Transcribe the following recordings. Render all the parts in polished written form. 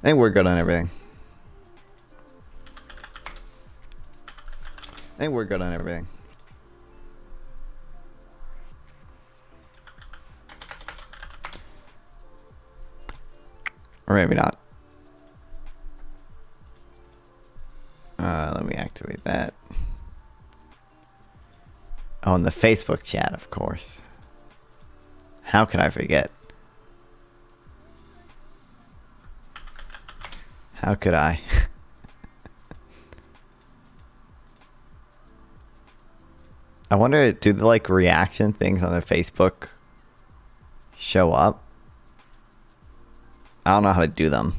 I think we're good on everything. I think we're good on everything. Or maybe not. Let me activate that. Oh, and the Facebook chat, of course. How could I forget? How could I? I wonder, do the like reaction things on the Facebook show up? I don't know how to do them.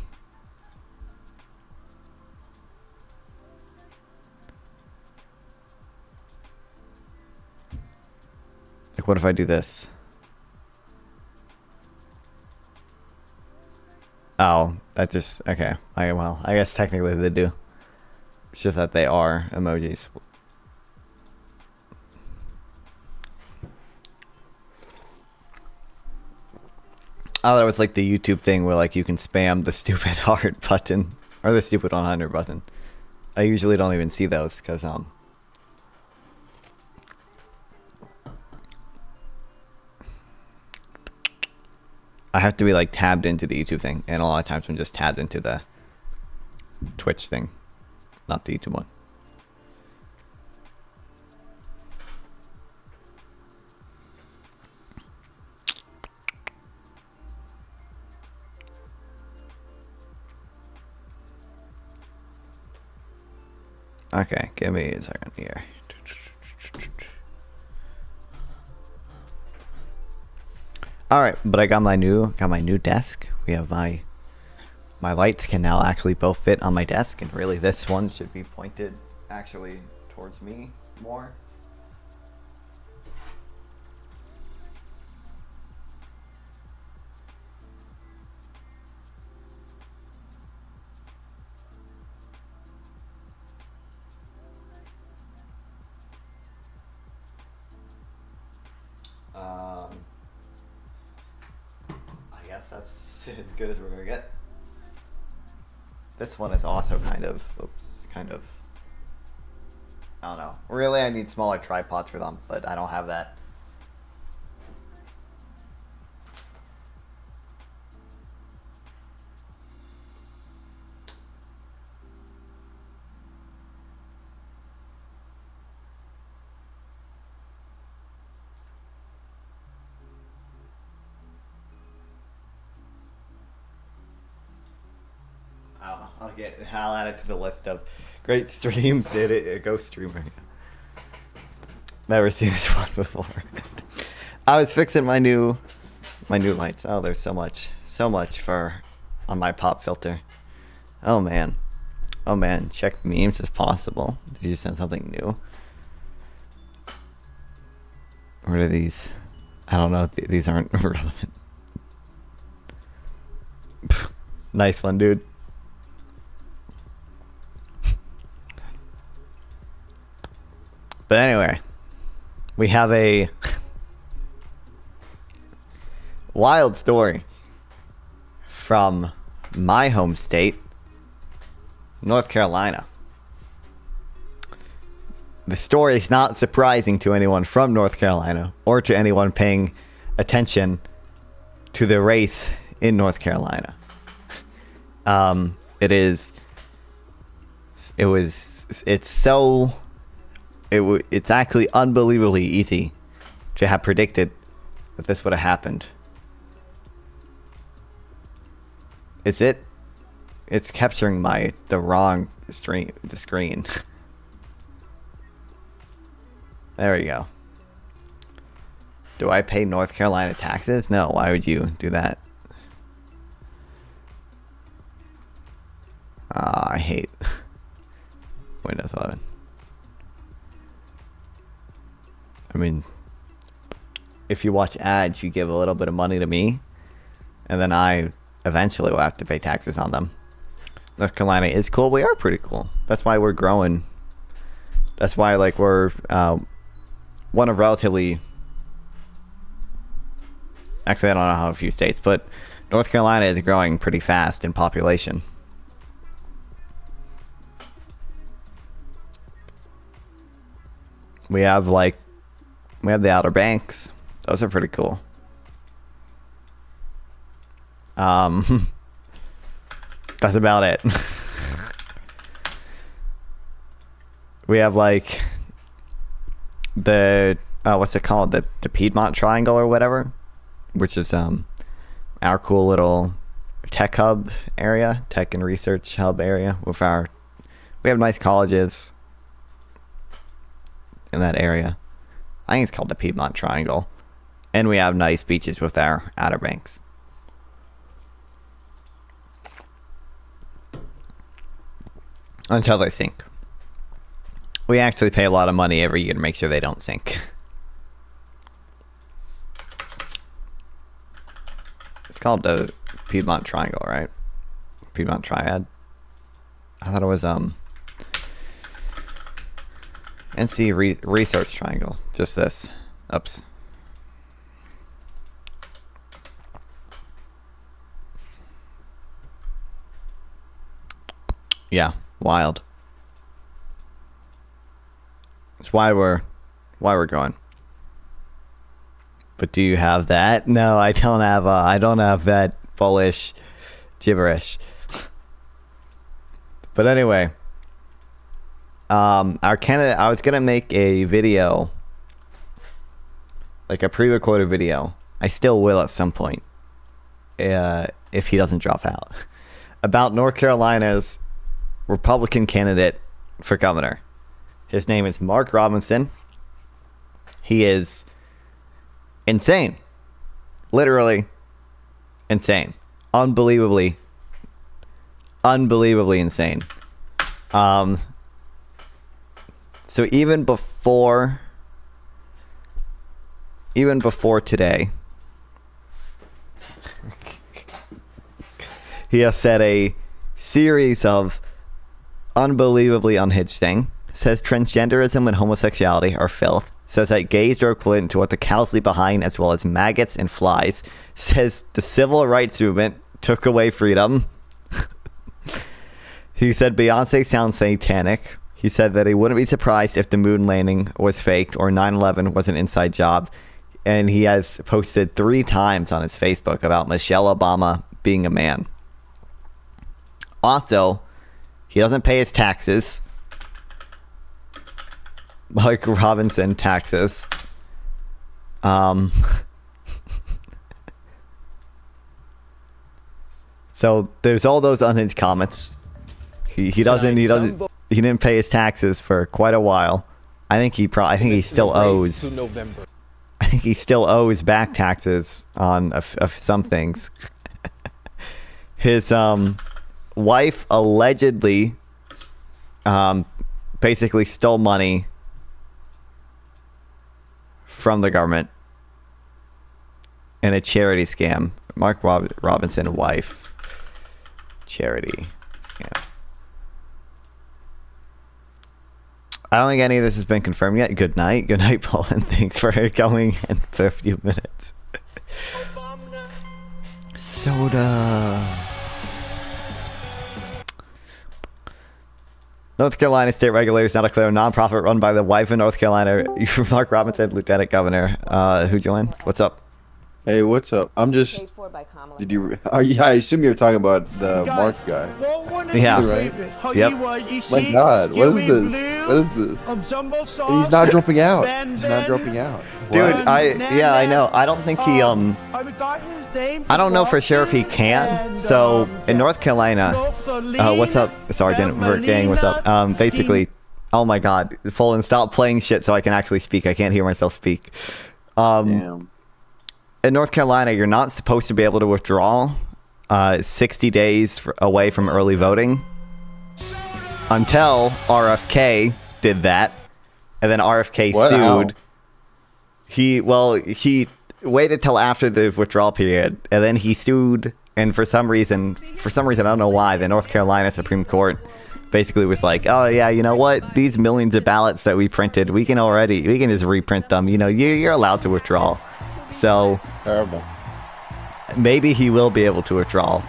Like, what if I do this? Oh, that just, okay. Well, I guess technically they do. It's just that they are emojis. I thought it was like the YouTube thing where like you can spam the stupid heart button or the stupid 100 button. I usually don't even see those because I have to be like tabbed into the YouTube thing, and a lot of times I'm just tabbed into the Twitch thing, not the YouTube one. Okay, give me a second here. All right, but I got my new desk. We have my lights can now actually both fit on my desk, and really this one should be pointed actually towards me more. I guess that's as good as we're gonna get. This one is also kind of, I don't know. Really, I need smaller tripods for them, but I don't have that. I'll add it to the list of great stream. Did it? Ghost streamer. Never seen this one before. I was fixing my new lights. Oh, there's so much for on my pop filter. Oh man, check memes if possible. Did you send something new? What are these? I don't know. These aren't relevant. Nice one, dude. But anyway, we have a wild story from my home state, North Carolina. The story is not surprising to anyone from North Carolina or to anyone paying attention to the race in North Carolina. It's actually unbelievably easy to have predicted that this would have happened. It's capturing the wrong screen. There we go. Do I pay North Carolina taxes? No, why would you do that? I hate Windows 11. I mean, if you watch ads, you give a little bit of money to me, and then I eventually will have to pay taxes on them. North Carolina is cool. We are pretty cool. That's why we're growing. That's why, like, we're one of relatively... Actually, I don't know how a few states, but North Carolina is growing pretty fast in population. We have the Outer Banks. Those are pretty cool. That's about it. We have like the what's it called? The Piedmont Triangle or whatever, which is our cool little tech hub area, tech and research hub area with we have nice colleges in that area. I think it's called the Piedmont Triangle. And we have nice beaches with our Outer Banks. Until they sink. We actually pay a lot of money every year to make sure they don't sink. It's called the Piedmont Triangle, right? Piedmont Triad. I thought it was NC Research Triangle. Just this. Oops. Yeah, wild. That's why we're going. But do you have that? No, I don't have that bullish gibberish. But anyway, our candidate, I was gonna make a video, like a pre-recorded video. I still will at some point, if he doesn't drop out, about North Carolina's Republican candidate for governor. His name is Mark Robinson. He is insane. Literally insane. Unbelievably insane. So even before today, he has said a series of unbelievably unhinged things. Says transgenderism and homosexuality are filth. Says that gays are equivalent to what the cows leave behind, as well as maggots and flies. Says the civil rights movement took away freedom. He said Beyonce sounds satanic. He said that he wouldn't be surprised if the moon landing was faked or 9/11 was an inside job. And he has posted 3 times on his Facebook about Michelle Obama being a man. Also, he doesn't pay his taxes. Mark Robinson taxes. So there's all those unhinged comments. He didn't pay his taxes for quite a while. I think he still owes. I think he still owes back taxes on of some things. His wife allegedly basically stole money from the government in a charity scam. Mark Robinson wife charity scam. I don't think any of this has been confirmed yet. Good night, Paul, and thanks for coming in for a few minutes. Soda. North Carolina state regulators now declare a nonprofit run by the wife of North Carolina, Mark Robinson, Lieutenant Governor. Who joined? What's up? Hey, what's up? I'm just. Did you? I assume you're talking about the Mark guy. Yeah. Right? Yep. My God, what is this? What is this? He's not dropping out. He's not dropping out. Dude, I know. I don't think he I don't know for sure if he can. So in North Carolina, what's up, Sergeant Vert Gang? What's up? Basically, oh my God, Fulton, stop playing shit so I can actually speak. I can't hear myself speak. Damn. In North Carolina, you're not supposed to be able to withdraw 60 days away from early voting until RFK did that, and then RFK sued. He waited till after the withdrawal period, and then he sued. And for some reason, I don't know why, the North Carolina Supreme Court basically was like, oh yeah, you know what? These millions of ballots that we printed, we can just reprint them. You know, you're allowed to withdraw. So Terrible. Maybe he will be able to withdraw,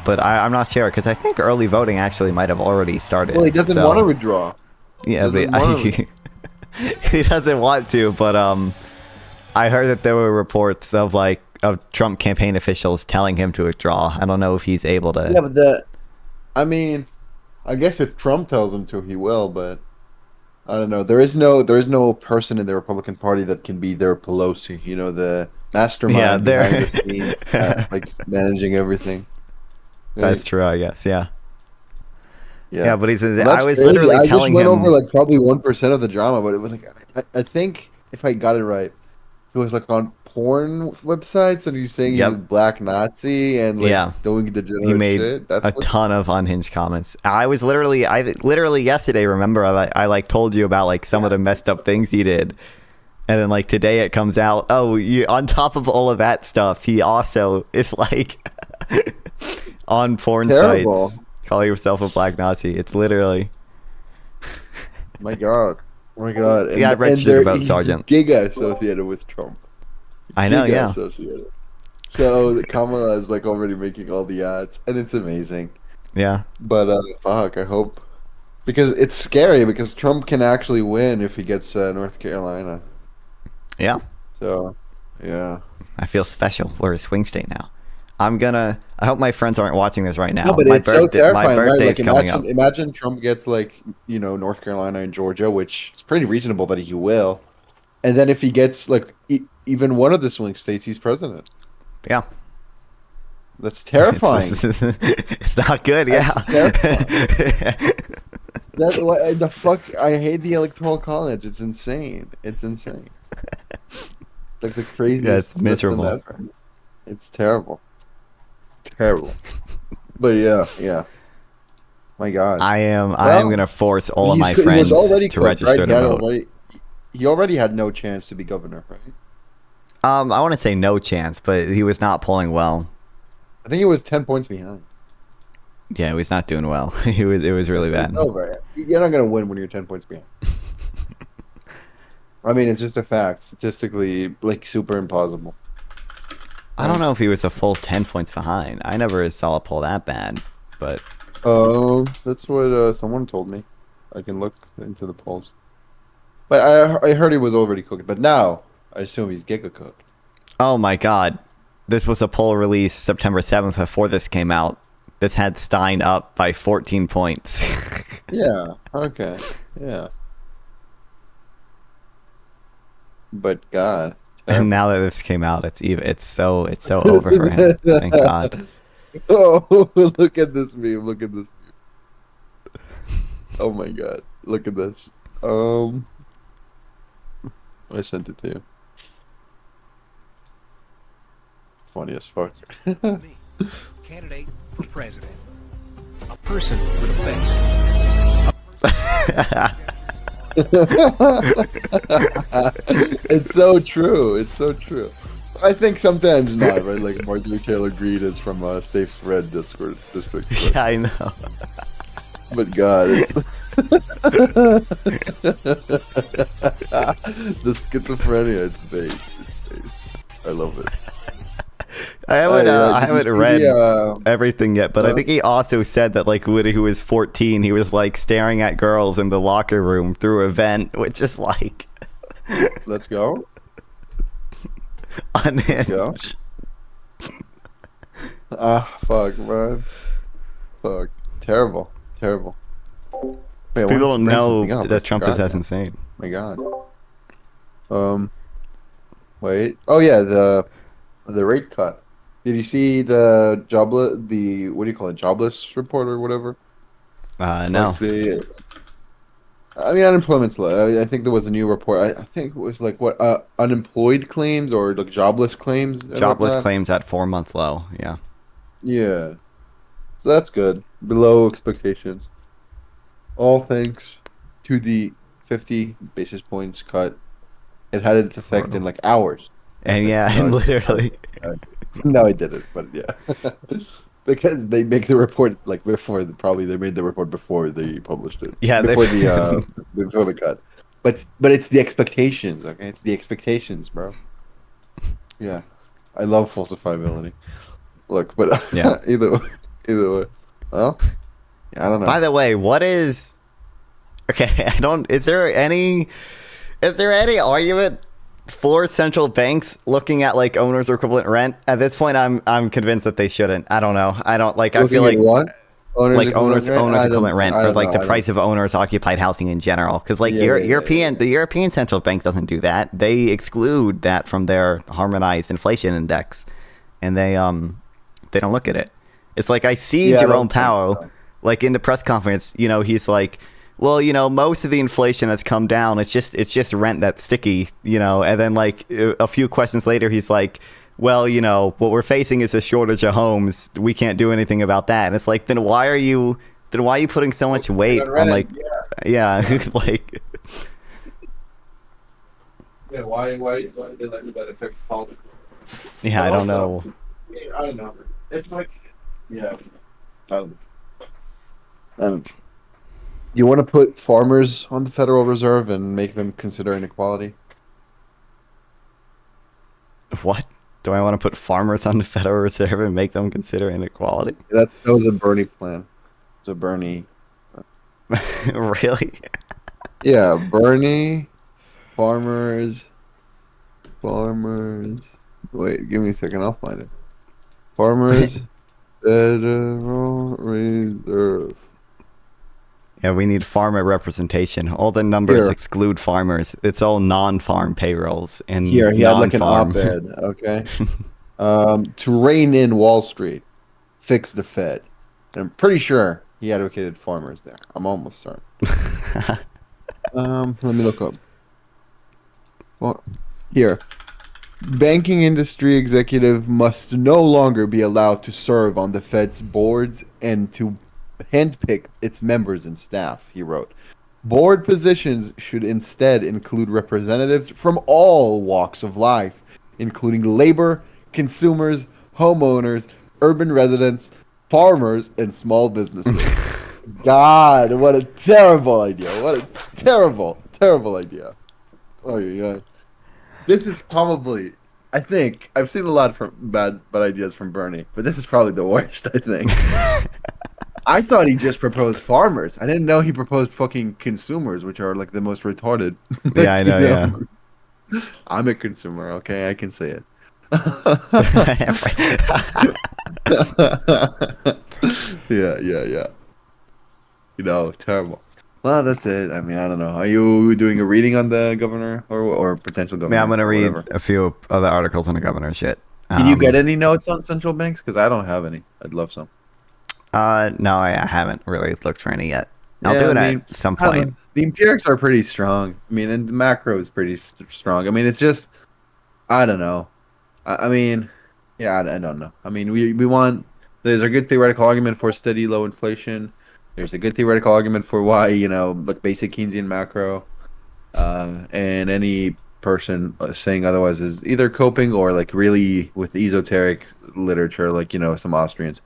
but I'm not sure because I think early voting actually might have already started. Well, he doesn't want to withdraw. Yeah, he doesn't want to, but I heard that there were reports of Trump campaign officials telling him to withdraw. I don't know if he's able to. Yeah, but I mean, I guess if Trump tells him to, he will. But I don't know. There is no person in the Republican Party that can be their Pelosi. You know, the mastermind behind the scenes, like managing everything. That's true, I guess. Yeah. Yeah, but he's. Well, I was crazy. literally telling him. I just went over like probably 1% of the drama, but it was like I think if I got it right, it was like on porn websites, and he's saying he's a black Nazi and like doing degenerate he made shit. a ton of unhinged comments. I literally yesterday. Remember, I like told you about like some of the messed up things he did, and then like today it comes out. Oh, on top of all of that stuff, he also is like on porn sites calling himself a black Nazi. It's literally. My God. Oh my God. And, I registered to vote, Sergeant. Giga associated with Trump. I know, Associated. So the Kamala is like already making all the ads, and it's amazing. Yeah. But fuck, I hope, because it's scary because Trump can actually win if he gets North Carolina. Yeah. So, yeah. I feel special. We're a swing state now. I hope my friends aren't watching this right now. No, but it's so terrifying. My birthday's coming up. Imagine Trump gets like, North Carolina and Georgia, which is pretty reasonable that he will. And then if he gets like even one of the swing states, he's president. Yeah. That's terrifying. It's not good. That's the fuck. I hate the electoral college. It's insane. It's insane. Like the craziest. Yeah, it's miserable. It's terrible. Terrible. But yeah. My God. I am gonna force all of my friends to register to vote. He already had no chance to be governor, right? I want to say no chance, but he was not polling well. I think he was 10 points behind. Yeah, he was not doing well. It was really bad. Over. You're not gonna win when you're 10 points behind. I mean, it's just a fact. Statistically, like super impossible. I don't know if he was a full 10 points behind. I never saw a poll that bad, but. That's what someone told me. I can look into the polls. But I heard he was already cooked. But now I assume he's giga cooked. Oh my God, this was a poll released September 7th before this came out. This had Stein up by 14 points. Yeah. Okay. Yeah. But God. And now that this came out, it's so over for him. Thank God. Oh, look at this meme. Look at this meme. Oh my God. Look at this. I sent it to you. Funny as fuck. Me, candidate for president. A person with a face. It's so true. It's so true. I think sometimes not, right? Like Marjorie Taylor Greene is from Safe Red district. Right? Yeah, I know. But God, it's the schizophrenia. It's based. I love it. I haven't read everything yet, but I think he also said that like when he was 14, he was like staring at girls in the locker room through a vent, which is like. Let's go. Unhinged. Let's go. Fuck, man. Fuck. Terrible. Wait, people don't know that Trump is as insane. My God. Wait. Oh yeah, the rate cut. Did you see the what do you call it, jobless report or whatever? No. Like unemployment's low. I think there was a new report. I think it was like what unemployed claims or like jobless claims. Jobless claims at 4-month low. Yeah. Yeah. So that's good. Below expectations. All thanks to the 50 basis points cut. It had its effect in like hours. And and literally. No, it didn't. But yeah, because they make the report like before. Probably they made the report before they published it. Yeah, before the cut. But it's the expectations. Okay, it's the expectations, bro. Yeah, I love falsifiability. Look, but yeah, either way. Well, yeah, I don't know. By the way, what is? Okay, I don't. Is there any Is there any argument for central banks looking at like owner's equivalent rent? At this point, I'm convinced that they shouldn't. I don't know. I don't like. I feel Looking like at what? owners equivalent rent, I or don't like know, the price of owners occupied housing in general. Because like Yeah, the European central bank doesn't do that. They exclude that from their harmonized inflation index, and they don't look at it. It's like I see Yeah, I Jerome don't think Powell so. like in the press conference. You know, he's like, well, you know, most of the inflation has come down. It's just rent that's sticky, you know. And then like a few questions later, he's like, well, you know, what we're facing is a shortage of homes. We can't do anything about that. And it's like, then why are you putting so much weight on like, yeah, like, Yeah, why they let you that affect politics? yeah, I don't know. I don't know. It's like, yeah. You want to put farmers on the Federal Reserve and make them consider inequality? What? Do I want to put farmers on the Federal Reserve and make them consider inequality? That was a Bernie plan. It's a Bernie. Really? Yeah, Bernie, farmers. Wait, give me a second. I'll find it. Farmers, Federal Reserve. Yeah, we need farmer representation. All the numbers Here. exclude farmers. It's all non-farm payrolls and Here, he had like an non-farm. op-ed. Okay. To rein in Wall Street, fix the Fed. And I'm pretty sure he advocated farmers there. I'm almost certain. Let me look up. Well, here. Banking industry executive must no longer be allowed to serve on the Fed's boards and to handpick its members and staff, he wrote. Board positions should instead include representatives from all walks of life, including labor, consumers, homeowners, urban residents, farmers, and small businesses. God, what a terrible idea. What a terrible, terrible idea. Oh, yeah. This is probably, I think, I've seen a lot from bad ideas from Bernie, but this is probably the worst, I think. I thought he just proposed farmers. I didn't know he proposed fucking consumers, which are like the most retarded. Yeah, I know, yeah. I'm a consumer, okay? I can say it. Yeah. You know, terrible. Well, that's it. I mean, I don't know. Are you doing a reading on the governor or potential governor? Yeah, I'm gonna read Whatever. a few other articles on the governor shit. Did you get any notes on central banks? Because I don't have any. I'd love some. No, I haven't really looked for any yet. I'll Yeah, do it I mean, at some I don't point. know. The empirics are pretty strong. I mean, and the macro is pretty strong. I mean, it's just, I don't know. I mean, yeah, I don't know. I mean, we want, there's a good theoretical argument for steady low inflation. There's a good theoretical argument for why, you know, like basic Keynesian macro. And any person saying otherwise is either coping or like really with esoteric literature, like, you know, some Austrians.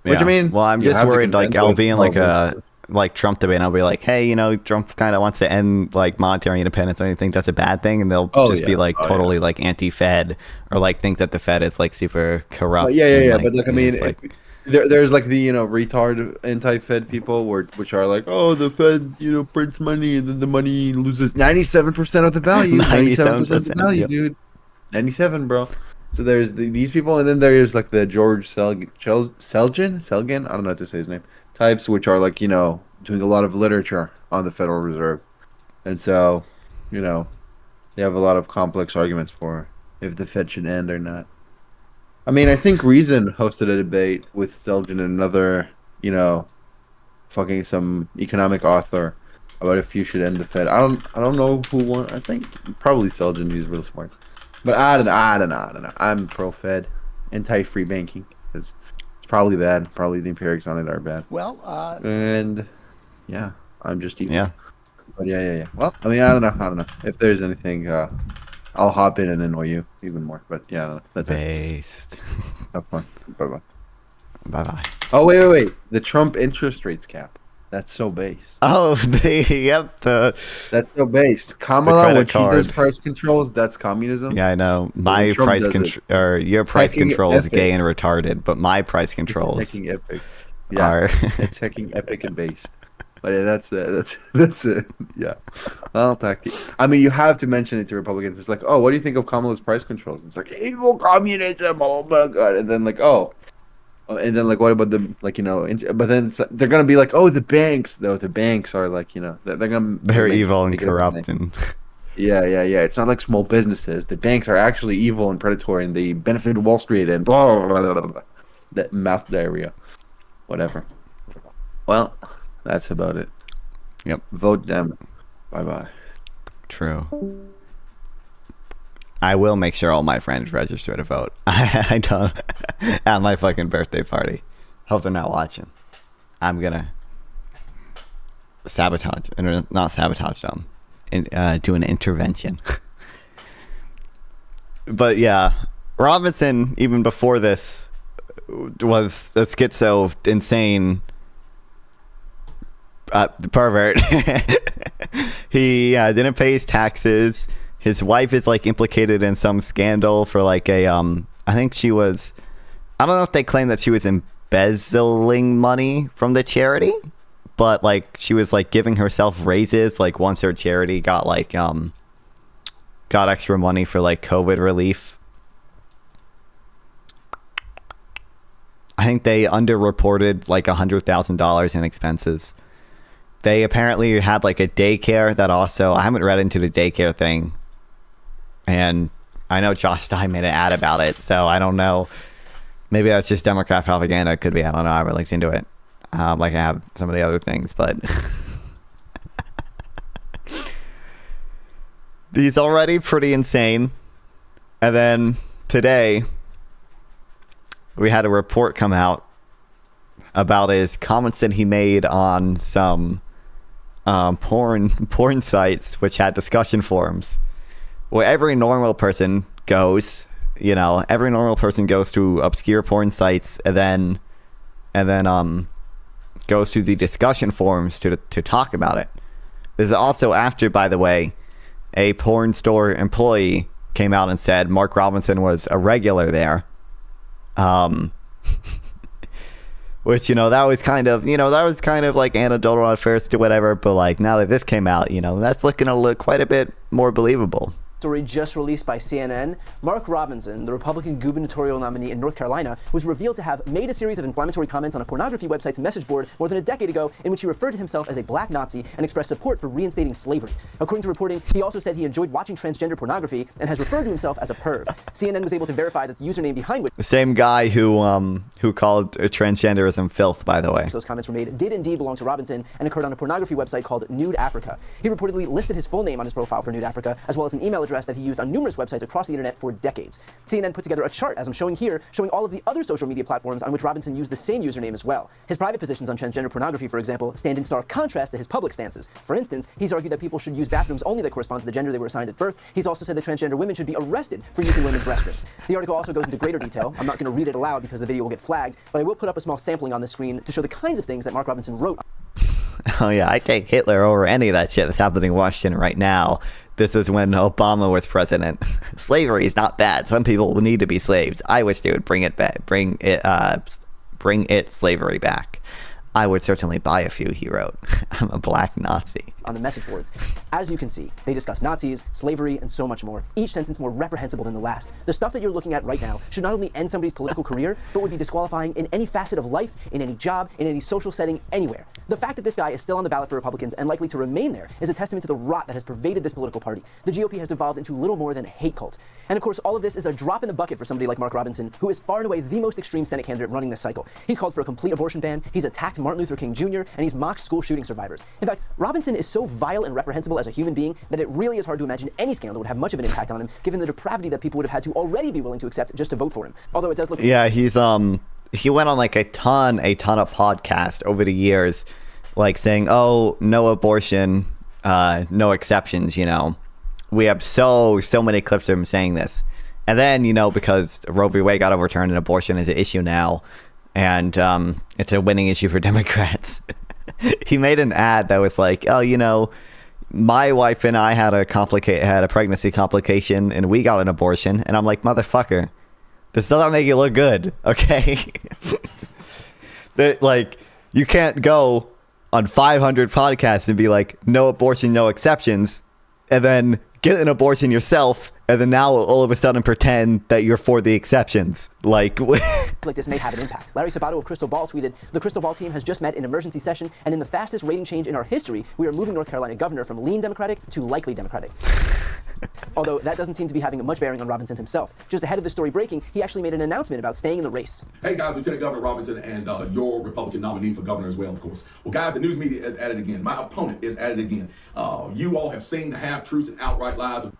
Which, I mean, well, I'm you just have to worried like contend I'll with be in all like this. a like Trump debate and I'll be like, hey, you know, Trump kind of wants to end like monetary independence or anything that's a bad thing, and they'll just be like totally like anti-Fed or like think that the Fed is like super corrupt. Yeah. and, like, But like, I and mean, it's, like, there's like the, you know, retard anti-Fed people which are like, oh, the Fed, you know, prints money and then the money loses 97% of the value. 97% of the value, yeah. dude. 97, bro. So there's these people, and then there's like the George Selgin. I don't know how to say his name. Types which are like, you know, doing a lot of literature on the Federal Reserve, and so, you know, they have a lot of complex arguments for if the Fed should end or not. I mean, I think Reason hosted a debate with Selgin and another, you know, fucking some economic author about if you should end the Fed. I don't know who won. I think probably Selgin. He's real smart. But I don't know. I'm pro-Fed, anti-free banking. It's probably bad. Probably the empirics on it are bad. Well, And yeah, I'm just evil. yeah. But yeah. Well, I mean, I don't know. If there's anything, I'll hop in and annoy you even more. But yeah, I don't know. That's it. Based. Have fun. Bye. Bye bye. Oh wait. The Trump interest rates cap. That's so based. Oh, the That's so based. Kamala, credit when she does card. price controls, that's communism. yeah, I know. My Trump price does control or your price Hacking control is epic. gay and retarded, but my price It's controls hecking epic. Yeah, are it's hecking epic and based. But yeah, that's it. Yeah. Well, I mean, you have to mention it to Republicans. It's like, oh, what do you think of Kamala's price controls? It's like evil communism. Oh my god! And then like, and then like, what about the like, but then they're gonna be like, oh, the banks though. The banks are like, they're evil and make it corrupt everything. and Yeah. It's not like small businesses. The banks are actually evil and predatory, and they benefit Wall Street and blah blah blah blah blah. That mouth diarrhea, whatever. Well, that's about it. Yep. Vote them. Bye bye. True. I will make sure all my friends register to vote. I don't at my fucking birthday party. Hope they're not watching. I'm gonna sabotage, or not sabotage them, and do an intervention. But yeah, Robinson, even before this, was a schizo, insane pervert. He didn't pay his taxes. His wife is like implicated in some scandal for like a I think she was, I don't know if they claim that she was embezzling money from the charity, but like she was like giving herself raises like once her charity got like got extra money for like COVID relief. I think they underreported like $100,000 in expenses. They apparently had like a daycare that also, I haven't read into the daycare thing, and I know Josh Stein made an ad about it, so I don't know. Maybe that's just Democrat propaganda. It could be. I don't know. I haven't looked into it like I have some of the other things, but he's already pretty insane. And then today, we had a report come out about his comments that he made on some porn sites which had discussion forums where every normal person goes. Every normal person goes to obscure porn sites and then goes to the discussion forums to talk about it. This is also after, by the way, a porn store employee came out and said Mark Robinson was a regular there. Which, that was kind of like anecdotal at first to whatever, but like now that this came out, that's looking to look quite a bit more believable. Story just released by CNN, Mark Robinson, the Republican gubernatorial nominee in North Carolina, was revealed to have made a series of inflammatory comments on a pornography website's message board more than a decade ago, in which he referred to himself as a black Nazi and expressed support for reinstating slavery. According to reporting, he also said he enjoyed watching transgender pornography and has referred to himself as a perv. CNN was able to verify that the username behind which the same guy who called transgenderism filth, by the way. Those comments were made did indeed belong to Robinson and occurred on a pornography website called Nude Africa. He reportedly listed his full name on his profile for Nude Africa, as well as an email address that he used on numerous websites across the internet for decades. CNN put together a chart, as I'm showing here, showing all of the other social media platforms on which Robinson used the same username as well. His private positions on transgender pornography, for example, stand in stark contrast to his public stances. For instance, he's argued that people should use bathrooms only that correspond to the gender they were assigned at birth. He's also said that transgender women should be arrested for using women's restrooms. The article also goes into greater detail. I'm not going to read it aloud because the video will get flagged, but I will put up a small sampling on the screen to show the kinds of things that Mark Robinson wrote. Oh yeah, I take Hitler over any of that shit that's happening in Washington right now. This is when Obama was president. Slavery is not bad. Some people need to be slaves. I wish they would bring it back, bring it slavery back. I would certainly buy a few, he wrote. I'm a black Nazi. On the message boards. As you can see, they discuss Nazis, slavery, and so much more. Each sentence more reprehensible than the last. The stuff that you're looking at right now should not only end somebody's political career, but would be disqualifying in any facet of life, in any job, in any social setting, anywhere. The fact that this guy is still on the ballot for Republicans and likely to remain there is a testament to the rot that has pervaded this political party. The GOP has devolved into little more than a hate cult. And of course, all of this is a drop in the bucket for somebody like Mark Robinson, who is far and away the most extreme Senate candidate running this cycle. He's called for a complete abortion ban, he's attacked Martin Luther King Jr., and he's mocked school shooting survivors. In fact, Robinson is so vile and reprehensible as a human being that it really is hard to imagine any scandal would have much of an impact on him, given the depravity that people would have had to already be willing to accept just to vote for him. Although it does look... Yeah, he went on like a ton of podcasts over the years, like saying, oh, no abortion, no exceptions, We have so many clips of him saying this. And then, because Roe v. Wade got overturned and abortion is an issue now, and it's a winning issue for Democrats. He made an ad that was like, oh, my wife and I had a pregnancy complication and we got an abortion. And I'm like, motherfucker, this doesn't make you look good, okay? That like you can't go on 500 podcasts and be like, no abortion, no exceptions, and then get an abortion yourself, and then now all of a sudden pretend that you're for the exceptions. Like this may have an impact. Larry Sabato of Crystal Ball tweeted, "The Crystal Ball team has just met in emergency session, and in the fastest rating change in our history, we are moving North Carolina governor from lean Democratic to likely Democratic." Although that doesn't seem to be having much bearing on Robinson himself. Just ahead of the story breaking, he actually made an announcement about staying in the race. Hey guys, Lieutenant Governor Robinson and your Republican nominee for governor as well, of course. Well guys, the news media is at it again. My opponent is at it again. You all have seen the half-truths and outright lies of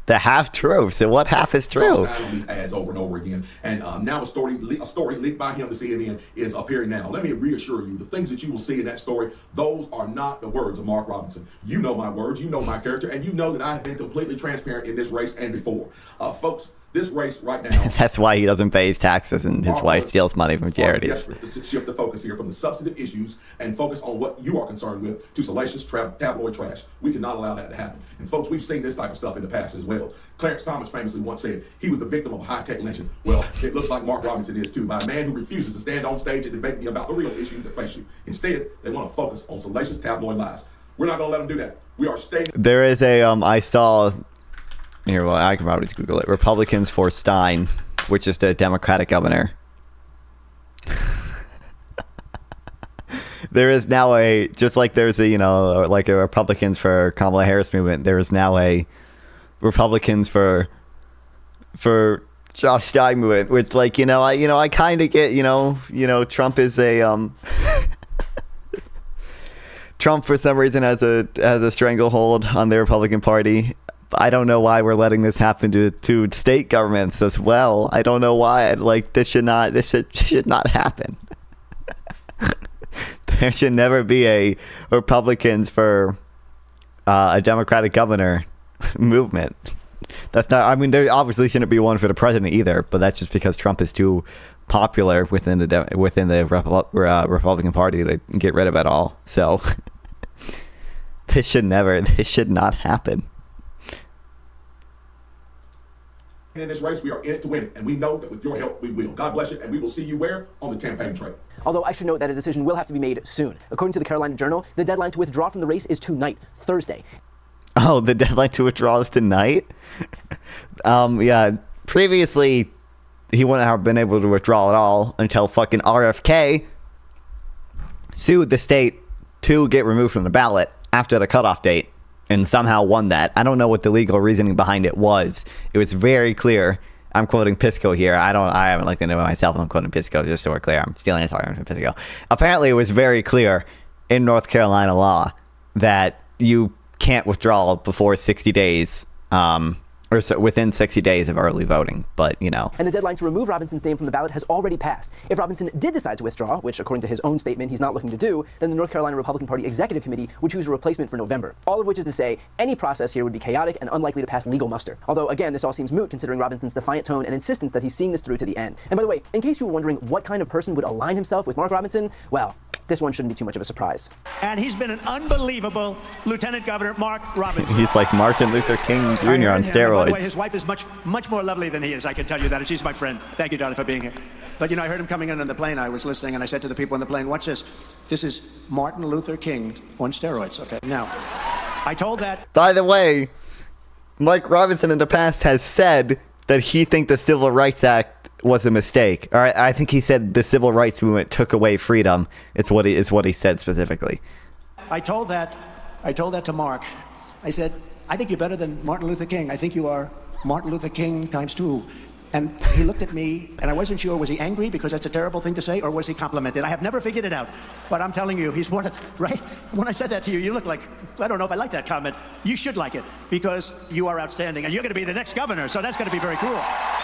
the half-truths. And what half is true? on these ads over and over again. And now a story leaked by him to CNN is appearing now. Let me reassure you, the things that you will see in that story, those are not the words of Mark Robinson. You know my words, you know my character, and you know that I have been completely transparent in this race and before. Folks, this race right now... That's why he doesn't pay his taxes and his wife steals money from charities. To shift the focus here from the substantive issues and focus on what you are concerned with to salacious tabloid trash. We cannot allow that to happen. And folks, we've seen this type of stuff in the past as well. Clarence Thomas famously once said he was the victim of a high-tech lynching. Well, it looks like Mark Robinson is too, by a man who refuses to stand on stage and debate me about the real issues that face you. Instead, they want to focus on salacious tabloid lies. We're not going to let them do that. We are staying... There is a, I saw... Here, well, I can probably just Google it. Republicans for Stein, which is the Democratic governor. There is now a, just like there's a, you know, like a Republicans for Kamala Harris movement, there is now a Republicans for Josh Stein movement, which, like, I kind of get, Trump is a, Trump for some reason has a stranglehold on the Republican Party. I don't know why we're letting this happen to state governments as well. I don't know why. Like, this should not happen. There should never be a Republicans for a Democratic governor movement. That's not. I mean, there obviously shouldn't be one for the president either. But that's just because Trump is too popular within the Republican Party to get rid of it all. So this should not happen. In this race, we are in it to win it, and we know that with your help, we will. God bless you, and we will see you where? On the campaign trail. Although I should note that a decision will have to be made soon. According to the Carolina Journal, the deadline to withdraw from the race is tonight, Thursday. Oh, the deadline to withdraw is tonight? Yeah. Previously, he wouldn't have been able to withdraw at all until fucking RFK sued the state to get removed from the ballot after the cutoff date. And somehow won that. I don't know what the legal reasoning behind it was. It was very clear. I'm quoting Pisco here. I haven't looked into it myself. I'm quoting Pisco just so we're clear. I'm stealing his argument from Pisco. Apparently, it was very clear in North Carolina law that you can't withdraw before 60 days, or so within 60 days of early voting. But, And the deadline to remove Robinson's name from the ballot has already passed. If Robinson did decide to withdraw, which according to his own statement he's not looking to do, then the North Carolina Republican Party Executive Committee would choose a replacement for November. All of which is to say, any process here would be chaotic and unlikely to pass legal muster. Although, again, this all seems moot considering Robinson's defiant tone and insistence that he's seeing this through to the end. And by the way, in case you were wondering what kind of person would align himself with Mark Robinson, well, this one shouldn't be too much of a surprise. And he's been an unbelievable Lieutenant Governor Mark Robinson. He's like Martin Luther King Jr. on steroids. By the way, his wife is much more lovely than he is. I can tell you that. And she's my friend. Thank you, darling, for being here. But, I heard him coming in on the plane. I was listening, and I said to the people on the plane, watch this. This is Martin Luther King on steroids, okay? Now, I told that... By the way, Mike Robinson in the past has said that he thinks the Civil Rights Act was a mistake. All right, I think he said the civil rights movement took away freedom. It's what he said specifically. I told that to Mark. I said, I think you're better than Martin Luther King. I think you are Martin Luther King times 2. And he looked at me, and I wasn't sure, was he angry because that's a terrible thing to say, or was he complimented? I have never figured it out. But I'm telling you, he's one of, right? When I said that to you, you look like, I don't know if I like that comment. You should like it, because you are outstanding, and you're going to be the next governor, so that's going to be very cool.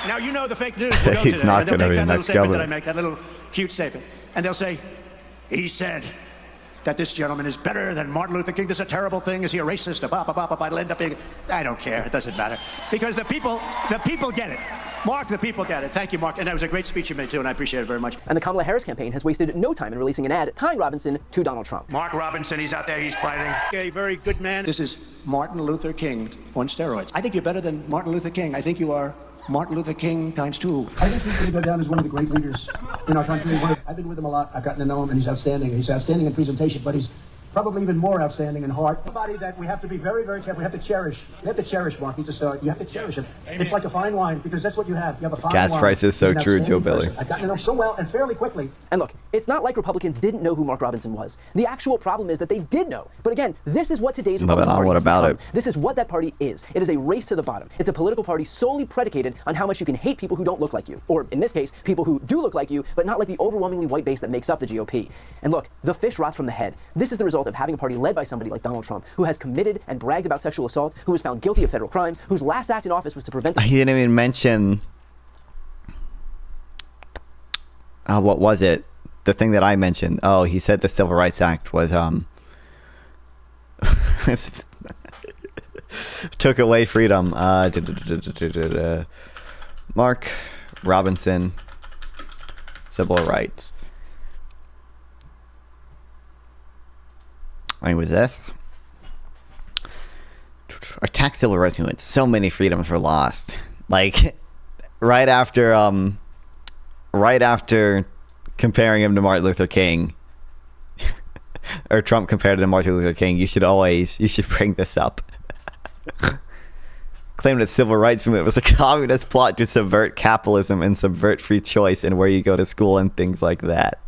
Now, the fake news will go He's to not them, and they'll gonna be take the that little next statement governor. that I make, that little cute statement, and they'll say, he said that this gentleman is better than Martin Luther King. This is a terrible thing. Is he a racist? It'll end up being... I don't care. It doesn't matter. Because the people get it. Mark, the people get it. Thank you, Mark. And that was a great speech you made, too, and I appreciate it very much. And the Kamala Harris campaign has wasted no time in releasing an ad tying Robinson to Donald Trump. Mark Robinson, he's out there, he's fighting. A very good man. This is Martin Luther King on steroids. I think you're better than Martin Luther King. I think you are Martin Luther King times 2. I think he's going to go down as one of the great leaders in our country. I've been with him a lot. I've gotten to know him, and he's outstanding. He's outstanding in presentation, but he's probably even more outstanding in heart. Somebody that we have to be very, very careful. We have to cherish. You have to cherish, Mark. He's a star. You have to cherish him. It's like a fine wine, because that's what you have. You have a fine Gas wine. prices, so He's an true, Joe outstanding Billy. person. I've gotten to know him so well and fairly quickly. And look, it's not like Republicans didn't know who Mark Robinson was. The actual problem is that they did know. But again, this is what today's But Republican Party what has about become. This is what that party is. It is a race to the bottom. It's a political party solely predicated on how much you can hate people who don't look like you. Or, in this case, people who do look like you, but not like the overwhelmingly white base that makes up the GOP. And look, the fish rots from the head. This is the result of having a party led by somebody like Donald Trump, who has committed and bragged about sexual assault, who was found guilty of federal crimes, whose last act in office was to prevent... He didn't even mention... what was it? The thing that I mentioned. Oh, he said the Civil Rights Act was... took away freedom. Mark Robinson, civil rights. I mean, was this? Attack civil rights movement. So many freedoms were lost. Like, right after comparing him to Martin Luther King, or Trump compared him to Martin Luther King, you should bring this up. Claimed that civil rights movement was a communist plot to subvert capitalism and subvert free choice and where you go to school and things like that.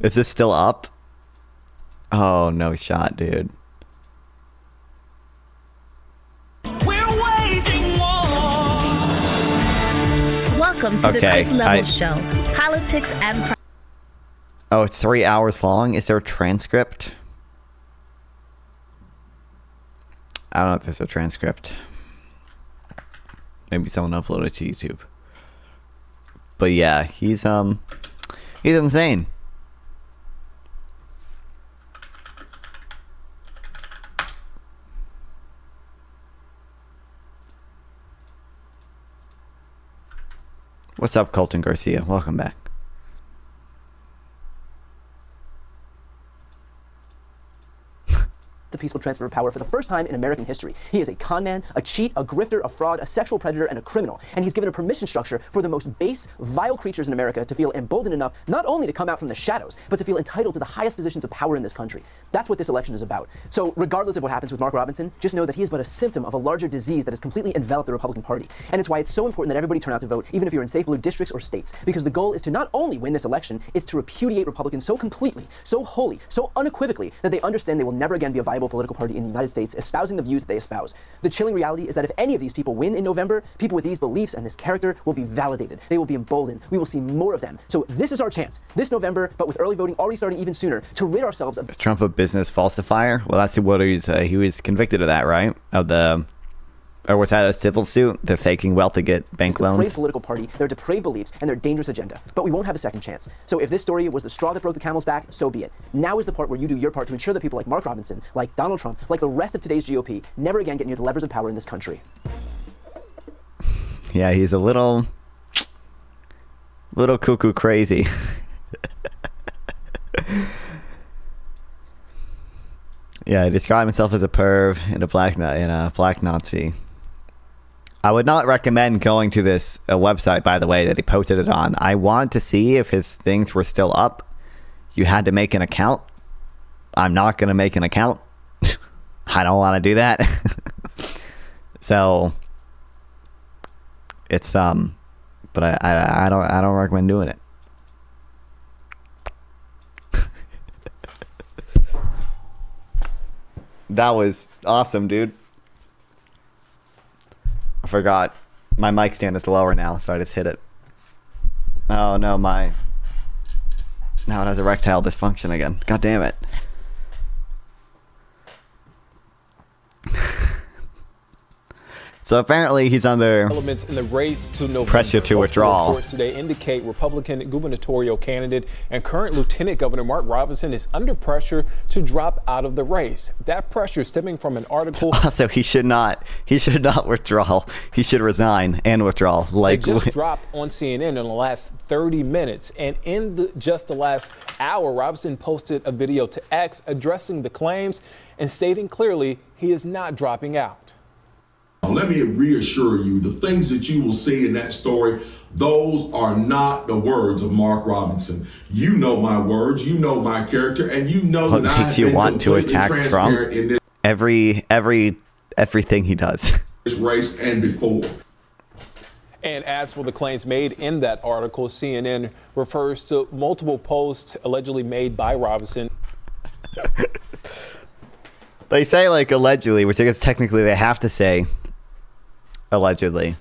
Is this still up? Oh, no shot, dude. Welcome to the Chris Level Show. Politics and... Oh, it's 3 hours long? Is there a transcript? I don't know if there's a transcript. Maybe someone uploaded it to YouTube. But yeah, he's insane. What's up, Colton Garcia? Welcome back. the peaceful transfer of power for the first time in American history. He is a con man, a cheat, a grifter, a fraud, a sexual predator, and a criminal. And he's given a permission structure for the most base, vile creatures in America to feel emboldened enough not only to come out from the shadows, but to feel entitled to the highest positions of power in this country. That's what this election is about. So regardless of what happens with Mark Robinson, just know that he is but a symptom of a larger disease that has completely enveloped the Republican Party. And it's why it's so important that everybody turn out to vote, even if you're in safe blue districts or states. Because the goal is to not only win this election, it's to repudiate Republicans so completely, so wholly, so unequivocally that they understand they will never again be a viable political party in the United States, espousing the views that they espouse. The chilling reality is that if any of these people win in November, people with these beliefs and this character will be validated. They will be emboldened. We will see more of them. So this is our chance, this November, but with early voting already starting even sooner, to rid ourselves of... Is Trump a business falsifier? Well, that's what he was convicted of that, right? Of the... Or was that a civil suit? The faking wealth to get bank loans? Depraved political party, their depraved beliefs, and their dangerous agenda. But we won't have a second chance. So if this story was the straw that broke the camel's back, so be it. Now is the part where you do your part to ensure that people like Mark Robinson, like Donald Trump, like the rest of today's GOP, never again get near the levers of power in this country. Yeah, he's a little cuckoo crazy. Yeah, he described himself as a perv and a black Nazi. I would not recommend going to this website, by the way, that he posted it on. I wanted to see if his things were still up. You had to make an account. I'm not going to make an account. I don't want to do that. So it's but I don't recommend doing it. That was awesome, dude. I forgot. My mic stand is lower now, so I just hit it. Oh no, now it has erectile dysfunction again. God damn it. So apparently he's under elements in the race to November. Pressure to withdraw. Reports today indicate Republican gubernatorial candidate and current Lieutenant Governor Mark Robinson is under pressure to drop out of the race. That pressure stemming from an article. Also, he should not withdraw. He should resign and withdraw. Like it just dropped on CNN in the last 30 minutes, and in just the last hour, Robinson posted a video to X addressing the claims and stating clearly he is not dropping out. Let me reassure you, the things that you will see in that story, those are not the words of Mark Robinson. You know my words, you know my character, and you know What that makes I you have been want to completely attack Trump? transparent in Everything he does. this race and before. And as for the claims made in that article, CNN refers to multiple posts allegedly made by Robinson. They say like allegedly, which I guess technically they have to say allegedly,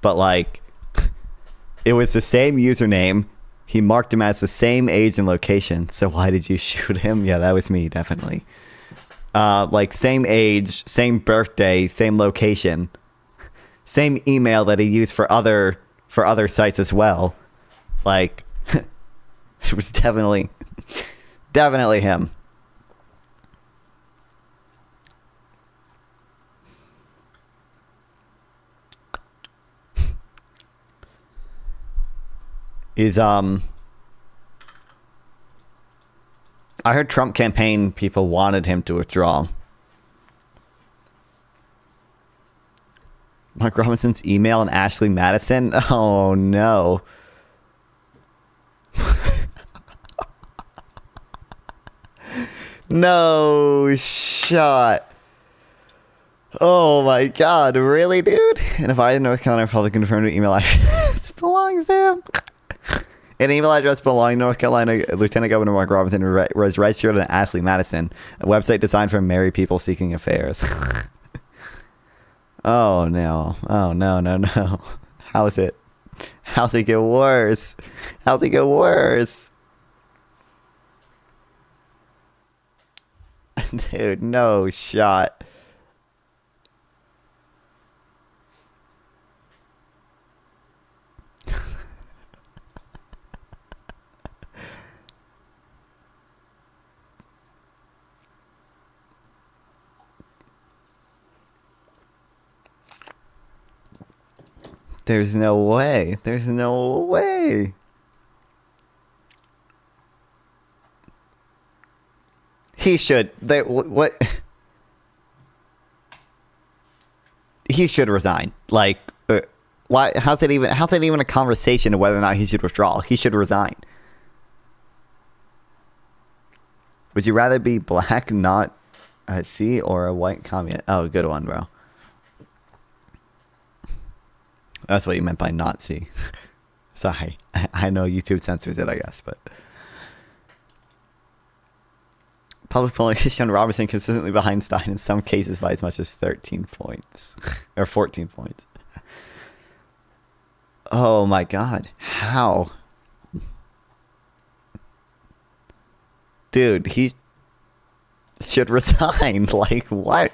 but like it was the same username. He marked him as the same age and location. So why did you shoot him? Yeah, that was me, definitely. Like same age, same birthday, same location, same email that he used for other sites as well. Like it was definitely him. I heard Trump campaign people wanted him to withdraw. Mark Robinson's email and Ashley Madison? Oh no. No shot. Oh my god, really, dude? And if I, the North Carolina Republican, confirmed an email address belongs to him. An email address belonging to North Carolina Lieutenant Governor Mark Robinson was registered on Ashley Madison, a website designed for married people seeking affairs. Oh no. Oh no. How's it get worse? How's it get worse? Dude, no shot. There's no way. There's no way. He should. What? He should resign. Like, why? How's it even a conversation of whether or not he should withdraw? He should resign. Would you rather be black, not a C, or a white communist? Oh, good one, bro. That's what you meant by Nazi. Sorry. I know YouTube censors it, I guess, but... Public polling has shown Robertson consistently behind Stein in some cases by as much as 13 points. Or 14 points. Oh my god. How? Dude, he should resign. Like, what?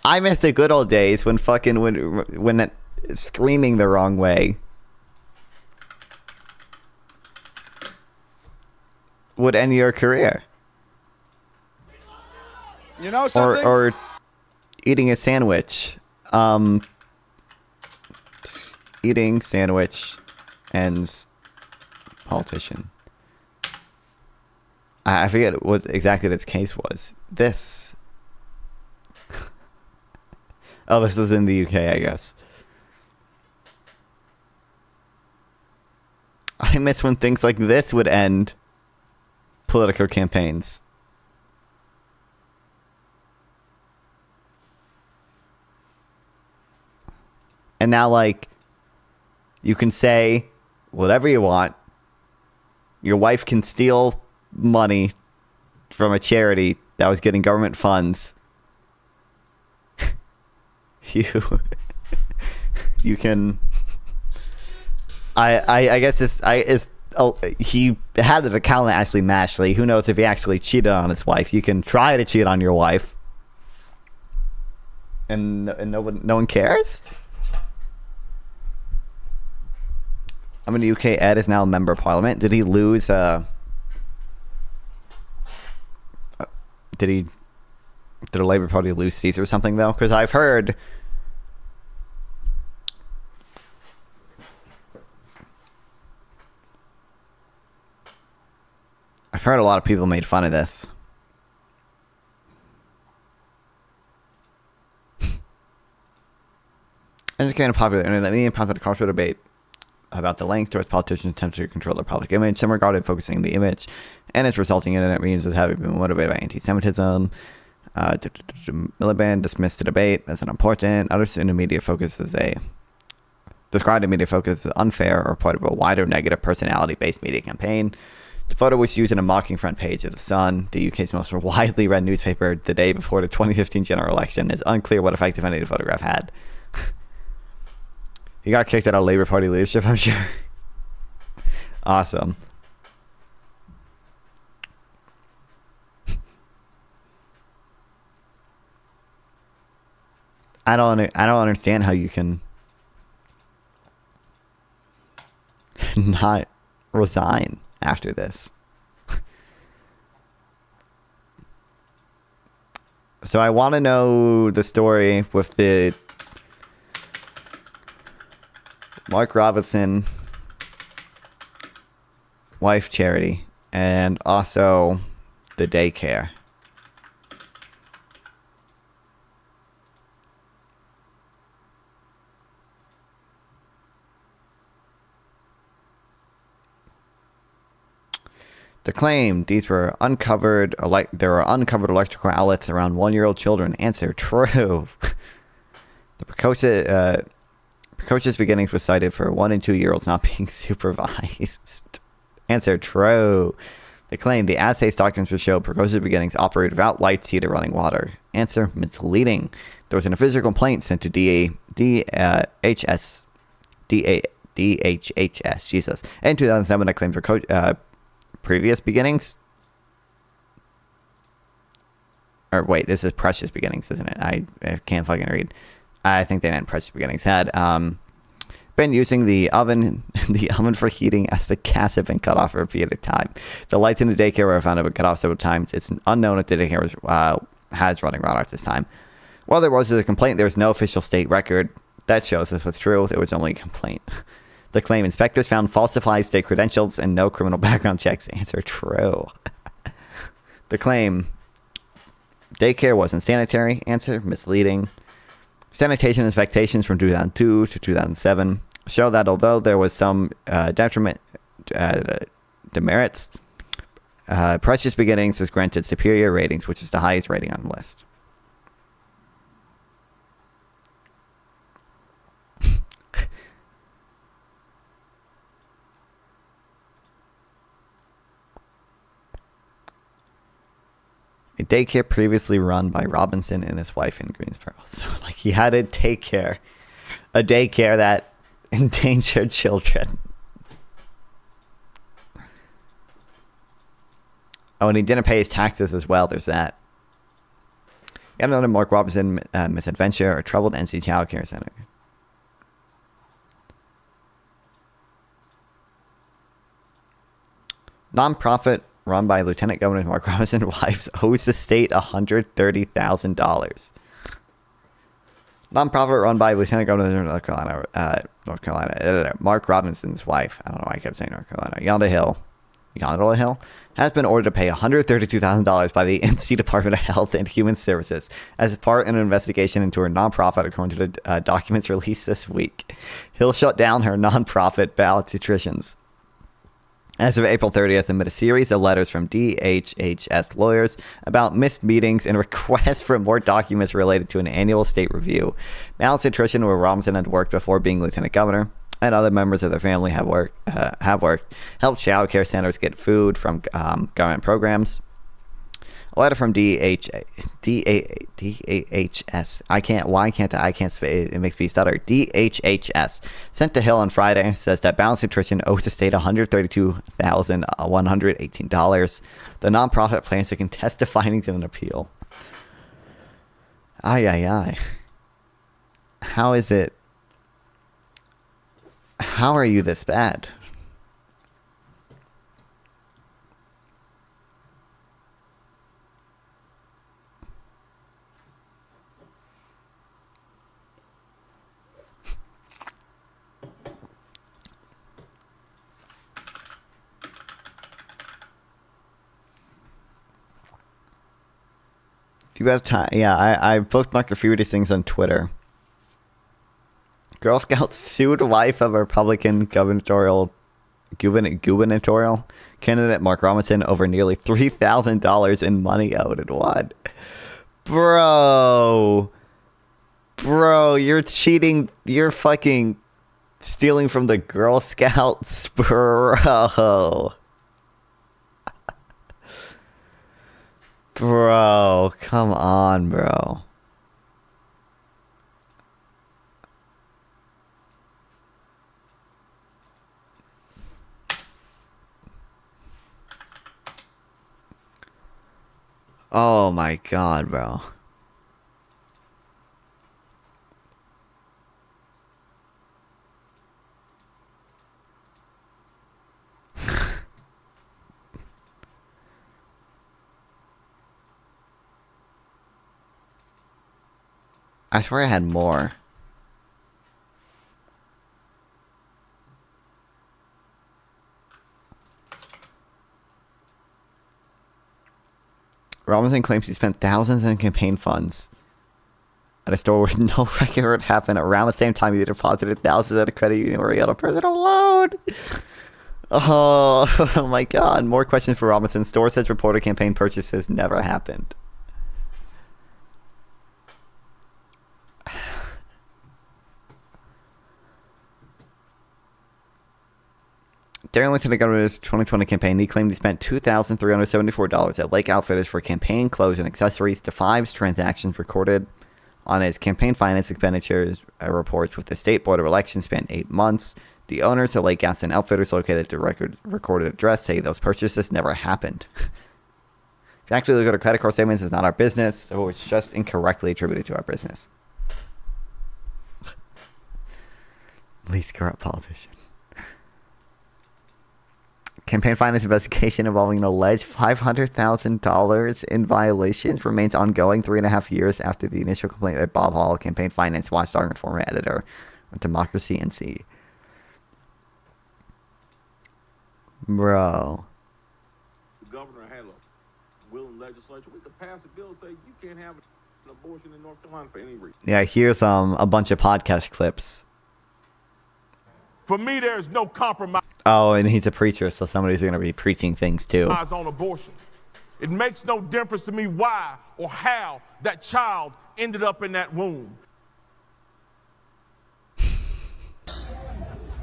I miss the good old days when when screaming the wrong way would end your career. You know something? Or eating a sandwich. Eating sandwich ends politician. I forget what exactly this case was. This. Oh, this was in the UK, I guess. I miss when things like this would end political campaigns. And now, like, you can say whatever you want. Your wife can steal money from a charity that was getting government funds. You can... I guess he had an account on Ashley Mashley. Who knows if he actually cheated on his wife? You can try to cheat on your wife, and no one cares. I'm in the UK. Ed is now a member of parliament. Did he lose? Did the Labour Party lose seats or something though? Because I've heard. I've heard a lot of people made fun of this. Educating popular internet media prompted a cultural debate about the lengths towards politicians attempting to control their public image. Some regarded focusing on the image and its resulting internet memes as having been motivated by anti-Semitism. Miliband dismissed the debate as unimportant. Others in the media focus described the media focus as unfair or part of a wider negative personality-based media campaign. The photo was used in a mocking front page of The Sun, the UK's most widely read newspaper, the day before the 2015 general election. It's unclear what effect, if any, the photograph had. He got kicked out of Labour Party leadership, I'm sure. Awesome. I don't understand how you can not resign after this. So I want to know the story with the Mark Robinson wife charity and also the daycare. The claim these were uncovered, there were uncovered electrical outlets around 1-year-old children. Answer: true. The precocious beginnings was cited for 1 and 2-year-olds not being supervised. Answer: true. The claim the AdSafe documents would show precocious beginnings operated without lights, heat, or running water. Answer: misleading. There was an official complaint sent to DHHS Jesus in 2007 that claimed previous beginnings, or wait, this is Precious Beginnings, isn't it? I can't fucking read. I think they meant Precious Beginnings had been using the oven for heating as the gas had been cut off for a period of time. The lights in the daycare were found to have been cut off several times. It's unknown if the daycare has running water at this time. While there was a complaint, there was no official state record that shows this was true. It was only a complaint. The claim: inspectors found falsified state credentials and no criminal background checks. Answer: true. The claim: daycare wasn't sanitary. Answer: misleading. Sanitation inspections from 2002 to 2007 show that although there was some demerits, Precious Beginnings was granted superior ratings, which is the highest rating on the list. A daycare previously run by Robinson and his wife in Greensboro. So, like, he had a daycare that endangered children. Oh, and he didn't pay his taxes as well. There's that. Got another Mark Robinson misadventure, a troubled NC Child Care Center. Nonprofit run by Lieutenant Governor Mark Robinson wives owes the state $130,000. Nonprofit run by Lieutenant Governor of North Carolina, Mark Robinson's wife, I don't know why I kept saying North Carolina, Yonda Hill, has been ordered to pay $132,000 by the NC Department of Health and Human Services as part of an investigation into her nonprofit, according to the documents released this week. Hill shut down her nonprofit Ballotarians. As of April 30th, amid a series of letters from DHHS lawyers about missed meetings and requests for more documents related to an annual state review. Balanced Nutrition, where Robinson had worked before being lieutenant governor, and other members of their family have worked, helped child care centers get food from government programs. A letter from DHS. I can't say it makes me stutter. DHHS sent to Hill on Friday says that Balanced Nutrition owes the state $132,118. The nonprofit plans to contest the findings in an appeal. Ay. How is it? How are you this bad? Do you have time? Yeah, I bookmarked a few of these things on Twitter. Girl Scouts sued wife of Republican gubernatorial candidate Mark Robinson over nearly $3,000 in money owed. What? Bro, you're cheating. You're fucking stealing from the Girl Scouts, bro. Bro, come on, bro. Oh my god, bro. I swear I had more. Robinson claims he spent thousands in campaign funds at a store where no record happened around the same time he deposited thousands at a credit union where he had a personal loan. Oh my god. More questions for Robinson. Store says reported campaign purchases never happened. During Lieutenant Governor's 2020 campaign, he claimed he spent $2,374 at Lake Outfitters for campaign clothes and accessories. Defives transactions recorded on his campaign finance expenditures reports with the State Board of Elections spanned 8 months. The owners of Lake Gas and Outfitters located at the recorded address say those purchases never happened. If you actually look at our credit card statements, it's not our business, so it's just incorrectly attributed to our business. Least corrupt politician. Campaign finance investigation involving an alleged $500,000 in violations remains ongoing 3.5 years after the initial complaint by Bob Hall, campaign finance watchdog and former editor of Democracy NC. Bro. Governor had a will in legislature. We could pass a bill say you can't have an abortion in North Carolina for any reason. Yeah, here's a bunch of podcast clips. For me, there's no compromise. Oh, and he's a preacher, so somebody's going to be preaching things too. On abortion. It makes no difference to me why or how that child ended up in that womb.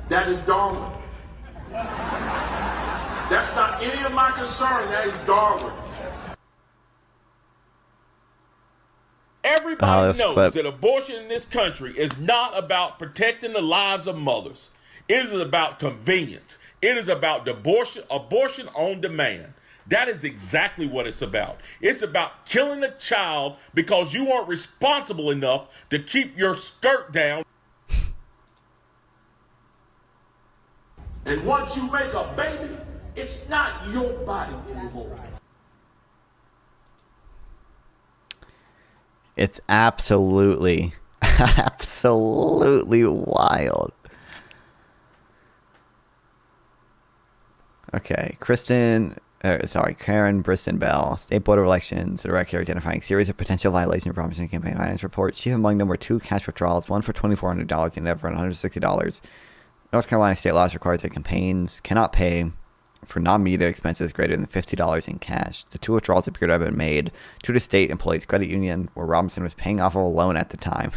That is Darwin. That's not any of my concern. That is Darwin. Everybody knows that abortion in this country is not about protecting the lives of mothers. It is about convenience. It is about abortion on demand. That is exactly what it's about. It's about killing a child because you aren't responsible enough to keep your skirt down. And once you make a baby, it's not your body anymore. It's absolutely wild. Okay, Karen Briston Bell, State Board of Elections, the record identifying series of potential violations of Robinson campaign finance reports. Chief among them were 2 cash withdrawals, one for $2,400 and another for $160. North Carolina state laws requires that campaigns cannot pay for non-media expenses greater than $50 in cash. The 2 withdrawals appear to have been made to the state employees credit union where Robinson was paying off a loan at the time.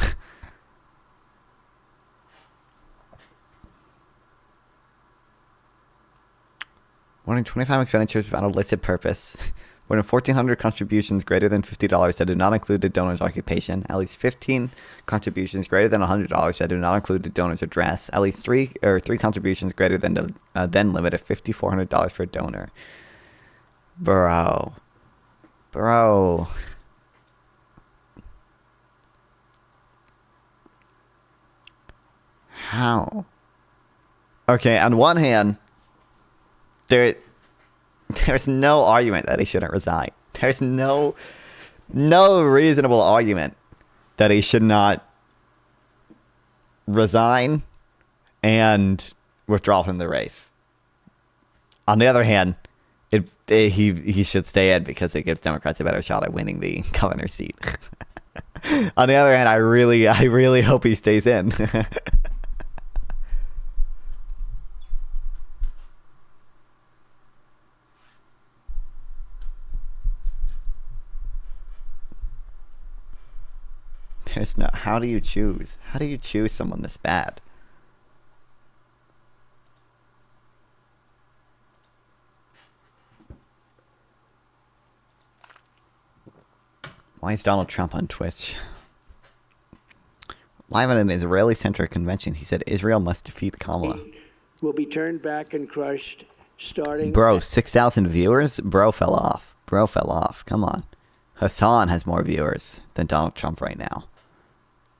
More than 25 expenditures without a listed purpose. More than 1,400 contributions greater than $50 that did not include the donor's occupation. At least 15 contributions greater than $100 that do not include the donor's address. At least three contributions greater than the then limit of $5,400 per donor. Bro. How? Okay, on one hand, there's no argument that he shouldn't resign. There's no reasonable argument that he should not resign and withdraw from the race. On the other hand, he should stay in because it gives Democrats a better shot at winning the governor's seat. On the other hand, I really hope he stays in. There's no. How do you choose? How do you choose someone this bad? Why is Donald Trump on Twitch? Live at an Israeli-centric convention, he said Israel must defeat Kamala. Will be turned back and crushed, starting... Bro, 6,000 viewers? Bro fell off. Bro fell off. Come on. Hassan has more viewers than Donald Trump right now.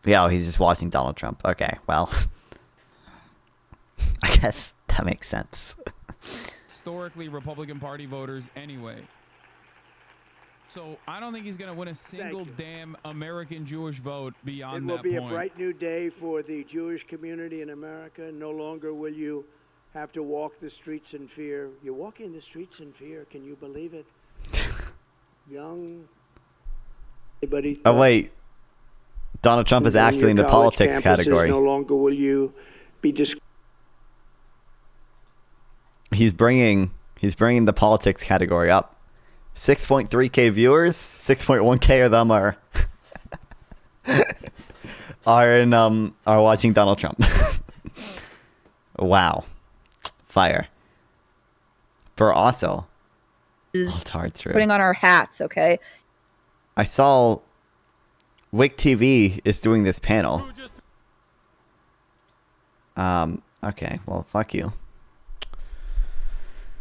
Yeah, he's just watching Donald Trump. Okay, well... I guess that makes sense. Historically Republican Party voters anyway. So I don't think he's going to win a single damn American Jewish vote beyond that point. It will be a bright new day for the Jewish community in America. No longer will you have to walk the streets in fear. You're walking the streets in fear. Can you believe it? Young. Anybody? Oh, wait. Donald Trump is actually in the politics category. No longer will you be He's bringing the politics category up. 6.3k viewers, 6.1k of them are are watching Donald Trump. Wow. Fire. For also is putting on our hats, okay? I saw Wake TV is doing this panel. Okay, well, fuck you.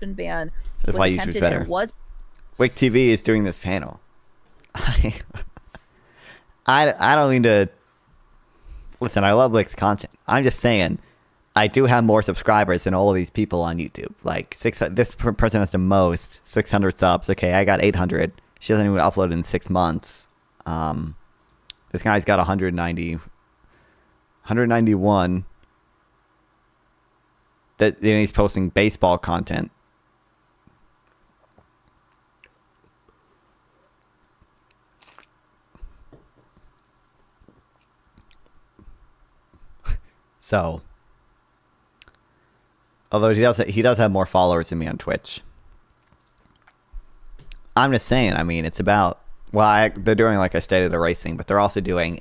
Ban That's why YouTube's better. Wake TV is doing this panel. I don't mean to... Listen, I love Wake's content. I'm just saying, I do have more subscribers than all of these people on YouTube. Like, this person has the most, 600 subs. Okay, I got 800. She doesn't even upload in 6 months. This guy's got 191. And he's posting baseball content. So, although he does have more followers than me on Twitch. I'm just saying, I mean, it's about, well, they're doing like a state of the race thing, but they're also doing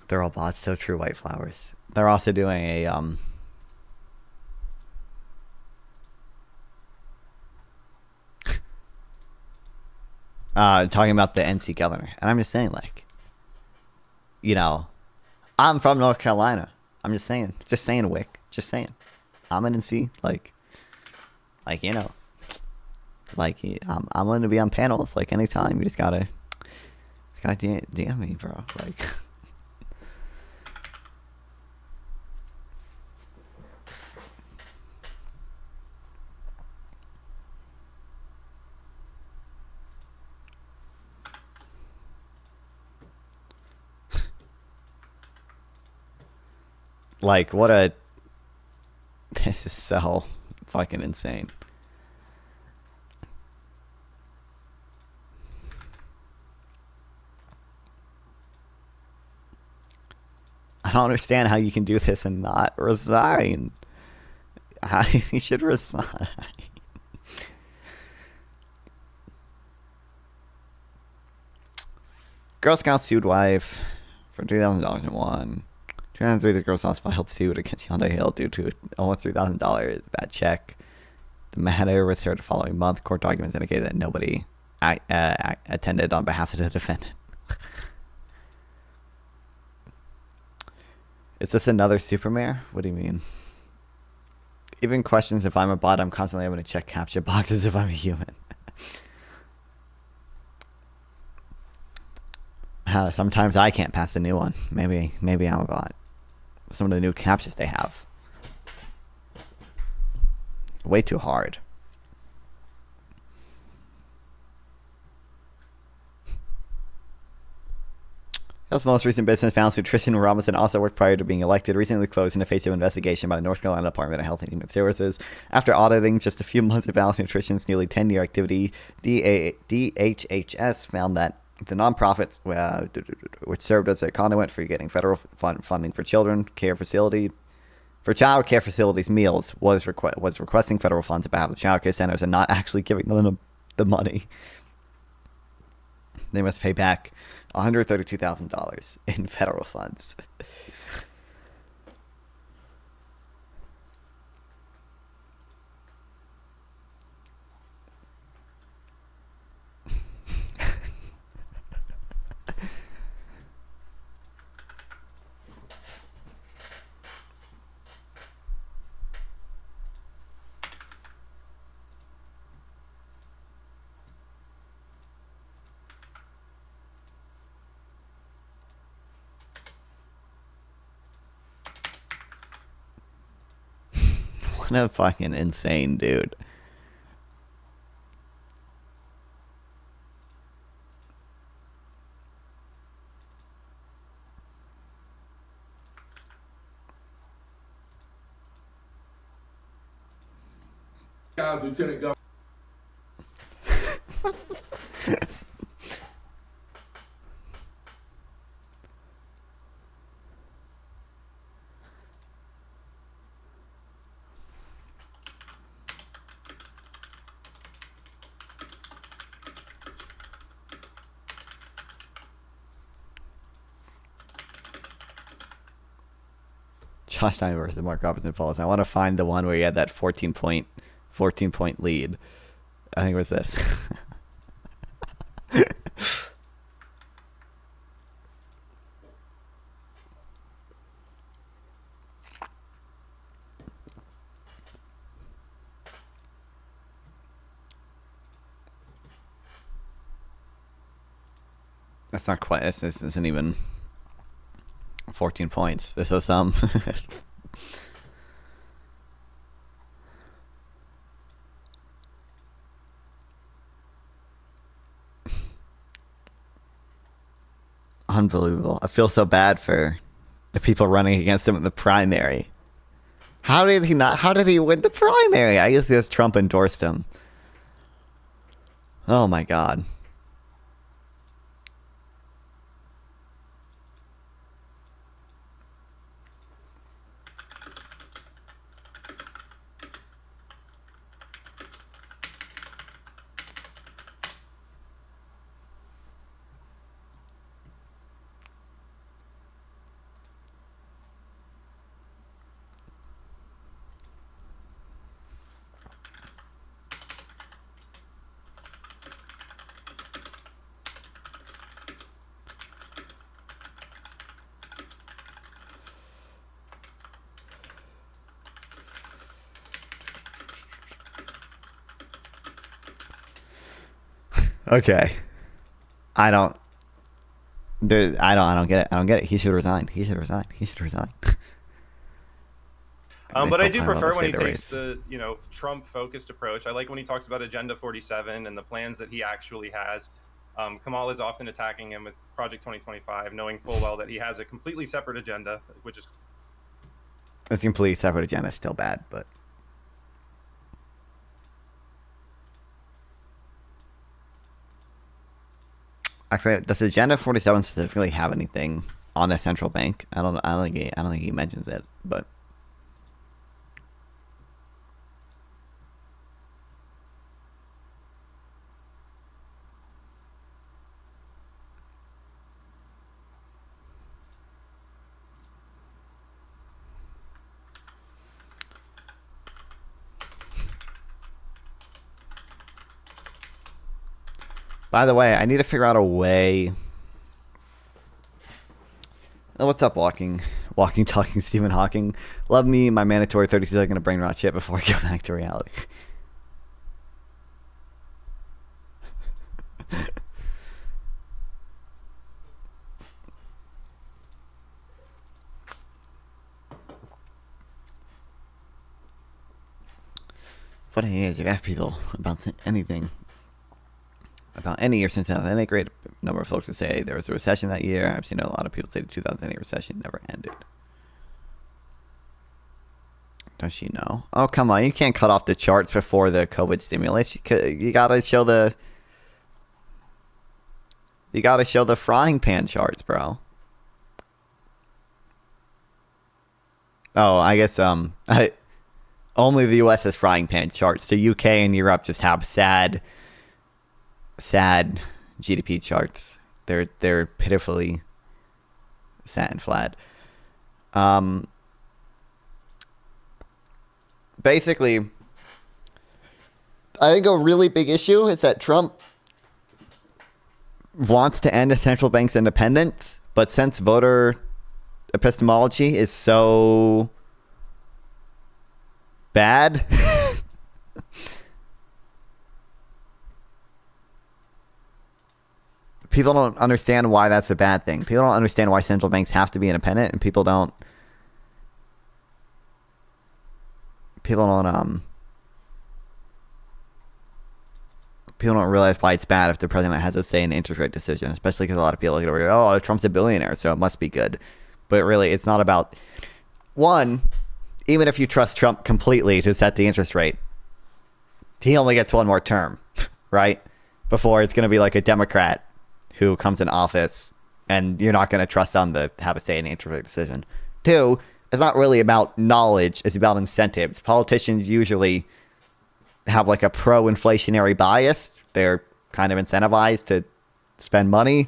they're all bots, so true, white flowers. They're also doing a, talking about the NC governor. And I'm just saying, like, you know, I'm from North Carolina. I'm just saying, Wick. Just saying. I'm an NC, like, you know, like, I'm going to be on panels, like, anytime. You just gotta DM me, bro. Like, like, this is so fucking insane. I don't understand how you can do this and not resign. How you should resign. Girl Scout sued wife for $3,000 in one. 2003, the Girl Scouts filed suit against Hyundai Hill due to almost $3,000 bad check. The matter was heard the following month. Court documents indicated that nobody attended on behalf of the defendant. Is this another Supermare? What do you mean? Even questions if I'm a bot, I'm constantly having to check captcha boxes if I'm a human. Sometimes I can't pass a new one. Maybe I'm a bot. Some of the new captchas they have. Way too hard. Hill's most recent business, Balanced Nutrition, where Robinson also worked prior to being elected, recently closed in the face of investigation by the North Carolina Department of Health and Human Services. After auditing just a few months of Balanced Nutrition's nearly 10-year activity, DHHS found that the nonprofits, which served as a conduit for getting federal funding for child care facilities meals, was requesting federal funds on behalf of child care centers and not actually giving them the money. They must pay back $132,000 in federal funds. What a fucking insane dude. Guys, Lieutenant Governor. Josh Stein versus Mark Robinson Falls. I want to find the one where he had that 14 point lead. I think it was this. That's not quite. This isn't even 14 points. This was some. Unbelievable. I feel so bad for the people running against him in the primary. How did he win the primary? I guess because Trump endorsed him. Oh my God. Okay. I don't get it. I don't get it. He should resign. But I do prefer when he takes the, Trump-focused approach. I like when he talks about Agenda 47 and the plans that he actually has. Kamal is often attacking him with Project 2025, knowing full well that he has a completely separate agenda, which is... It's a completely separate agenda. Still bad, but... Actually, does Agenda 47 specifically have anything on a central bank? I don't think he mentions it, but... By the way, I need to figure out a way. Oh, what's up, talking Stephen Hawking? Love me, my mandatory 32-second brain rot shit before I go back to reality. Funny is, you ask people about anything. About any year since 2008, great number of folks would say there was a recession that year. I've seen a lot of people say the 2008 recession never ended. Does she know? Oh, come on. You can't cut off the charts before the COVID stimulus. You gotta show the... You gotta show the frying pan charts, bro. Oh, I guess, only the US has frying pan charts. The UK and Europe just have sad GDP charts. They're pitifully sad and flat. Basically, I think a really big issue is that Trump wants to end a central bank's independence, but since voter epistemology is so bad, people don't understand why that's a bad thing. People don't understand why central banks have to be independent, and people don't realize why it's bad if the president has a say in the interest rate decision, especially because a lot of people look at it and go, oh, Trump's a billionaire, so it must be good. But really, it's not about... One, even if you trust Trump completely to set the interest rate, he only gets one more term, right? Before it's going to be like a Democrat who comes in office, and you're not going to trust them to have a say in the interest rate decision. Two, it's not really about knowledge, it's about incentives. Politicians usually have like a pro-inflationary bias. They're kind of incentivized to spend money.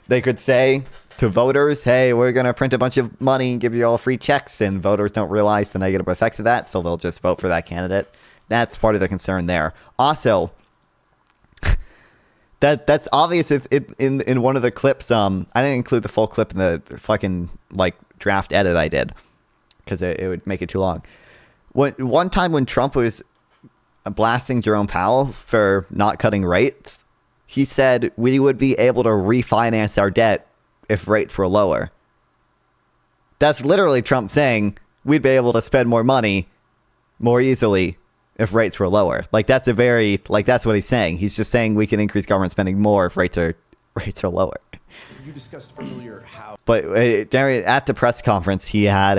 They could say to voters, hey, we're going to print a bunch of money and give you all free checks, and voters don't realize the negative effects of that, so they'll just vote for that candidate. That's part of the concern there. Also, that's obvious in one of the clips. I didn't include the full clip in the fucking like draft edit I did because it would make it too long. One time when Trump was blasting Jerome Powell for not cutting rates, he said we would be able to refinance our debt if rates were lower. That's literally Trump saying we'd be able to spend more money more easily if rates were lower. Like that's that's what he's saying. He's just saying we can increase government spending more if rates are lower. You discussed earlier how. But at the press conference, he had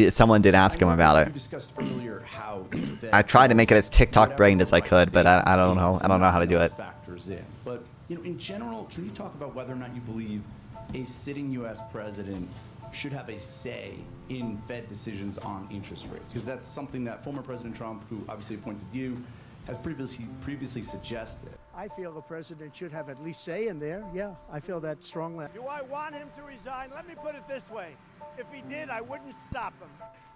someone did ask him about it. You discussed earlier how. I tried to make it as TikTok brained as I could, but I don't know. I don't know how to do it. Factors in. But in general, can you talk about whether or not you believe a sitting U.S. president should have a say in Fed decisions on interest rates? Because that's something that former President Trump, who obviously a point of view, has previously suggested. I feel the president should have at least say in there. Yeah, I feel that strongly. Do I want him to resign? Let me put it this way. If he did, I wouldn't stop him.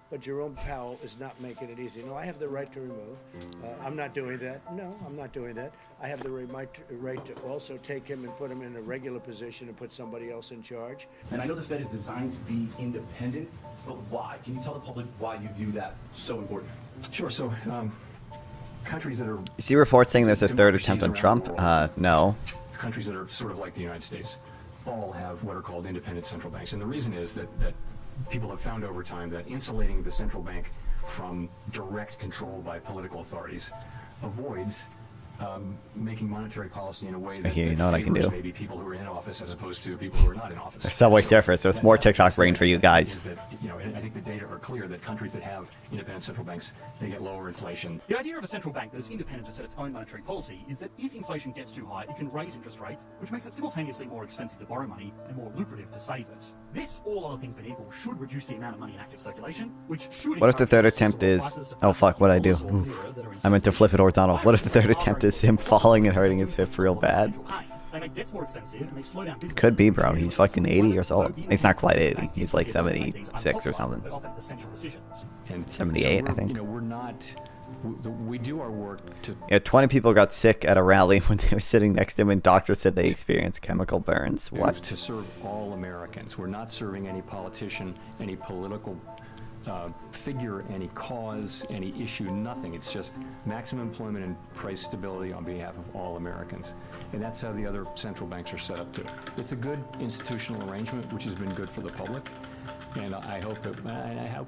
But Jerome Powell is not making it easy. No, I have the right to remove. I'm not doing that. No, I'm not doing that. I have the right to also take him and put him in a regular position and put somebody else in charge. And I know the Fed is designed to be independent, but why? Can you tell the public why you view that so important? Sure. So, countries that are... You see reports saying there's a third attempt on Trump? No. Countries that are sort of like the United States all have what are called independent central banks. And the reason is that people have found over time that insulating the central bank from direct control by political authorities avoids making monetary policy in a way that you know what I can do. Maybe people who are in office as opposed to people who are not in office. There's Subway Surfer, so it's more TikTok brain for you guys. I think the data are clear that countries that have independent central banks, they get lower inflation. The idea of a central bank that is independent to set its own monetary policy is that if inflation gets too high, it can raise interest rates, which makes it simultaneously more expensive to borrow money and more lucrative to save it. This, all other things being equal, should reduce the amount of money in active circulation, which should... What if the third attempt is... Oh, fuck, what'd I do? Ooh. I meant to flip it horizontal. What if the third attempt is him falling and hurting his hip real bad? Could be, bro. He's fucking 80 years old. He's not quite 80. He's like 76 or something. 78, I think. We're not... We do our work to... Yeah, 20 people got sick at a rally when they were sitting next to him, and doctors said they experienced chemical burns. What? To serve all Americans. We're not serving any politician, any political figure, any cause, any issue, nothing. It's just maximum employment and price stability on behalf of all Americans. And that's how the other central banks are set up too. It's a good institutional arrangement, which has been good for the public. And I hope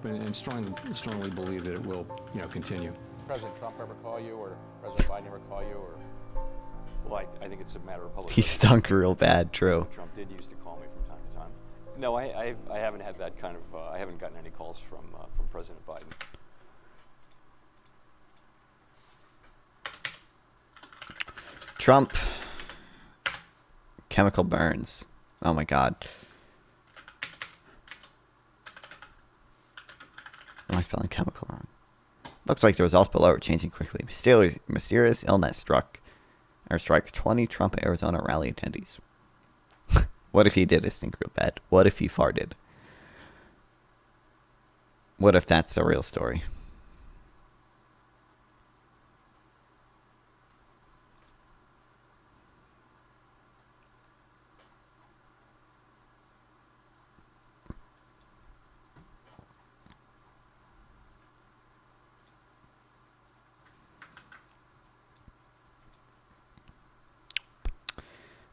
and strongly believe that it will, continue. President Trump ever call you, or President Biden ever call you, or? Well, I think it's a matter of public. He stunk real bad. True. Trump did used to call me from time to time. No, I haven't had that kind of. I haven't gotten any calls from President Biden. Trump. Chemical burns. Oh my God. Am I spelling chemical wrong? Looks like the results below are changing quickly. Mysterious illness struck Airstrikes 20 Trump Arizona rally attendees. What if he did a stinker bet? What if he farted? What if that's the real story?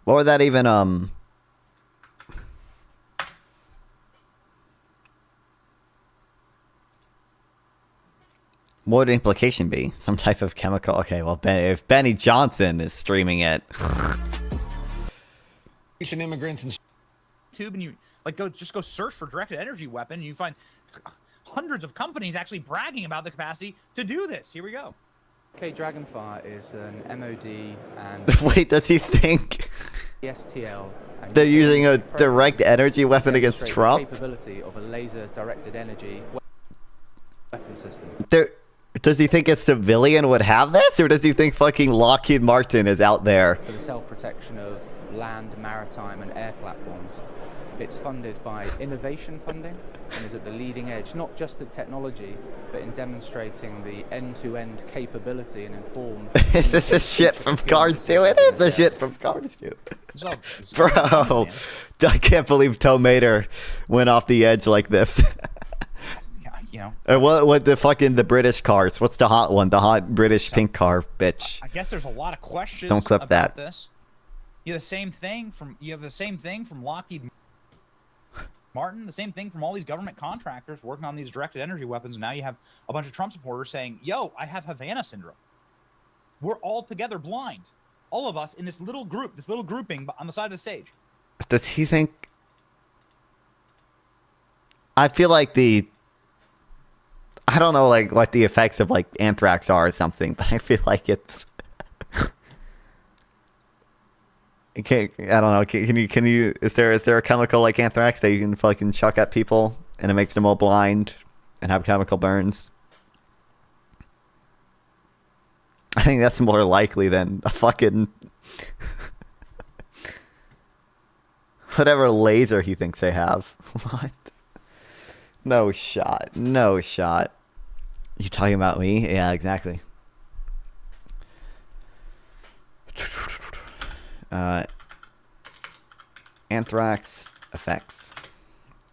What would that even, what would the implication be? Some type of chemical? Okay, well, if Benny Johnson is streaming it. Immigrants and YouTube, and you like go search for directed energy weapon, and you find hundreds of companies actually bragging about the capacity to do this. Here we go. Okay, Dragonfire is an MOD and Wait, does he think STL. they're using a direct energy weapon against Trump? Capability of a laser-directed energy weapon system. Does he think a civilian would have this, or does he think fucking Lockheed Martin is out there? For the self-protection of land, maritime, and air platforms. It's funded by innovation funding and is at the leading edge, not just of technology, but in demonstrating the end-to-end capability and informed. Is this a shit from Cars 2? It is a shit from Cars 2. Bro, I can't believe Tomater went off the edge like this. You know. What the British cars? What's the hot one? The hot British pink car, bitch. I guess there's a lot of questions. Don't clip about that. This. You have the same thing from Lockheed Martin, the same thing from all these government contractors working on these directed energy weapons. And now you have a bunch of Trump supporters saying, "Yo, I have Havana syndrome." We're all together blind, all of us in this little group, this little grouping on the side of the stage. Does he think? I feel like I don't know, like what the effects of like anthrax are or something, but I feel like it's. I don't know. Can you? Is there a chemical like anthrax that you can fucking chuck at people and it makes them all blind and have chemical burns? I think that's more likely than a fucking whatever laser he thinks they have. What? No shot. No shot. You talking about me? Yeah, exactly. Anthrax effects.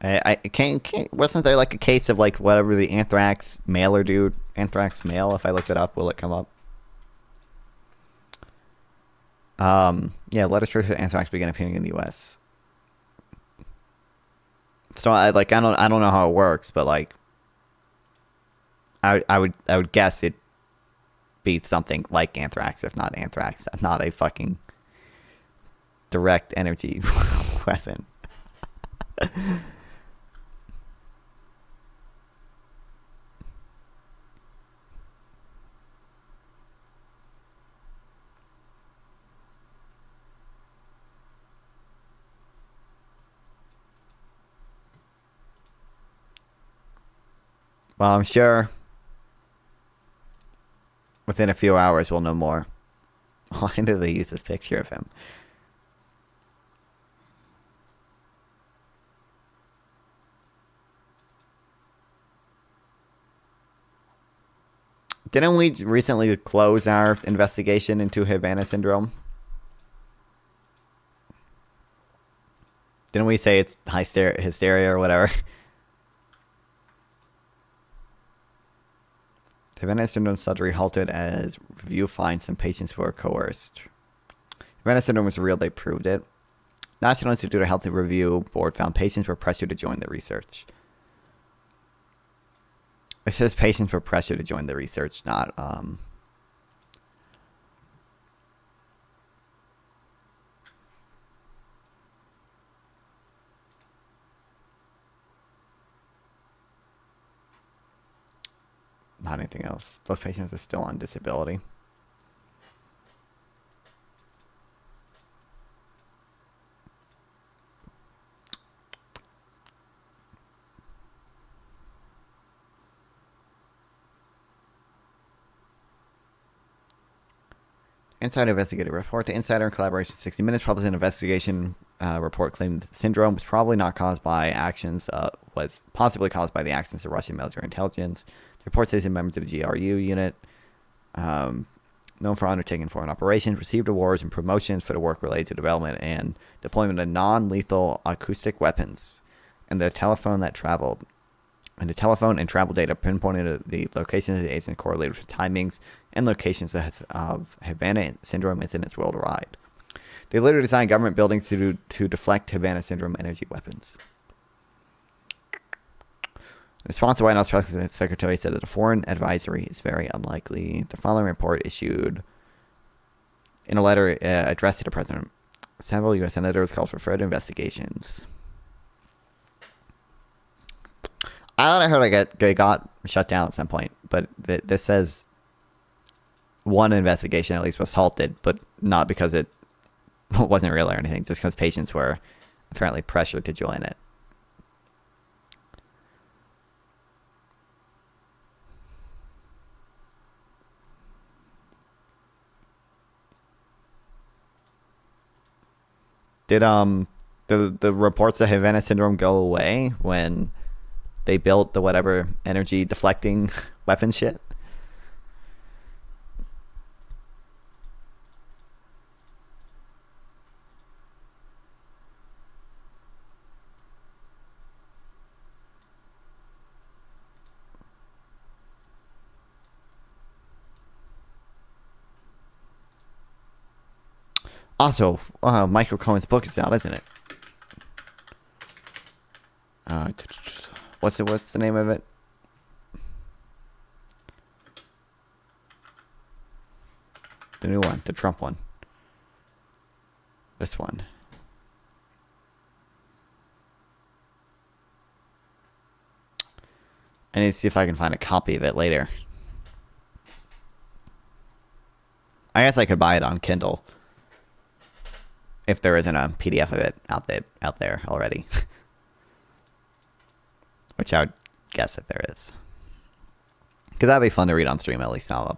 I can't. Wasn't there like a case of like whatever the anthrax mailer dude? Anthrax male. If I look it up, will it come up? Yeah. Letters for anthrax began appearing in the U.S. So I don't know how it works, but like I would guess it beats something like anthrax, if not anthrax, not a fucking direct energy weapon. Well, I'm sure within a few hours we'll know more. Why did they use this picture of him? Didn't we recently close our investigation into Havana syndrome? Didn't we say it's hysteria or whatever? Havana syndrome surgery halted as review finds some patients were coerced. Havana syndrome was real, they proved it. National Institute of Health Review Board found patients were pressured to join the research. It says patients were pressured to join the research, not not anything else. Those patients are still on disability. Insider investigative report. The Insider in collaboration with 60 Minutes published an investigation report claiming that the syndrome was probably not caused by actions, was possibly caused by the actions of Russian military intelligence. The report says that members of the GRU unit, known for undertaking foreign operations, received awards and promotions for the work related to development and deployment of non-lethal acoustic weapons. And the telephone that traveled. And the telephone and travel data pinpointed the locations of the agents correlated with timings and locations of Havana syndrome incidents worldwide. They later designed government buildings to deflect Havana syndrome energy weapons. The response to White House Press Secretary said that a foreign advisory is very unlikely. The following report issued in a letter addressed to the president. Several U.S. senators called for further investigations. I heard they got shut down at some point, but this says one investigation at least was halted, but not because it wasn't real or anything, just because patients were apparently pressured to join it. Did the reports of Havana syndrome go away when they built the whatever energy deflecting weapon shit? Also, Michael Cohen's book is out, isn't it? What's the name of it? The new one, the Trump one. This one. I need to see if I can find a copy of it later. I guess I could buy it on Kindle. If there isn't a PDF of it out there already. Which I would guess if there is. Because that'd be fun to read on stream, at least some of.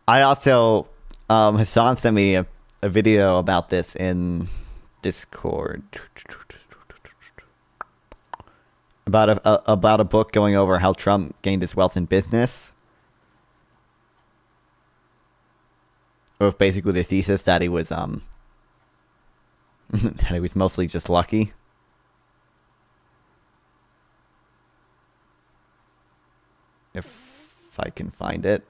I also, Hassan sent me a video about this in Discord. About a book going over how Trump gained his wealth in business. With basically the thesis that he was, that he was mostly just lucky. If I can find it.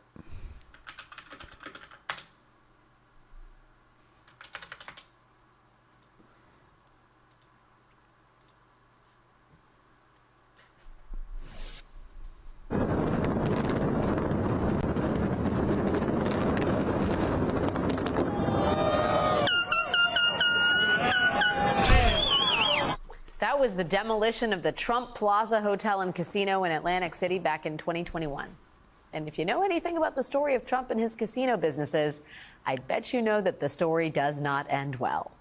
That was the demolition of the Trump Plaza Hotel and Casino in Atlantic City back in 2021. And if you know anything about the story of Trump and his casino businesses, I bet you know that the story does not end well.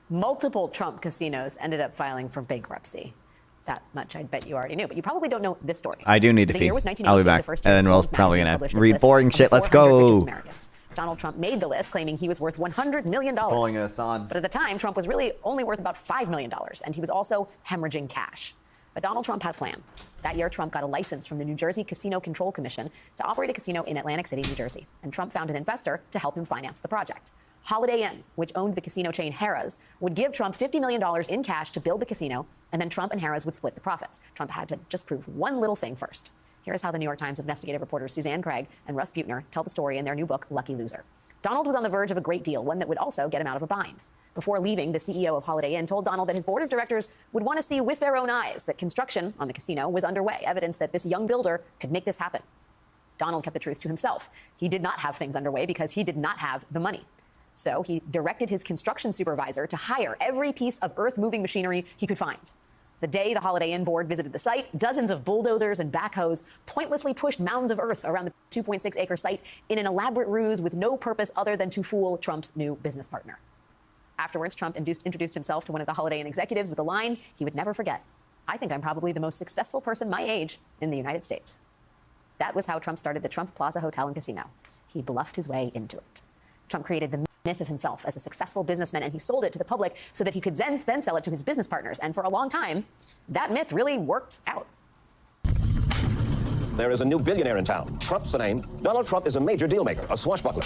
Multiple Trump casinos ended up filing for bankruptcy. That much I bet you already knew, but you probably don't know this story. I do need to The pee. year was I'll be 1982, back. the first And year then we'll Forbes probably magazine gonna published its read list boring of the shit. Let's 400 richest go. Americans. Donald Trump made the list, claiming he was worth $100 million. Pulling us on. But at the time, Trump was really only worth about $5 million, and he was also hemorrhaging cash. But Donald Trump had a plan. That year, Trump got a license from the New Jersey Casino Control Commission to operate a casino in Atlantic City, New Jersey. And Trump found an investor to help him finance the project. Holiday Inn, which owned the casino chain Harrah's, would give Trump $50 million in cash to build the casino, and then Trump and Harrah's would split the profits. Trump had to just prove one little thing first. Here's how the New York Times investigative reporters Suzanne Craig and Russ Buettner tell the story in their new book, Lucky Loser. Donald was on the verge of a great deal, one that would also get him out of a bind. Before leaving, the CEO of Holiday Inn told Donald that his board of directors would want to see with their own eyes that construction on the casino was underway, evidence that this young builder could make this happen. Donald kept the truth to himself. He did not have things underway because he did not have the money. So he directed his construction supervisor to hire every piece of earth-moving machinery he could find. The day the Holiday Inn board visited the site, dozens of bulldozers and backhoes pointlessly pushed mounds of earth around the 2.6-acre site in an elaborate ruse with no purpose other than to fool Trump's new business partner. Afterwards, Trump introduced himself to one of the Holiday Inn executives with a line he would never forget. "I think I'm probably the most successful person my age in the United States." That was how Trump started the Trump Plaza Hotel and Casino. He bluffed his way into it. Trump created the myth of himself as a successful businessman, and he sold it to the public so that he could then sell it to his business partners. And for a long time, that myth really worked out. There is a new billionaire in town. Trump's the name. Donald Trump is a major deal maker, a swashbuckler.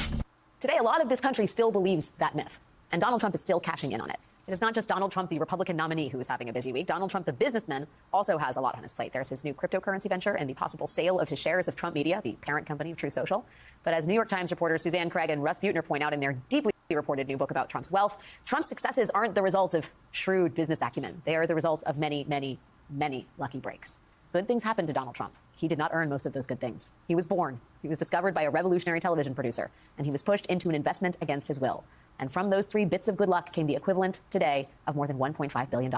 Today, a lot of this country still believes that myth, and Donald Trump is still cashing in on it. It is not just Donald Trump, the Republican nominee, who is having a busy week. Donald Trump, the businessman, also has a lot on his plate. There's his new cryptocurrency venture and the possible sale of his shares of Trump Media, the parent company of Truth Social. But as New York Times reporters Suzanne Craig and Russ Buettner point out in their deeply reported new book about Trump's wealth, Trump's successes aren't the result of shrewd business acumen. They are the result of many, many, many lucky breaks. Good things happened to Donald Trump. He did not earn most of those good things. He was born. He was discovered by a revolutionary television producer, and he was pushed into an investment against his will. And from those 3 bits of good luck came the equivalent today of more than $1.5 billion.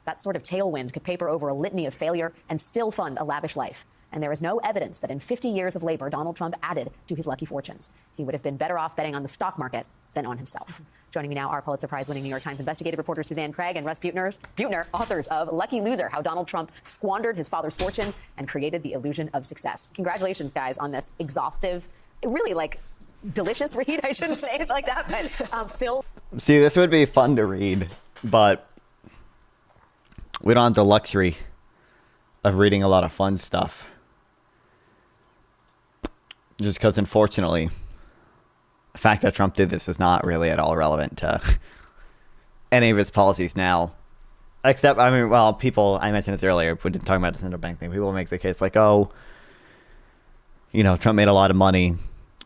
That sort of tailwind could paper over a litany of failure and still fund a lavish life. And there is no evidence that in 50 years of labor, Donald Trump added to his lucky fortunes. He would have been better off betting on the stock market than on himself. Joining me now are Pulitzer Prize-winning New York Times investigative reporters Suzanne Craig and Russ Buettner, authors of Lucky Loser, How Donald Trump Squandered His Father's Fortune and Created the Illusion of Success. Congratulations, guys, on this exhaustive, really, delicious read. I shouldn't say it like that, but Phil. See, this would be fun to read, but we don't have the luxury of reading a lot of fun stuff. Just because, unfortunately, the fact that Trump did this is not really at all relevant to any of his policies now. Except, I mean, well, people, I mentioned this earlier, we didn't talk about the central bank thing. People make the case like, oh, Trump made a lot of money,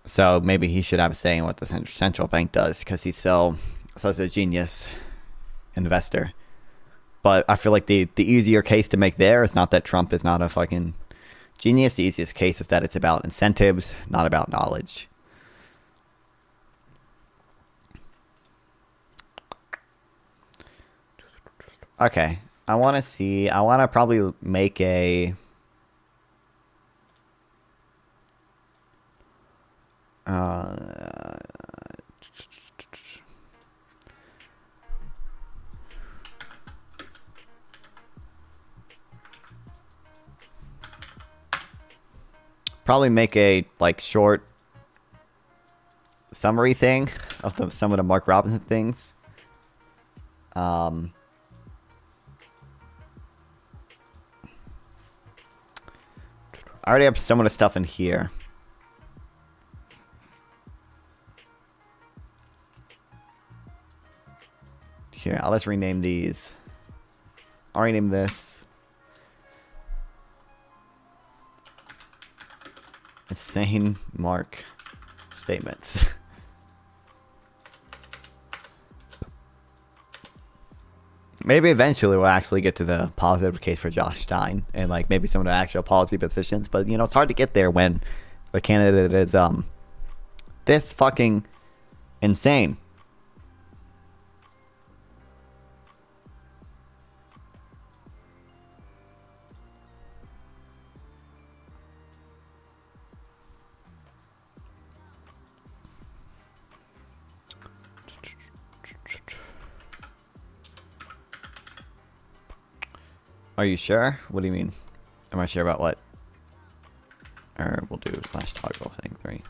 so maybe he should have a say in what the central bank does because he's such a genius investor. But I feel like the easier case to make there is not that Trump is not a fucking genius. The easiest case is that it's about incentives, not about knowledge. Okay, I want to probably make a short summary thing of some of the Mark Robinson things. I already have some of the stuff in here. Here, I'll just rename these. I'll rename this Insane Mark Statements. Maybe eventually we'll actually get to the positive case for Josh Stein and maybe some of the actual policy positions, but it's hard to get there when the candidate is this fucking insane. Are you sure? What do you mean? Am I sure about what? Or we'll do /toggle heading 3.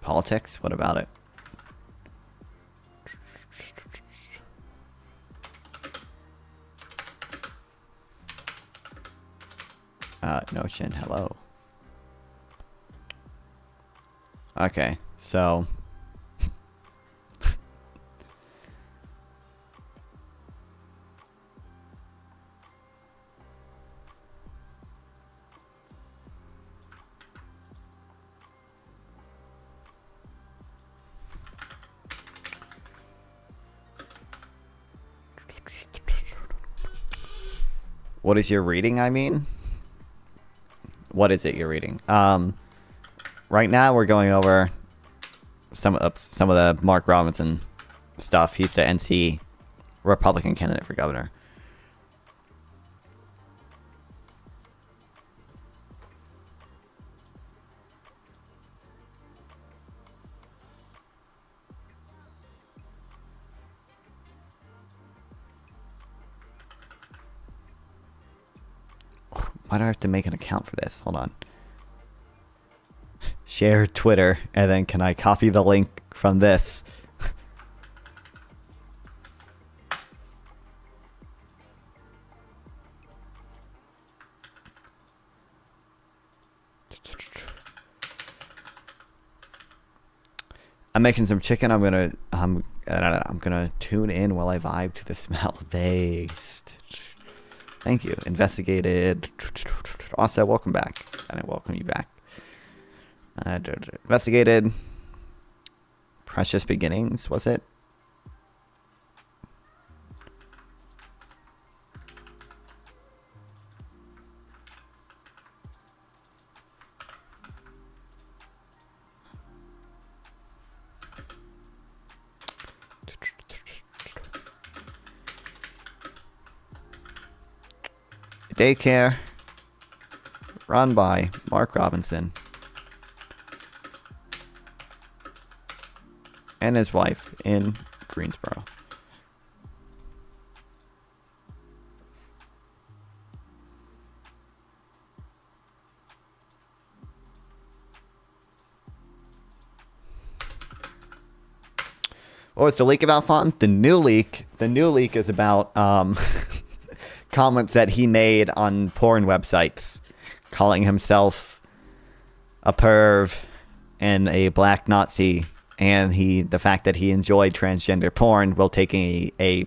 Politics? What about it? Notion, hello. Okay, so what is your reading, I mean? What is it you're reading? Right now we're going over some of the Mark Robinson stuff. He's the NC Republican candidate for governor. Why do I have to make an account for this? Hold on. share Twitter, and then can I copy the link from this? I'm making some chicken. I'm gonna tune in while I vibe to the smell. Based. Thank you. Investigated. Also, welcome back. And I welcome you back. Investigated. Precious Beginnings, was it? Daycare run by Mark Robinson and his wife in Greensboro. Oh, it's the leak about Fontaine? The new leak is about comments that he made on porn websites, calling himself a perv and a black Nazi, and the fact that he enjoyed transgender porn while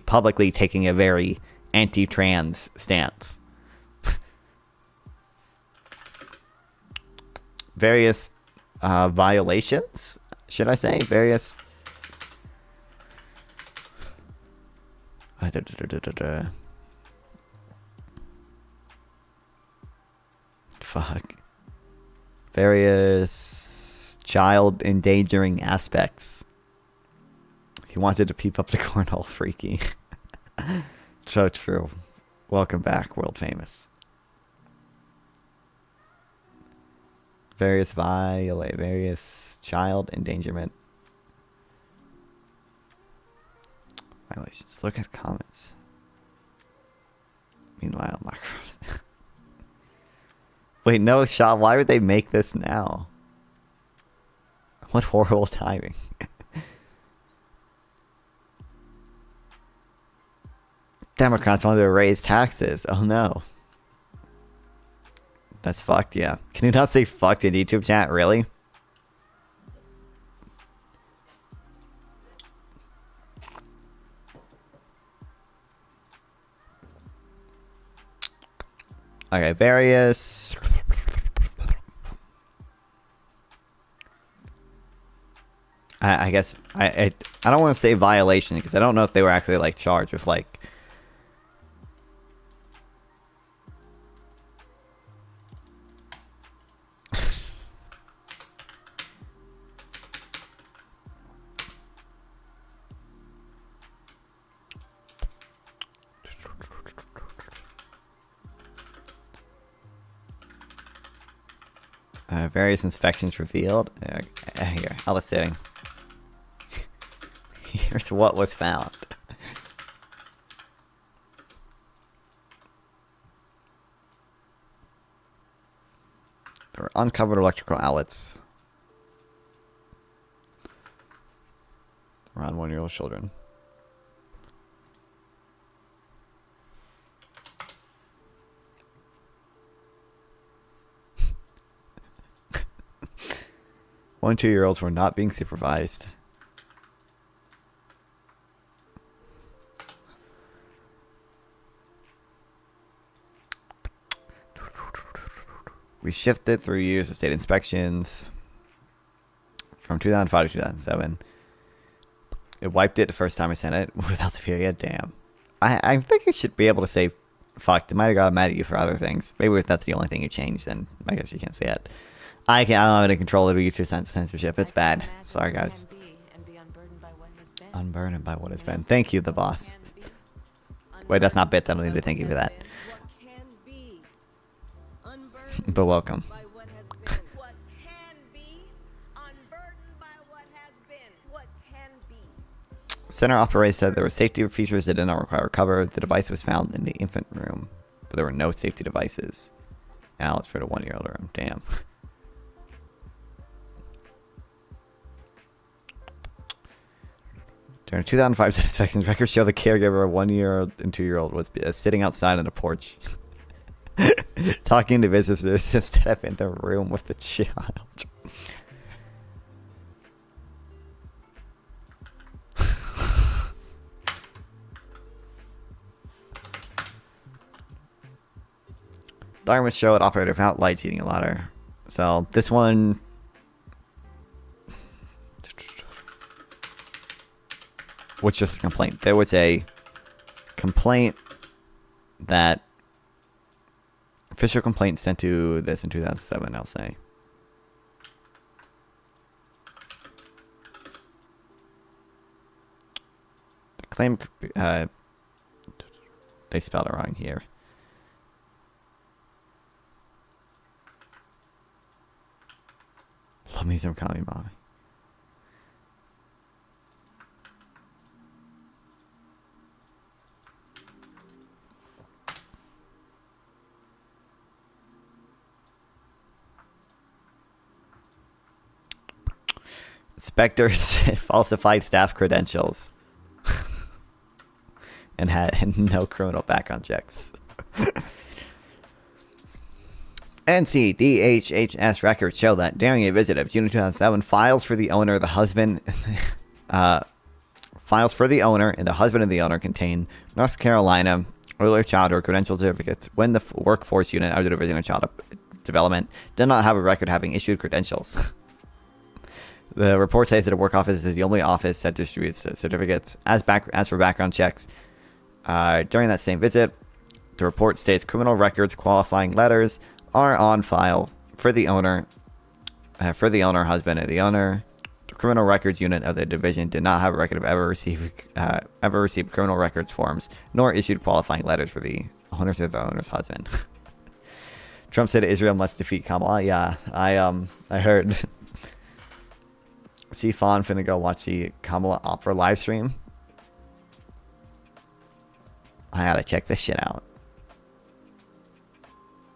publicly taking a very anti-trans stance. Various violations, should I say? Various. Fuck. Various child endangering aspects. He wanted to peep up the cornhole, freaky. So true. Welcome back, world famous. Various child endangerment violations. Look at comments. Meanwhile, Microsoft. Wait, no, Shaw, why would they make this now? What horrible timing. Democrats want to raise taxes. Oh no. That's fucked, yeah. Can you not say fucked in YouTube chat, really? Okay, various. I guess I don't want to say violation because I don't know if they were actually like charged with like. Various inspections revealed. Here, I was sitting. Here's what was found. There were uncovered electrical outlets around 1-year-old children. One 2-year-olds were not being supervised. We shifted through years of state inspections from 2005 to 2007. It wiped it the first time I sent it without the period. Damn. I think I should be able to say fuck. They might have got mad at you for other things. Maybe if that's the only thing you changed, then I guess you can't say it. I don't have any control over YouTube censorship. It's bad. Sorry, guys. Unburdened by what has been. Thank you, the boss. Wait, that's not bits. I don't need to thank you for that. But welcome. Center operator said there were safety features that did not require a cover. The device was found in the infant room, but there were no safety devices. Now it's for the 1-year-old room. Damn. During 2005 inspections, records show the caregiver of 1-year-old and 2-year-old was sitting outside on a porch, talking to visitors instead of in the room with the child. Darwin showed operator without lights eating a ladder. So this one, was just a complaint. There was a complaint that official complaint sent to this in 2007. I'll say. The claim they spelled it wrong here. Love me some Kami Mommy. Inspectors falsified staff credentials and had no criminal background checks. NCDHHS records show that during a visit of June 2007, files for the owner, the husband, files for the owner and the husband of the owner contain North Carolina early childhood credential certificates when the workforce unit of the Division of Child Development did not have a record having issued credentials. The report says that the work office is the only office that distributes certificates. As for background checks, during that same visit, the report states criminal records qualifying letters are on file for the owner, husband of the owner. The criminal records unit of the division did not have a record of ever received criminal records forms, nor issued qualifying letters for the owners of the owner's husband. Trump said Israel must defeat Kamala. Yeah, I heard. See Fawn finna go watch the Kamala opera live stream. I gotta check this shit out.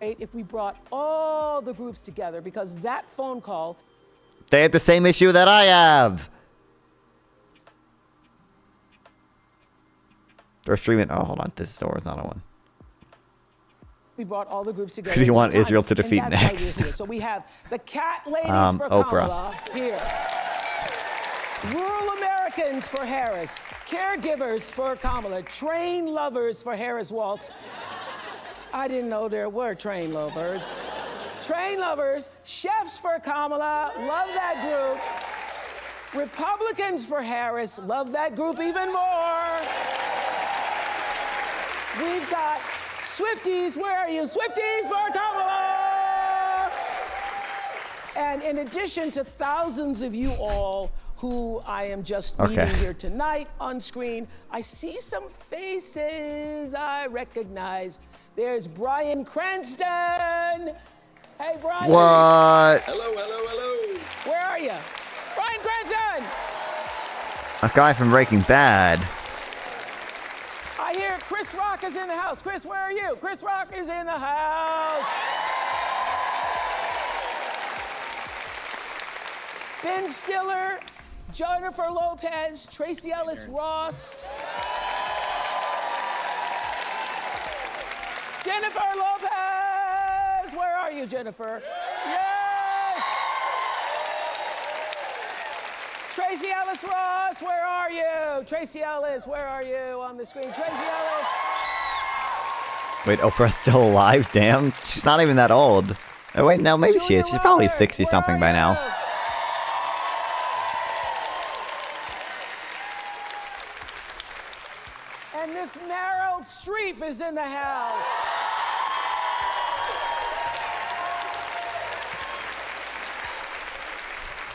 If we brought all the groups together, because that phone call. They have the same issue that I have. They're streaming. Oh, hold on. This store is not a one. We brought all the groups together. Who do you want Israel to defeat next? So we have the cat ladies for Oprah. Kamala here. Rural Americans for Harris. Caregivers for Kamala. Train lovers for Harris Waltz. I didn't know there were train lovers. Train lovers, chefs for Kamala, love that group. Republicans for Harris, love that group even more. We've got Swifties, where are you? Swifties for Kamala! And in addition to thousands of you all who I am just meeting here tonight on screen, I see some faces I recognize. There's Bryan Cranston. Hey, Bryan. What? Hello, hello, hello. Where are you? Bryan Cranston. A guy from Breaking Bad. I hear Chris Rock is in the house. Chris, where are you? Chris Rock is in the house. Ben Stiller, Jennifer Lopez, Tracy Ellis Ross. Jennifer Lopez! Where are you, Jennifer? Yes! Tracy Ellis Ross, where are you? Tracy Ellis, where are you on the screen? Tracy Ellis! Wait, Oprah's still alive? Damn. She's not even that old. Oh, wait, no, maybe she is. She's probably 60-something by now. And Miss Meryl Streep is in the house.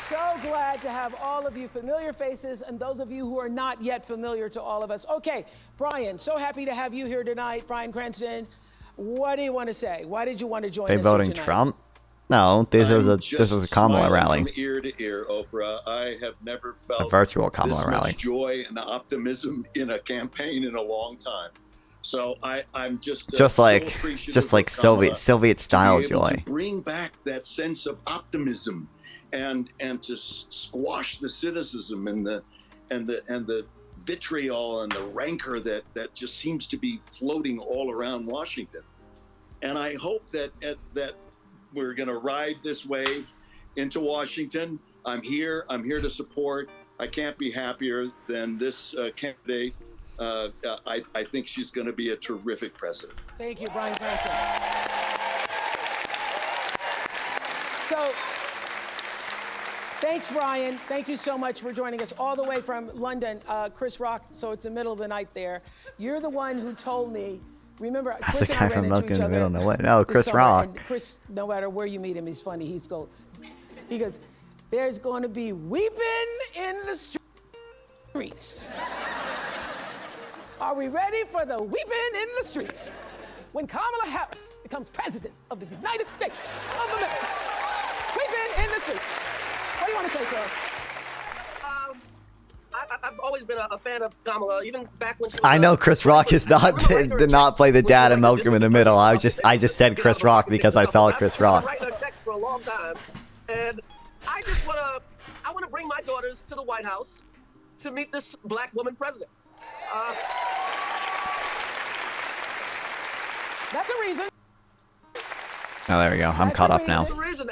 So glad to have all of you familiar faces and those of you who are not yet familiar to all of us. Okay, Bryan, so happy to have you here tonight. Bryan Cranston, what do you want to say? Why did you want to join us They voting tonight? Trump? No, this is a Kamala rally. From ear to ear, Oprah. I have never felt A virtual Kamala this rally. much joy and optimism in a campaign in a long time. So I'm just Just like Kamala Soviet style to be able joy. to bring back that sense of optimism and to squash the cynicism and the vitriol and the rancor that just seems to be floating all around Washington. And I hope that we're going to ride this wave into Washington. I'm here to support. I can't be happier than this candidate. I think she's going to be a terrific president. Thank you, Brian Cranston. So, thanks, Brian. Thank you so much for joining us all the way from London. Chris Rock, so it's the middle of the night there. You're the one who told me, remember, That's Chris the and I guy from ran into Malcolm each in the other Middle. No way. No, this Chris summer, Rock. and Chris, no matter where you meet him, he's funny. He goes, there's going to be weeping in the streets. Are we ready for the weeping in the streets? When Kamala Harris becomes president of the United States of America. Weeping in the streets. What do you want to say, sir? I've always been a fan of Kamala, even back when she was, I know Chris Rock is did not play the dad in Malcolm in the Middle. I just said Chris Rock because I saw Chris Rock. I've been writing her checks for a long time, and I just want to bring my daughters to the White House to meet this black woman president. That's a reason. Oh, there we go. I'm caught up now. That's the reason.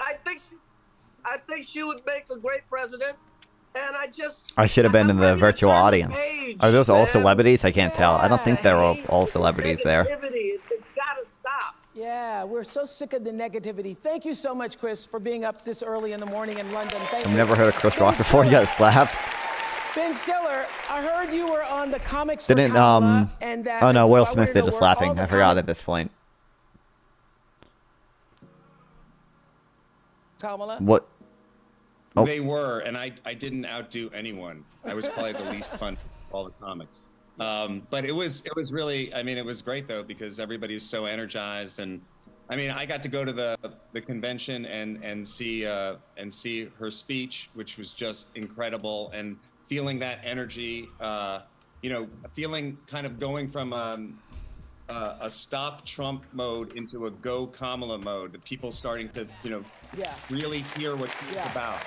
I think she would make a great president, and I should have been in the virtual audience. Are those all celebrities? I can't tell. I don't think they're all celebrities there. It's got to stop. Yeah, we're so sick of the negativity. Thank you so much, Chris, for being up this early in the morning in London. Thank I've you. never heard of Chris Rock before. He got slapped. Ben Stiller, I heard you were on the comics. Didn't for Kamala, and that, oh no, and so Will I Smith wanted to did know the where slapping. all the I forgot comics- at this point. Kamala. What? Oh. They were, and I didn't outdo anyone. I was probably the least fun of all the comics. But it was really, I mean, it was great though, because everybody was so energized. And I mean, I got to go to the convention and see her speech, which was just incredible, and feeling that energy, feeling kind of going from a stop Trump mode into a go Kamala mode. People starting to, really hear what she's about.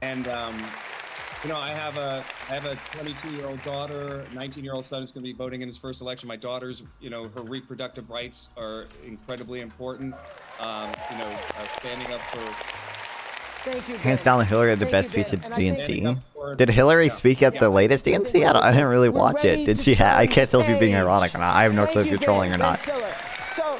And I have a 22-year-old daughter, 19-year-old son who's going to be voting in his first election. My daughter's, her reproductive rights are incredibly important. Standing up for. Thank you, Hands down, Hillary had the best speech at the DNC. Did Hillary speak at the latest DNC? I didn't really watch it. Did she? I can't tell if you're being ironic or not. I have no clue if you're trolling or not. So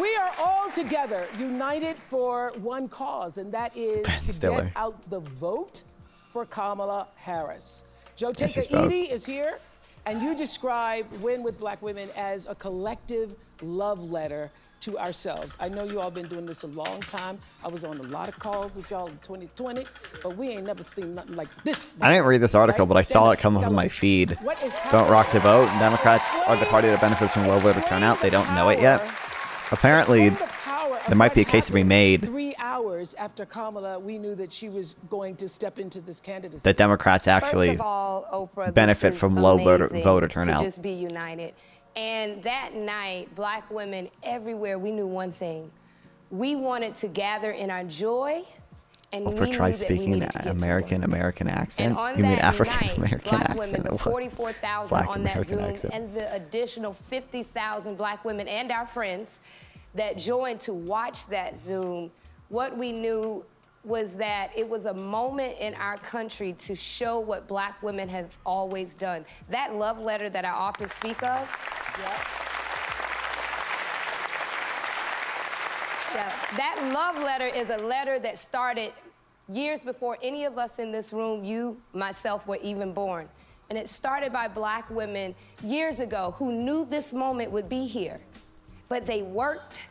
we are all together, united for one cause, and that is to Stiller. get out the vote for Kamala Harris. Joe Yeah, she Taker spoke. Edie is here, and you describe Win with Black Women as a collective love letter to ourselves. I know you all been doing this a long time. I was on a lot of calls with y'all in 2020, but we ain't never seen nothing like this. I didn't read this article, Right? but I saw Stand it come up, up on tell my us feed. what is Don't rock the happening. vote. Democrats are the party that benefits from low voter turnout. They don't know it yet. Apparently, there might be a case to be made 3 hours after Kamala, we knew that she was going to step into this candidacy. that Democrats actually First of all, Oprah, benefit this is from low voter amazing turnout. To just be united. And that night, black women everywhere, we knew one thing. We wanted to gather in our joy, and we Oprah knew tries that we speaking needed to get to American And accent. on You mean that African night, American black accent? women, the What? 44,000 Black on that American Zoom, accent. and the additional 50,000 black women and our friends that joined to watch that Zoom, what we knew was that it was a moment in our country to show what black women have always done. That love letter that I often speak of, that love letter is a letter that started years before any of us in this room, you, myself, were even born. And it started by black women years ago who knew this moment would be here. But they worked,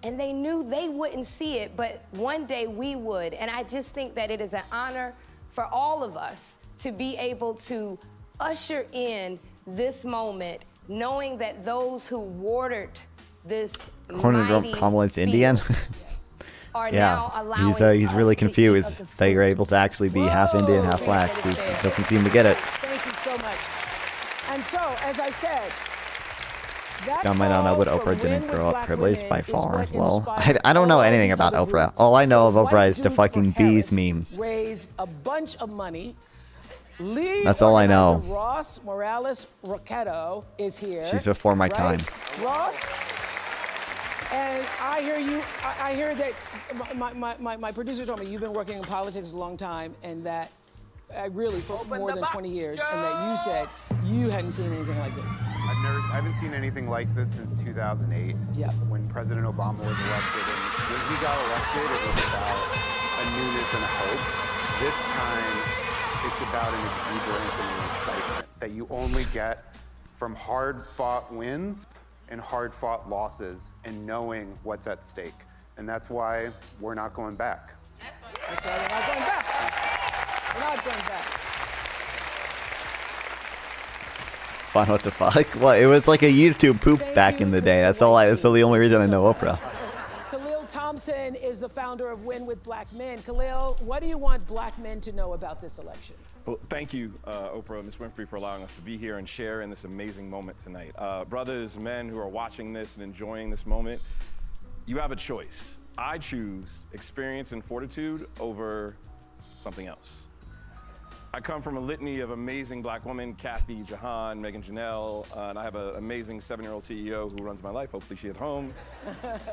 and they knew they wouldn't see it, but one day we would. And I just think that it is an honor for all of us to be able to usher in this moment, knowing that those who watered this According mighty to Kamala's field Indian. are Yeah, now allowing he's really us to eat confused of the that you're able to actually be half Indian, half black. He doesn't seem to get it. Thank you so much. And so, as I said, that I might not know, but call for Oprah didn't Win with grow up Black privileged Women by is far. what Well, inspired I don't know all anything the about other Oprah. groups. All I know of So Oprah is the White fucking Dudes for bees Harris meme. Raised a bunch of money Lead That's all I know. organizer Ross Morales Roquetto is here. She's before my time. Ross, and I hear you. I hear that my producer told me you've been working in politics a long time, and that really for more than 20 years, and that you said you hadn't seen anything like this. I haven't seen anything like this since 2008. Yep. When President Obama was elected, and when he got elected, it was about a newness and a hope. This time, it's about an exuberance and an excitement that you only get from hard-fought wins and hard-fought losses and knowing what's at stake. And that's why we're not going back. That's why we're not going back. We're not going back. Fun, what the fuck? What? It was like a YouTube poop back in the day. That's the only reason I know Oprah. Khalil Thompson is the founder of Win with Black Men. Khalil, what do you want black men to know about this election? Well, thank you, Oprah and Ms. Winfrey, for allowing us to be here and share in this amazing moment tonight. Brothers, men who are watching this and enjoying this moment, you have a choice. I choose experience and fortitude over something else. I come from a litany of amazing black women, Kathy, Jahan, Megan Janelle, and I have an amazing 7-year-old CEO who runs my life. Hopefully she's at home,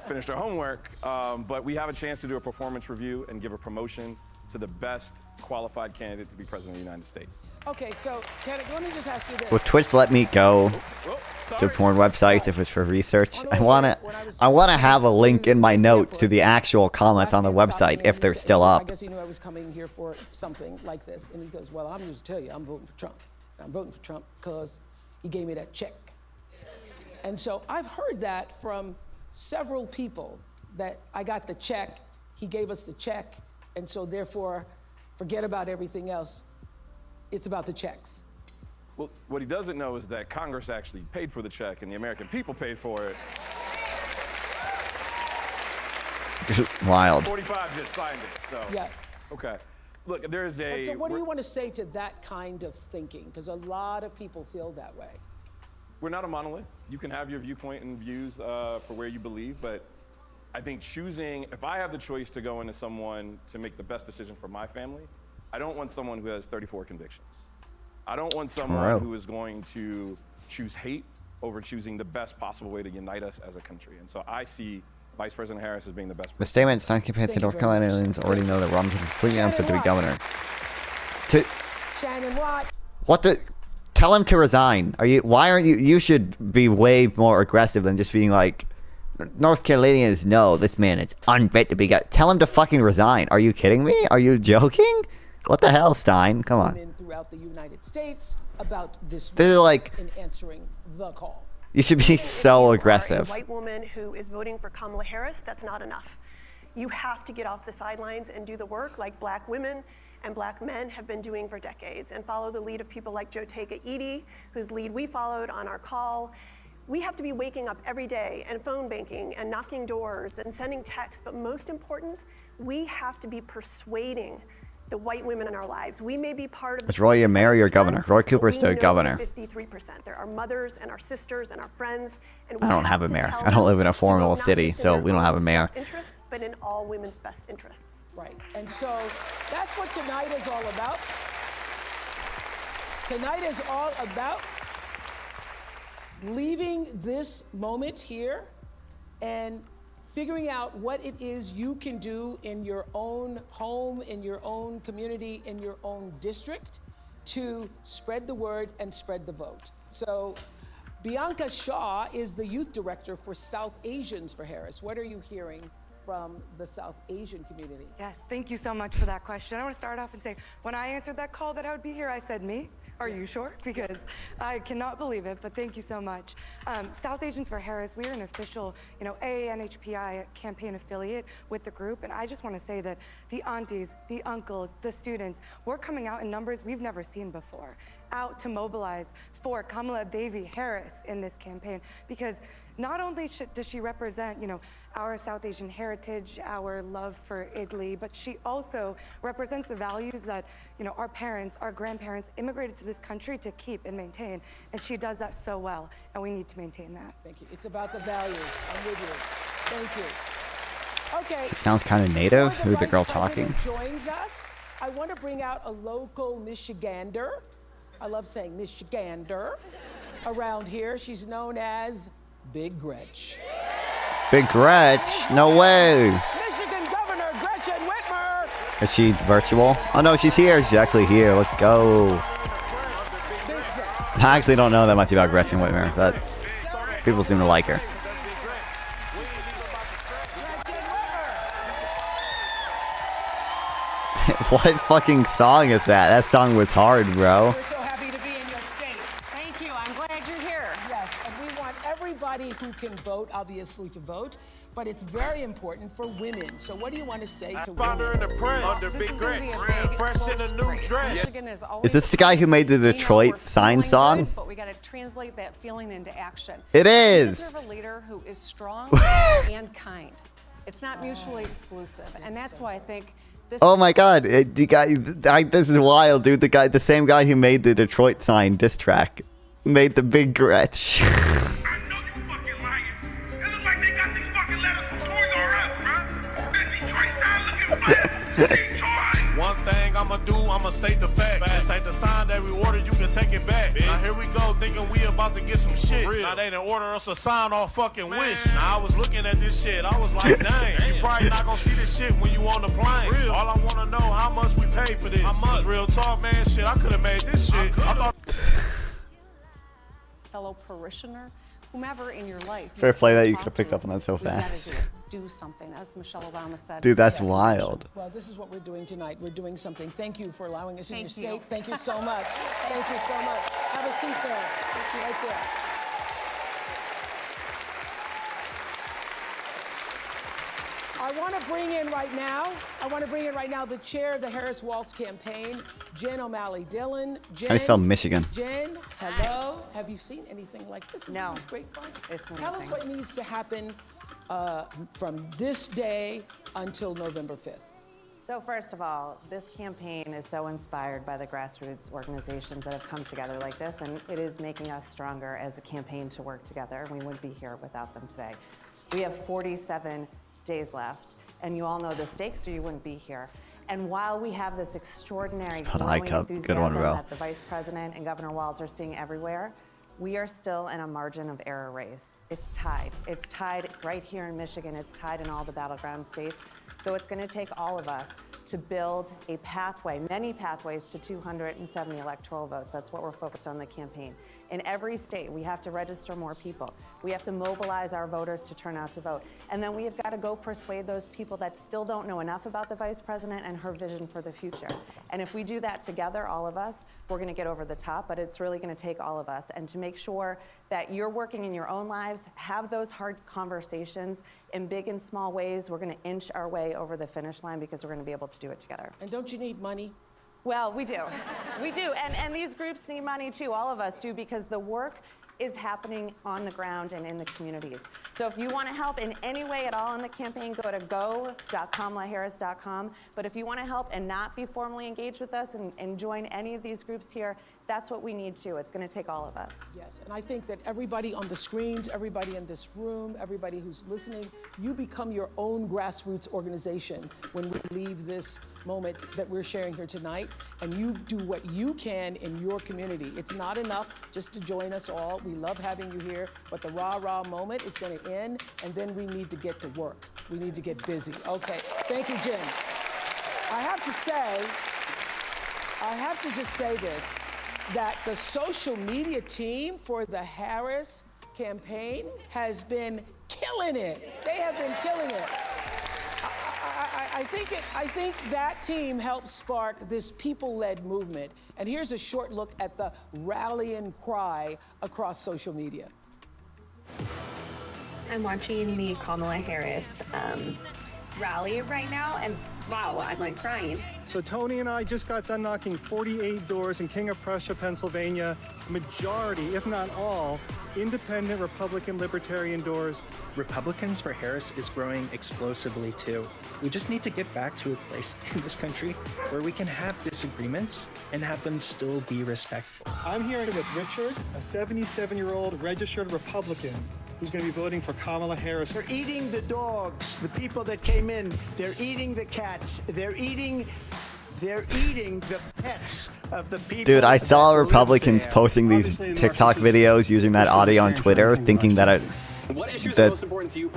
finished her homework. But we have a chance to do a performance review and give a promotion to the best qualified candidate to be president of the United States. Okay, so let me just ask you this. Will Twitch let me go to porn websites if it's for research? I wanna have a link in my notes to the actual comments on the website if they're still I up. guess he knew I was coming here for something like this. And he goes, well, I'm just tell you, I'm voting for Trump. I'm voting for Trump because he gave me that check. And so I've heard that from several people, that I got the check, he gave us the check, and so therefore, forget about everything else. It's about the checks. Well, what he doesn't know is that Congress actually paid for the check and the American people paid for it. Wild. 45 just signed it, so. Yeah. Okay. Look, there's a. So what do you want to say to that kind of thinking? Because a lot of people feel that way. We're not a monolith. You can have your viewpoint and views for where you believe, but I think choosing, if I have the choice to go into someone to make the best decision for my family, I don't want someone who has 34 convictions. I don't want someone who is going to choose hate over choosing the best possible way to unite us as a country. And so I see Vice President Harris as being the best. The statement is not campaigns in North Carolina aliens already know that Romney is completely unfit to be governor. Shannon Watt. What the? Tell him to resign. Why aren't you? You should be way more aggressive than just being like, North Carolinians know this man is unfit to be governor. Tell him to fucking resign. Are you kidding me? Are you joking? What the hell, Stein? Come on. Throughout the United States about this. They're like, in answering the call. You should be so aggressive. A white woman who is voting for Kamala Harris, that's not enough. You have to get off the sidelines and do the work like black women and black men have been doing for decades, and follow the lead of people like Joteka Edie, whose lead we followed on our call. We have to be waking up every day and phone banking and knocking doors and sending texts, but most important, we have to be persuading the white women in our lives. We may be part of. Is Roy a mayor or governor? Roy Cooper's the governor. 53%. There are mothers and our sisters and our friends. And I don't have a mayor. I don't live in a formal city, so we don't have a mayor. Interests, but in all women's best interests. Right. And so that's what tonight is all about. Tonight is all about leaving this moment here and figuring out what it is you can do in your own home, in your own community, in your own district to spread the word and spread the vote. So Bianca Shaw is the youth director for South Asians for Harris. What are you hearing from the South Asian community? Yes, thank you so much for that question. I want to start off and say, when I answered that call that I would be here, I said me. Are you sure? Because I cannot believe it, but thank you so much. South Asians for Harris, we are an official, AANHPI campaign affiliate with the group, and I just want to say that the aunties, the uncles, the students, we're coming out in numbers we've never seen before, out to mobilize for Kamala Devi Harris in this campaign, because not only does she represent, our South Asian heritage, our love for Italy, but she also represents the values that, our parents, our grandparents immigrated to this country to keep and maintain, and she does that so well, and we need to maintain that. Thank you. It's about the values. I'm with you. Thank you. Okay. She sounds kind of native. Who's the girl talking? Joins us. I want to bring out a local Michigander. I love saying Michigander around here. She's known as Big Gretch. Big Gretch? No way. Michigan Governor Gretchen Whitmer. Is she virtual? Oh no, she's here. She's actually here. Let's go. I actually don't know that much about Gretchen Whitmer, but people seem to like her. What fucking song is that? That song was hard, bro. We're so happy to be in your state. Thank you. I'm glad you're here. Yes, and we want everybody who can vote, obviously, to vote. But it's very important for women. So what do you want to say to women? Is this the guy who made the Detroit sign song? But we got to translate that feeling into action. It We is. deserve a leader who is strong and kind. It's not mutually exclusive, and that's why I think this. Oh my God, the guy! This is wild, dude. The same guy who made the Detroit sign diss track made the Big Gretch. One thing I'ma do, I'ma state the fact. This ain't the sign that we order, you can take it back. Now here we go, thinking we about to get some shit. Now they done order us a sign off fucking Wish. Now I was looking at this shit, I was like, dang, you probably not gonna see this shit when you on the plane. All I wanna know, how much we paid for this. How much? Real talk, man, shit, I could've made this shit. I thought fellow parishioner, whomever in your life. Fair play that you could have picked up on that so We've gotta fast. do something, as Michelle Obama said. Dude, that's Yes. wild. Well, this is what we're doing tonight. We're doing something. Thank you for allowing us in your Thank you. state. Thank you so much. Thank you so much. Have a seat there. Right there. I want to bring in right now the chair of the Harris Waltz campaign, Jen O'Malley Dillon. Jen, How do you spell Michigan? Jen, hello. Have you seen anything like this? Isn't No. this great fun? It's Tell us amazing. what needs to happen from this day until November 5th. So first of all, this campaign is so inspired by the grassroots organizations that have come together like this, and it is making us stronger as a campaign to work together. We wouldn't be here without them today. We have 47 days left, and you all know the stakes or you wouldn't be here. And while we have this extraordinary Spelled growing iCup. Good enthusiasm one, Ro. that the Vice President and Governor Walz are seeing everywhere, we are still in a margin of error race. It's tied. It's tied right here in Michigan. It's tied in all the battleground states. So it's going to take all of us to build a pathway, many pathways to 270 electoral votes. That's what we're focused on in the campaign. In every state, we have to register more people. We have to mobilize our voters to turn out to vote. And then we have got to go persuade those people that still don't know enough about the Vice President and her vision for the future. And if we do that together, all of us, we're going to get over the top, but it's really going to take all of us. And to make sure that you're working in your own lives, have those hard conversations in big and small ways. We're going to inch our way over the finish line because we're going to be able to do it together. And don't you need money? Well, we do. We do. And these groups need money too. All of us do, because the work is happening on the ground and in the communities. So if you want to help in any way at all in the campaign, go to go.kamalaharris.com. But if you want to help and not be formally engaged with us and join any of these groups here, that's what we need too. It's going to take all of us. Yes, and I think that everybody on the screens, everybody in this room, everybody who's listening, you become your own grassroots organization when we leave this moment that we're sharing here tonight, and you do what you can in your community. It's not enough just to join us all. We love having you here, but the rah-rah moment is going to end, and then we need to get to work. We need to get busy. Okay, thank you, Jen. I have to just say this, that the social media team for the Harris campaign has been killing it. They have been killing it. I think that team helped spark this people-led movement. And here's a short look at the rallying cry across social media. I'm watching the Kamala Harris rally right now, and wow, I'm like crying. So Tony and I just got done knocking 48 doors in King of Prussia, Pennsylvania. Majority, if not all, independent Republican libertarian doors. Republicans for Harris is growing explosively too. We just need to get back to a place in this country where we can have disagreements and have them still be respectful. I'm here with Richard, a 77-year-old registered Republican who's going to be voting for Kamala Harris. They're eating the dogs, the people that came in. They're eating the cats. They're eating They're eating the pets of the people. Dude, I saw that live Republicans there. posting these Obviously, in TikTok Washington, videos using that audio on Twitter, thinking that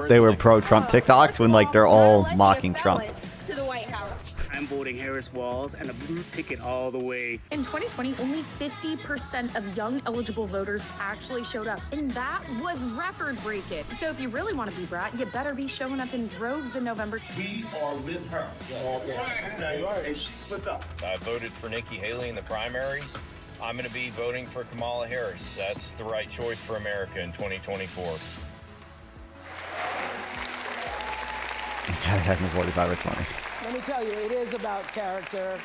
they were pro-Trump TikToks when like they're all mocking Trump. To the White House. I'm voting Harris Walls and a blue ticket all the way. In 2020, only 50% of young eligible voters actually showed up, and that was record-breaking. So if you really want to be brat, you better be showing up in droves in November. We are with her. And she's with us. I voted for Nikki Haley in the primary. I'm going to be voting for Kamala Harris. That's the right choice for America in 2024. Having 45 is funny. Let me tell you, it is about character,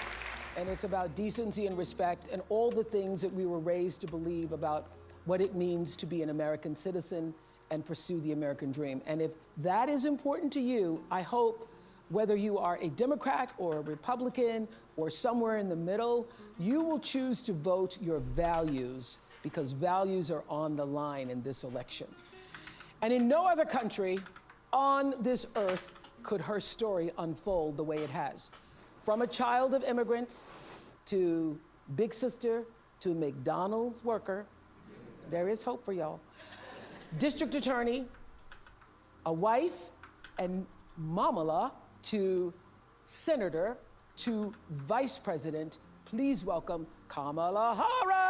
and it's about decency and respect, and all the things that we were raised to believe about what it means to be an American citizen and pursue the American dream. And if that is important to you, I hope whether you are a Democrat or a Republican or somewhere in the middle, you will choose to vote your values, because values are on the line in this election. And in no other country on this earth could her story unfold the way it has. From a child of immigrants to big sister to McDonald's worker, there is hope for y'all. District attorney, a wife, and mamala to senator to vice president. Please welcome Kamala Harris.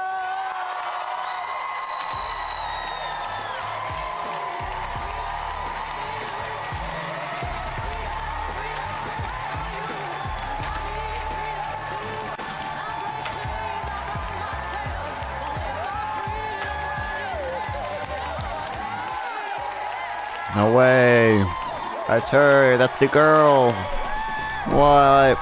No way. That's her. That's the girl. What?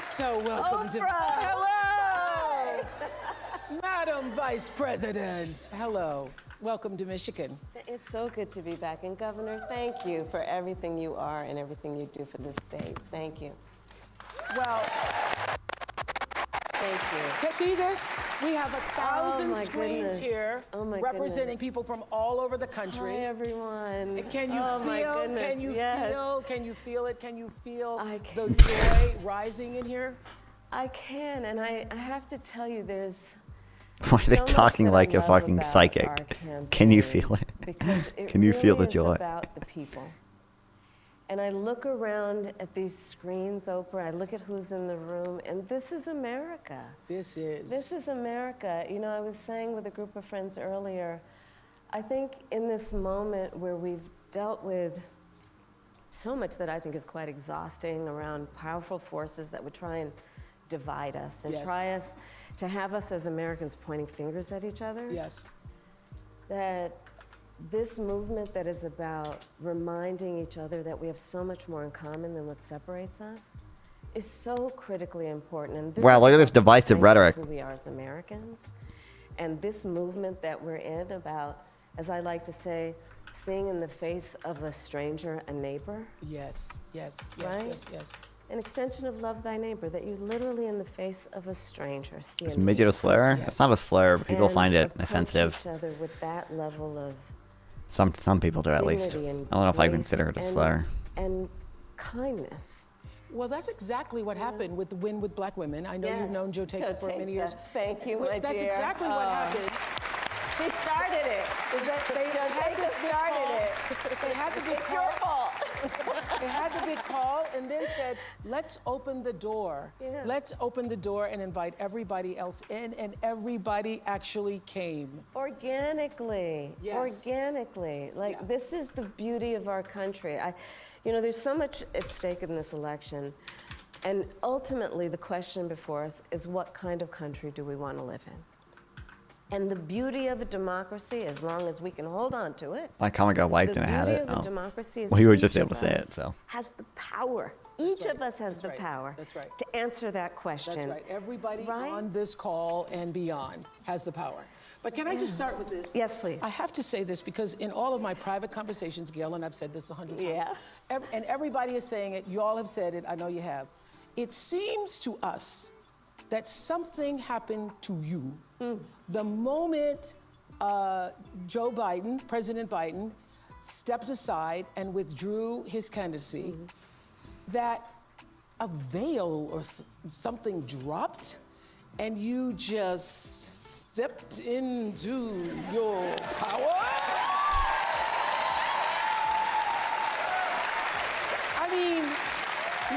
So welcome to hello, Madam Vice President. Hello, welcome to Michigan. It's so good to be back. And Governor, thank you for everything you are and everything you do for this state. Thank you. Well, thank you. Can you see this? We have 1,000 my screens goodness. here Oh my representing goodness. people from all over the country. Hi, everyone. Can you Oh, my feel? goodness, Can you yes. feel? Can you feel it? Can you feel can. the joy rising in here? I can, and I have to tell you, there's Why are they so much talking that I like a love fucking about psychic? our Can you campaign, feel it? because it Can you feel the really is joy? about the people. And I look around at these screens, Oprah, I look at who's in the room, and this is America. This is America. You know, I was saying with a group of friends earlier, I think in this moment where we've dealt with so much that I think is quite exhausting around powerful forces that would try and divide us and Yes. try us to have us as Americans pointing fingers at each other. Yes. That this movement that is about reminding each other that we have so much more in common than what separates us is so critically important. And this Wow, is look at this about the divisive strength of rhetoric. Who we are as Americans, and this movement that we're in about, as I like to say, seeing in the face of a stranger a neighbor. Yes, yes, Right? yes, yes. An extension of love thy neighbor, that you literally in the face of a stranger see Is a midget a neighbor. slur? It's not a slur, but people And find it approach offensive. Each other with that level of Some people do at least. I dignity don't and know if I grace consider it a and- slur. and kindness. Well, that's exactly what happened with the Win with Black Women. I know Yes. you've known Joe Taker for many years. Thank you, Well, my that's dear. exactly what happened. She started it. Is that they Joe had Taker this big started call. it. They had the big It's call. your fault. They had the big call and then said, let's open the door. Yeah. Let's open the door and invite everybody else in, and everybody actually came. Organically. Yes. Organically. Like, this is the beauty of our country. You know, there's so much at stake in this election. And ultimately, the question before us is, what kind of country do we want to live in? And the beauty of a democracy, as long as we can hold on to it. My comment got wiped the and I had beauty it. of a Oh. democracy is Well, you were each just able of to say us it, so. Has the power. Each of us has the power That's right. to answer that question. That's right. Everybody Right? on this call and beyond has the power. But can I just start with this? Yes, please. I have to say this because in all of my private conversations, Gail, and I've said this 100 times. Yeah. And everybody is saying it. You all have said it. I know you have. It seems to us that something happened to you the moment Joe Biden, President Biden, stepped aside and withdrew his candidacy, that a veil or something dropped and you just stepped into your power? I mean,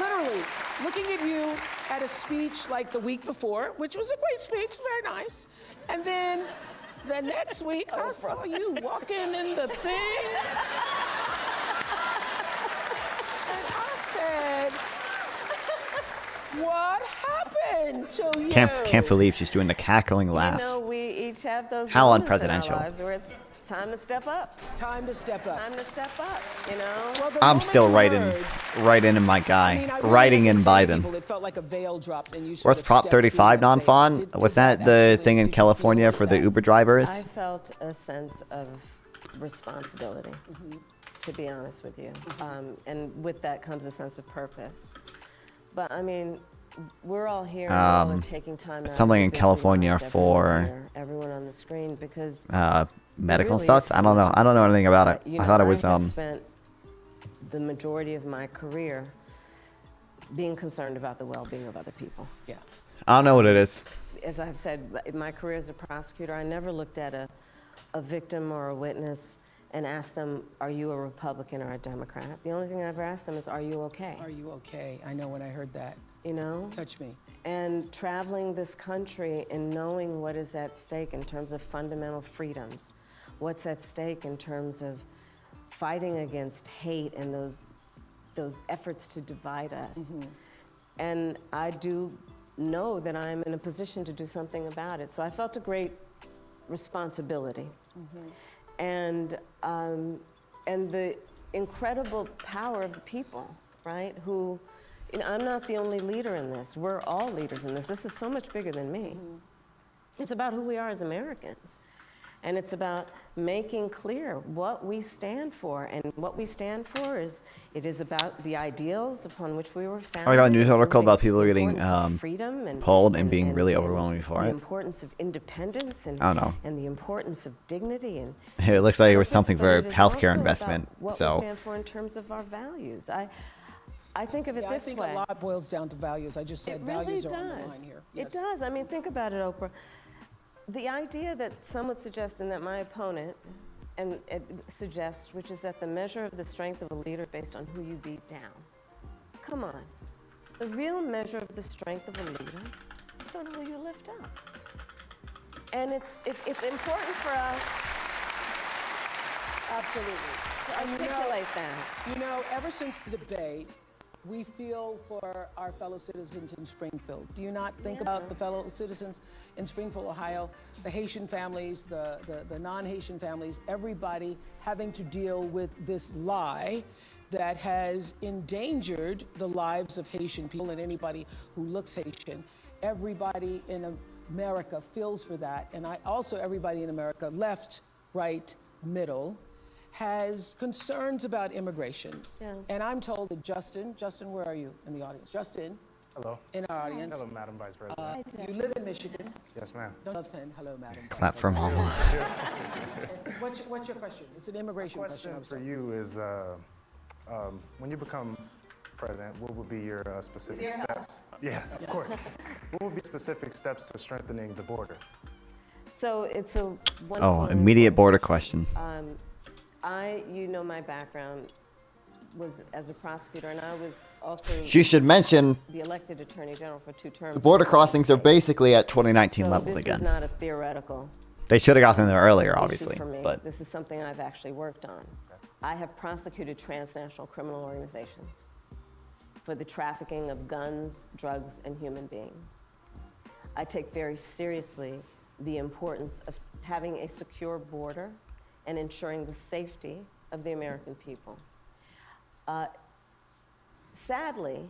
literally, looking at you at a speech like the week before, which was a great speech, very nice, and then the next week, I saw you walking in the thing. And I said, what happened to you? Can't believe she's doing the cackling laugh. You know, we each have those How moments in our unpresidential. lives where it's time to step up. Time to step up. Time to step up, you know? I'm still right in my guy. Writing in Biden. It felt like a veil dropped and you sort What's of Prop stepped 35 through that veil. non-fun? Was that the thing in California for the Uber drivers? I felt a sense of responsibility, to be honest with you. And with that comes a sense of purpose. But I mean, we're all here and we're all taking time out something of in busy California lives, for everyone on the screen, because medical really stuff. is I don't know. so I don't know anything about it. you I know, thought it was have spent the majority of my career being concerned about the well-being of other people. Yeah. I don't know what it is. As I've said, in my career as a prosecutor, I never looked at a victim or a witness and asked them, are you a Republican or a Democrat? The only thing I ever asked them is, are you okay? Are you okay? I know when I heard that. You know? Touch me. And traveling this country and knowing what is at stake in terms of fundamental freedoms, what's at stake in terms of fighting against hate and those efforts to divide us. And I do know that I'm in a position to do something about it. So I felt a great responsibility. And the incredible power of the people, right? Who, you know, I'm not the only leader in this. We're all leaders in this. This is so much bigger than me. It's about who we are as Americans. And it's about making clear what we stand for. And what we stand for is, it is about the ideals upon which we were founded. I got a news article about the people getting importance of freedom and polled and being really overwhelming for the it. importance of independence and, I don't know. and the importance of dignity and It looks like it was something but for it is healthcare also investment. about what we So stand for in terms of our values. I think of it Yeah, this I think way. a lot boils down to values. I just said It really values are does. on the line here. It does. I mean, think about it, Oprah. The idea that some would suggest, and that my opponent and it suggests, which is that the measure of the strength of a leader based on who you beat down. Come on. The real measure of the strength of a leader is on who you lift up. And it's important for us Absolutely. to And articulate that. You know, ever since the debate, we feel for our fellow citizens in Springfield. Do you not think about the fellow citizens in Springfield, Ohio, the Haitian families, the non-Haitian families, everybody having to deal with this lie that has endangered the lives of Haitian people and anybody who looks Haitian? Everybody in America feels for that. And everybody in America, left, right, middle, has concerns about immigration. Yeah. And I'm told that Justin, where are you in the audience? Justin, Hello. in our audience. Hello, Madam Vice President. You live in Michigan. Yes, ma'am. Don't love saying hello, madam. clap for mama. What's your question? It's an immigration question. Question for you is, when you become president, what would be your specific With your help. steps? Yeah, of course. What would be specific steps to strengthening the border? So it's a Oh, wonderful. immediate border question. You know, my background was as a prosecutor, and I was also She should mention the elected attorney general for 2 terms. the border crossings are basically at 2019 so levels this again. is not a theoretical They should have gotten there earlier, issue obviously, for me. but This is something I've actually worked on. I have prosecuted transnational criminal organizations for the trafficking of guns, drugs, and human beings. I take very seriously the importance of having a secure border and ensuring the safety of the American people. Sadly,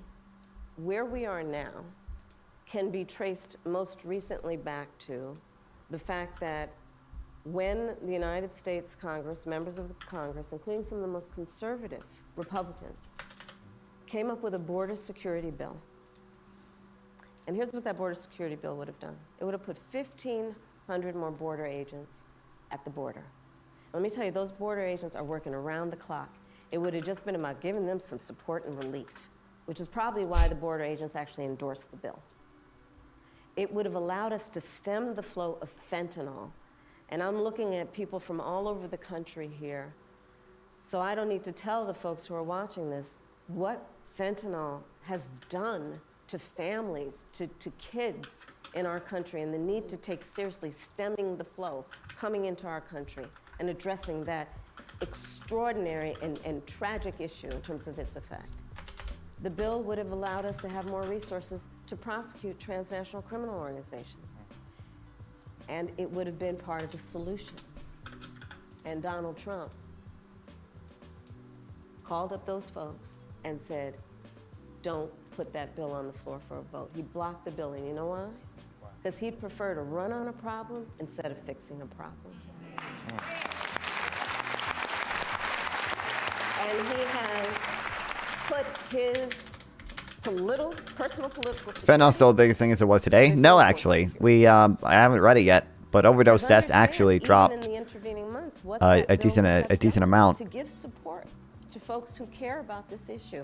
where we are now can be traced most recently back to the fact that when the United States Congress, members of the Congress, including some of the most conservative Republicans, came up with a border security bill. And here's what that border security bill would have done. It would have put 1,500 more border agents at the border. Let me tell you, those border agents are working around the clock. It would have just been about giving them some support and relief, which is probably why the border agents actually endorsed the bill. It would have allowed us to stem the flow of fentanyl. And I'm looking at people from all over the country here, so I don't need to tell the folks who are watching this what fentanyl has done to families, to kids in our country, and the need to take seriously stemming the flow coming into our country and addressing that extraordinary and tragic issue in terms of its effect. The bill would have allowed us to have more resources to prosecute transnational criminal organizations. And it would have been part of the solution. And Donald Trump called up those folks and said, don't put that bill on the floor for a vote. He blocked the bill, and you know why? Because he'd prefer to run on a problem instead of fixing a problem. And he has put his personal political... Fentanyl's still the biggest thing as it was today? No, actually. I haven't read it yet, but overdose deaths actually dropped in the intervening months, what a decent amount. to give support to folks who care about this issue.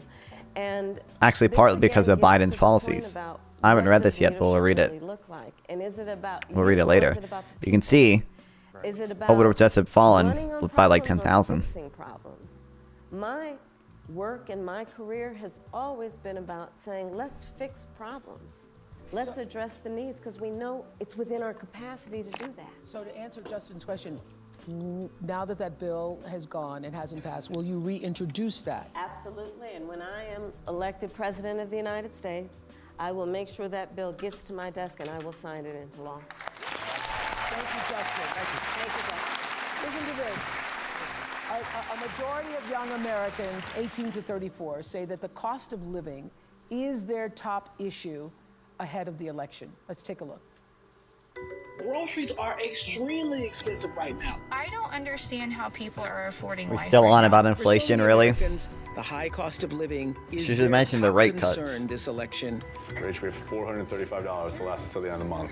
And Actually, this, partly again, because of gets to Biden's the point policies. about I haven't what read does this yet, but we'll read leadership it. really look like? And is it about We'll read it you, or later. is it about the You can see Is it about overdose deaths have fallen running on by like problems or 10,000. fixing problems? My work and my career has always been about saying, let's fix problems. Let's address the needs, because we know it's within our capacity to do that. So to answer Justin's question, now that that bill has gone and hasn't passed, will you reintroduce that? Absolutely, and when I am elected President of the United States, I will make sure that bill gets to my desk and I will sign it into law. Thank you, Justin. Thank you, Justin. Listen to this. A majority of young Americans, 18 to 34, say that the cost of living is their top issue ahead of the election. Let's take a look. Groceries are extremely expensive right now. I don't understand how people are affording We're life still right on now. about inflation, really? The high cost of living is Should their mention the top rate concern cuts. this election. Wage rate $435 to last us till the end of the month.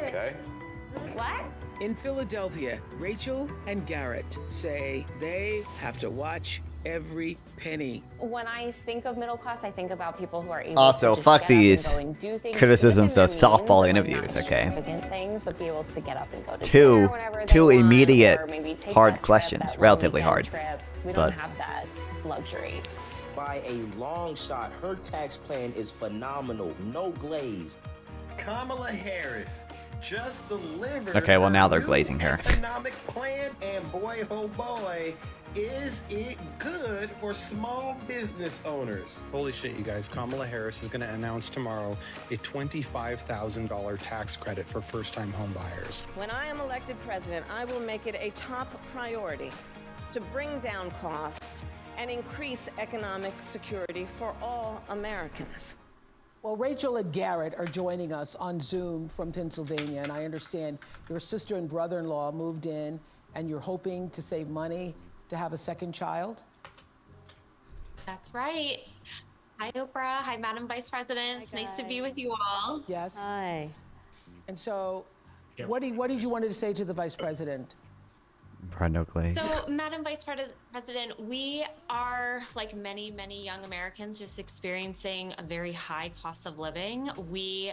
Okay? What? In Philadelphia, Rachel and Garrett say they have to watch every penny. When I think of middle class, I think about people who are able Also, to just fuck get up these and go and do things criticisms within of their means, softball like interviews, not okay? extravagant things, but be able to get up and go to Two dinner whenever they two want, immediate or maybe take hard that trip, questions, that long relatively weekend hard. trip. We but don't have that luxury. By a long shot, her tax plan is phenomenal. No glaze. Kamala Harris just delivered. Okay, well, now they're her glazing her. economic plan, and boy, oh boy, is it good for small business owners. Holy shit, you guys. Kamala Harris is going to announce tomorrow a $25,000 tax credit for first-time home buyers. When I am elected president, I will make it a top priority to bring down costs and increase economic security for all Americans. Well, Rachel and Garrett are joining us on Zoom from Pennsylvania, and I understand your sister and brother-in-law moved in, and you're hoping to save money to have a second child? That's right. Hi, Oprah. Hi, Madam Vice President. It's nice to be with you all. Yes. Hi. And so, what did you want to say to the Vice President? No glaze. So, Madam Vice President, we are, like many, many young Americans, just experiencing a very high cost of living. We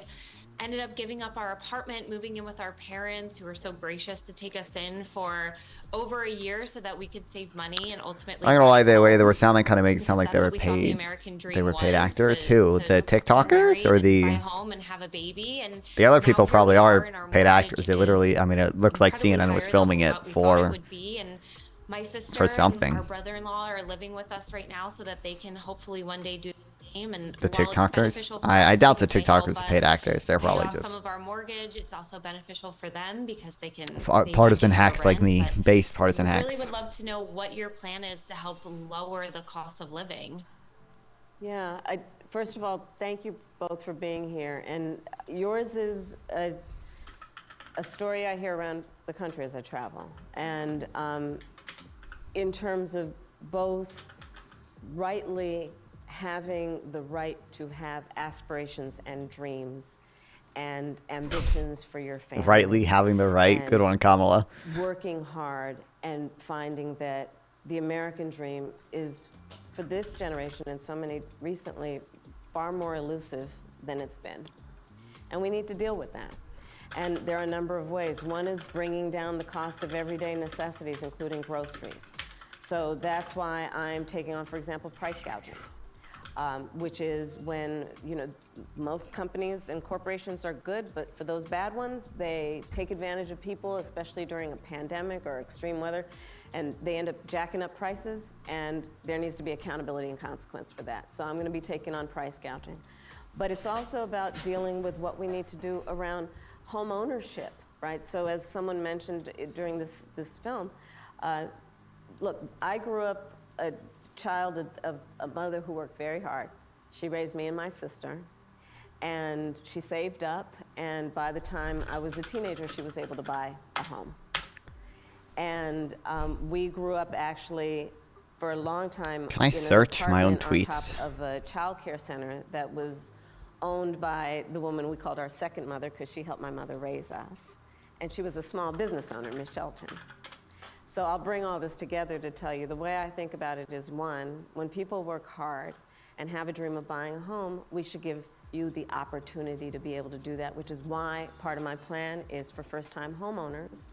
ended up giving up our apartment, moving in with our parents, who were so gracious to take us in for over a year so that we could save money and ultimately... I'm not gonna lie, the way they were sounding kind of made it sound like they were that's what we thought the paid. American dream They were paid was, actors. to Who? The TikTokers or buy the? a home and have a baby. And The other now people here probably we are and our paid mortgage actors. They literally, I mean, it looked like CNN was filming it what we thought it for would be. And my sister for something. and our brother-in-law are living with us right now so that they can hopefully one day do the same. And The while it's TikTokers? beneficial for I us doubt the because they TikTokers help are paid us actors. They're pay probably off just some of our mortgage. It's also beneficial for them because they can partisan save on hacks like rent, me, but based partisan we hacks. really would love to know what your plan is to help lower the cost of living. Yeah, first of all, thank you both for being here. And yours is a story I hear around the country as I travel. And in terms of both rightly having the right to have aspirations and dreams and ambitions for your family. Rightly having the right. Good one, Kamala. Working hard and finding that the American dream is, for this generation and so many recently, far more elusive than it's been. And we need to deal with that. And there are a number of ways. One is bringing down the cost of everyday necessities, including groceries. So that's why I'm taking on, for example, price gouging, which is when, most companies and corporations are good, but for those bad ones, they take advantage of people, especially during a pandemic or extreme weather, and they end up jacking up prices, and there needs to be accountability and consequence for that. So I'm going to be taking on price gouging. But it's also about dealing with what we need to do around home ownership, right? So as someone mentioned during this film, look, I grew up a child of a mother who worked very hard. She raised me and my sister, and she saved up, and by the time I was a teenager, she was able to buy a home. And we grew up actually for a long time. Can I search my own in an apartment tweets? On top of a child care center that was owned by the woman we called our second mother because she helped my mother raise us. And she was a small business owner, Miss Shelton. So I'll bring all this together to tell you the way I think about it is, one, when people work hard and have a dream of buying a home, we should give you the opportunity to be able to do that, which is why part of my plan is for first-time homeowners,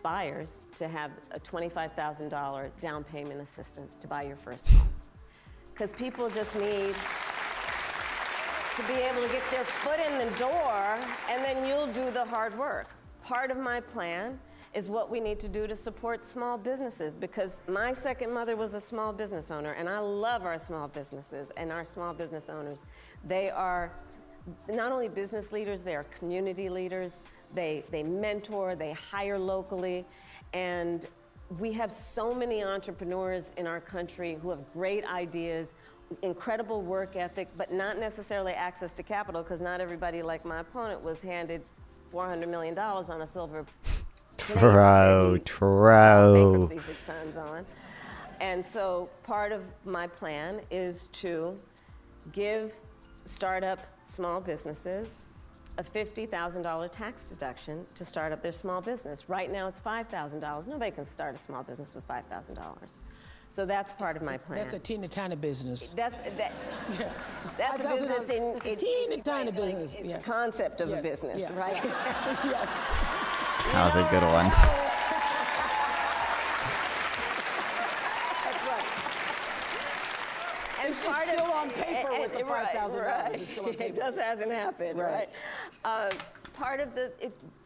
buyers, to have a $25,000 down payment assistance to buy your first home. Because people just need to be able to get their foot in the door, and then you'll do the hard work. Part of my plan is what we need to do to support small businesses, because my second mother was a small business owner, and I love our small businesses and our small business owners. They are not only business leaders, they are community leaders. They mentor, they hire locally, and we have so many entrepreneurs in our country who have great ideas, incredible work ethic, but not necessarily access to capital, because not everybody, like my opponent, was handed $400 million on a silver plate. Bankruptcy 6 times on. And so part of my plan is to give startup small businesses a $50,000 tax deduction to start up their small business. Right now it's $5,000. Nobody can start a small business with $5,000. So that's part of my plan. That's a teeny tiny business. That's a business in teeny tiny like, business. It's a concept of a business, right? Yes. That was a good one. That's right. And It's still on paper with the $5,000. Right. It's still on paper. It just hasn't happened, right? Part of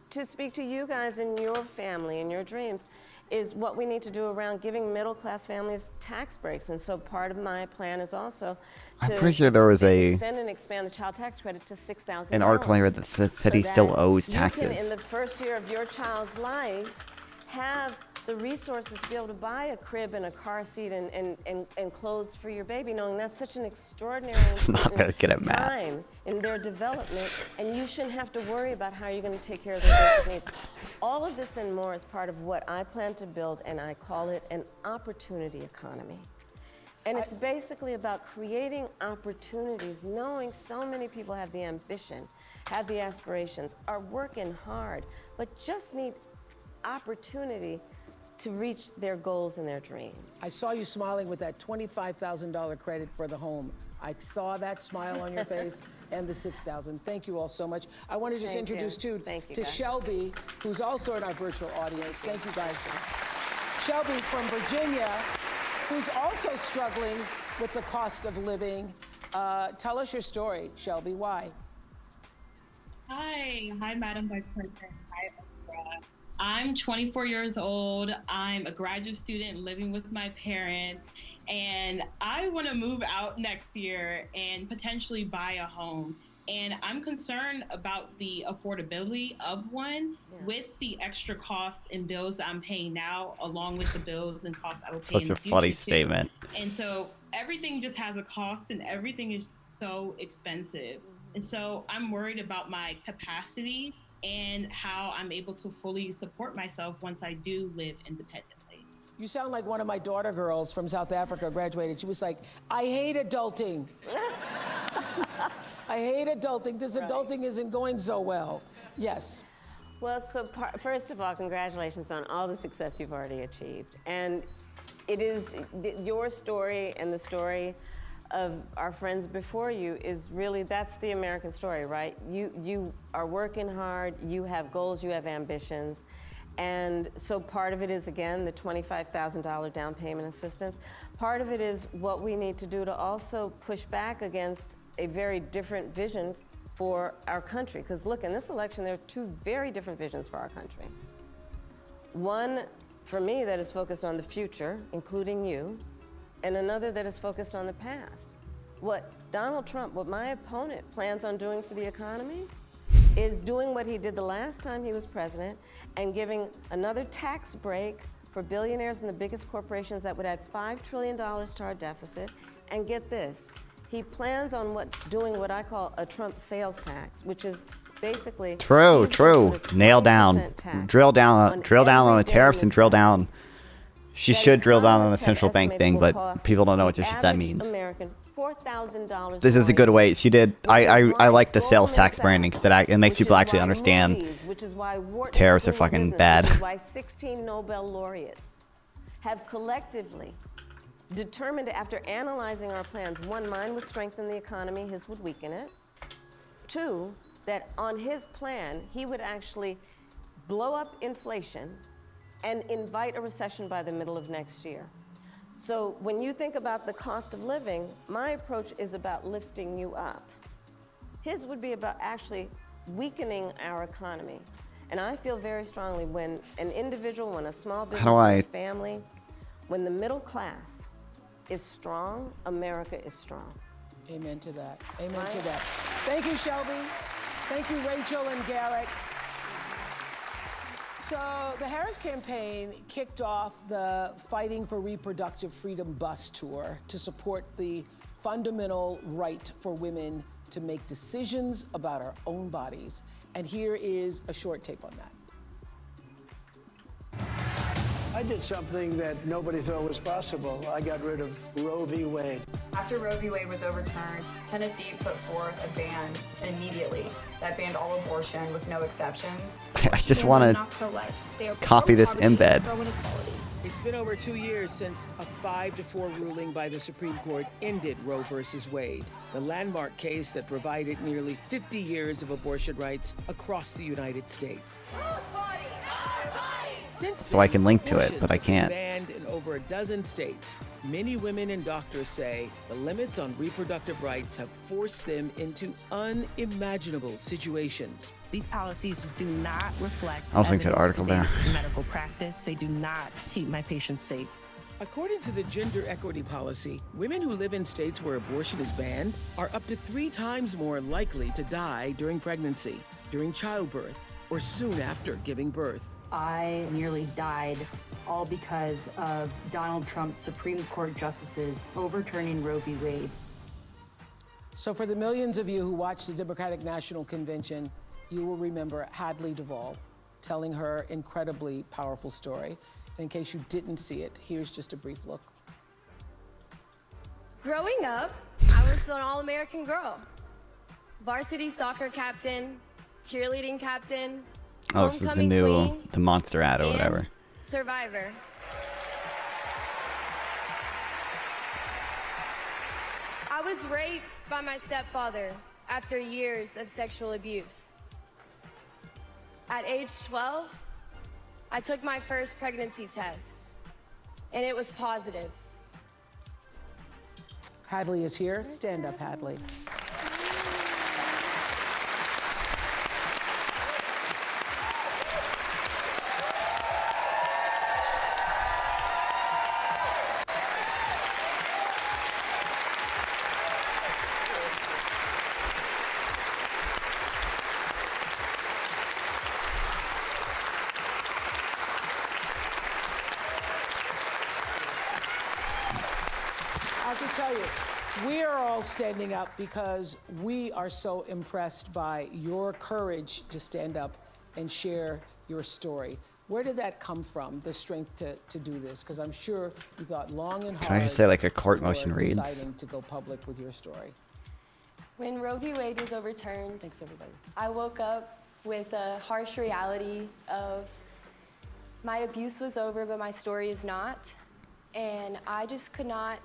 to speak to you guys and your family and your dreams is what we need to do around giving middle-class families tax breaks. And so part of my plan is also I'm to pretty sure there was extend and expand the child tax credit to $6,000. an article I read that said he still owes You can, taxes. in the first year of your child's life, have the resources to be able to buy a crib and a car seat and clothes for your baby, knowing that's such an extraordinary Not very good at math. time in their development, and you shouldn't have to worry about how you're going to take care of their basic needs. All of this and more is part of what I plan to build, and I call it an opportunity economy. And it's basically about creating opportunities, knowing so many people have the ambition, have the aspirations, are working hard, but just need opportunity to reach their goals and their dreams. I saw you smiling with that $25,000 credit for the home. I saw that smile on your face and the $6,000. Thank you all so much. I want to just Thank introduce you. to Thank you, to guys. Shelby, who's also in our virtual audience. Thank you guys. Shelby from Virginia, who's also struggling with the cost of living. Tell us your story, Shelby. Why? Hi, Madam Vice President. Hi, Oprah. I'm 24 years old. I'm a graduate student living with my parents, and I want to move out next year and potentially buy a home. And I'm concerned about the affordability of one with the extra costs and bills that I'm paying now, along with the bills and costs I will pay in Such the a future funny too. statement. And so everything just has a cost, and everything is so expensive. And so I'm worried about my capacity and how I'm able to fully support myself once I do live independently. You sound like one of my daughter girls from South Africa graduated. She was like, I hate adulting. I hate adulting. This adulting isn't going so well. Yes. Well, so first of all, congratulations on all the success you've already achieved. And it is your story and the story of our friends before you is really, that's the American story, right? You are working hard, you have goals, you have ambitions. And so part of it is, again, the $25,000 down payment assistance. Part of it is what we need to do to also push back against a very different vision for our country. Because look, in this election, there are two very different visions for our country. One, for me, that is focused on the future, including you, and another that is focused on the past. What Donald Trump, what my opponent plans on doing for the economy is doing what he did the last time he was president and giving another tax break for billionaires and the biggest corporations that would add $5 trillion to our deficit. And get this, he plans on doing what I call a Trump sales tax, which is basically True. Nail down. Drill down on the tariffs and drill down. She should drill down on the central bank thing, but people don't know what that means. American, $4,000 This is a good way. She did. I like the sales tax branding because it makes people actually understand tariffs are fucking bad. Which is why 16 Nobel laureates have collectively determined, after analyzing our plans, one, mine would strengthen the economy, his would weaken it. Two, that on his plan, he would actually blow up inflation and invite a recession by the middle of next year. So when you think about the cost of living, my approach is about lifting you up. His would be about actually weakening our economy. And I feel very strongly when an individual, when a small business, when a family, when the middle class is strong, America is strong. Amen to that. Amen to that. Thank you, Shelby. Thank you, Rachel and Garrett. So the Harris campaign kicked off the Fighting for Reproductive Freedom bus tour to support the fundamental right for women to make decisions about our own bodies. And here is a short tape on that. I did something that nobody thought was possible. I got rid of Roe v. Wade. After Roe v. Wade was overturned, Tennessee put forth a ban immediately that banned all abortion with no exceptions. I just want to copy this embed. It's been over 2 years since a 5-4 ruling by the Supreme Court ended Roe versus Wade, the landmark case that provided nearly 50 years of abortion rights across the United States. So I can link to it, but I can't. Banned in over a dozen states, many women and doctors say the limits on reproductive rights have forced them into unimaginable situations. These policies do not reflect I'll link to an article there. evidence-based medical practice. They do not keep my patients safe. According to the gender equity policy, women who live in states where abortion is banned are up to 3 times more likely to die during pregnancy, during childbirth, or soon after giving birth. I nearly died, all because of Donald Trump's Supreme Court justices overturning Roe v. Wade. So for the millions of you who watched the Democratic National Convention, you will remember Hadley Duvall telling her incredibly powerful story. And in case you didn't see it, here's just a brief look. Growing up, I was an all-American girl. Varsity soccer captain, cheerleading captain, Oh, this is the new, the monster ad or whatever. survivor. I was raped by my stepfather after years of sexual abuse. At age 12, I took my first pregnancy test, and it was positive. Hadley is here. Stand up, Hadley. tell you, we are all standing up because we are so impressed by your courage to stand up and share your story. Where did that come from, the strength to do this? Because I'm sure you thought long and hard. Can I just say, like, a court motion before reads? deciding to go public with your story. When Roe v. Wade was overturned, Thanks, everybody. I woke up with a harsh reality of my abuse was over, but my story is not. And I just could not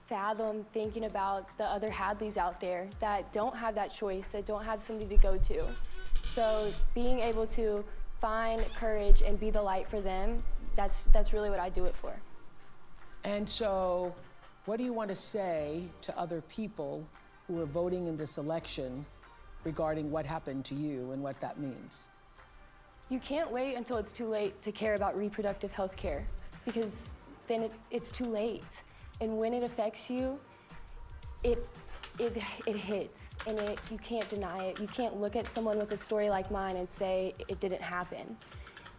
fathom thinking about the other Hadleys out there that don't have that choice, that don't have somebody to go to. So being able to find courage and be the light for them, that's really what I do it for. And so, what do you want to say to other people who are voting in this election regarding what happened to you and what that means? You can't wait until it's too late to care about reproductive health care, because then it's too late. And when it affects you, it hits, and you can't deny it. You can't look at someone with a story like mine and say it didn't happen.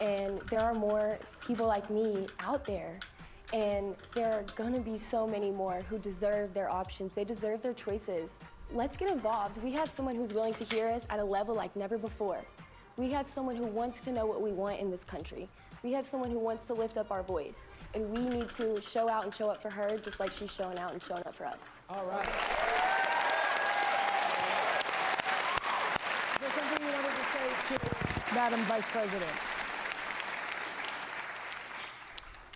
And there are more people like me out there, and there are gonna be so many more who deserve their options. They deserve their choices. Let's get involved. We have someone who's willing to hear us at a level like never before. We have someone who wants to know what we want in this country. We have someone who wants to lift up our voice, and we need to show out and show up for her just like she's showing out and showing up for us. All right. Is there something you wanted to say to Madam Vice President?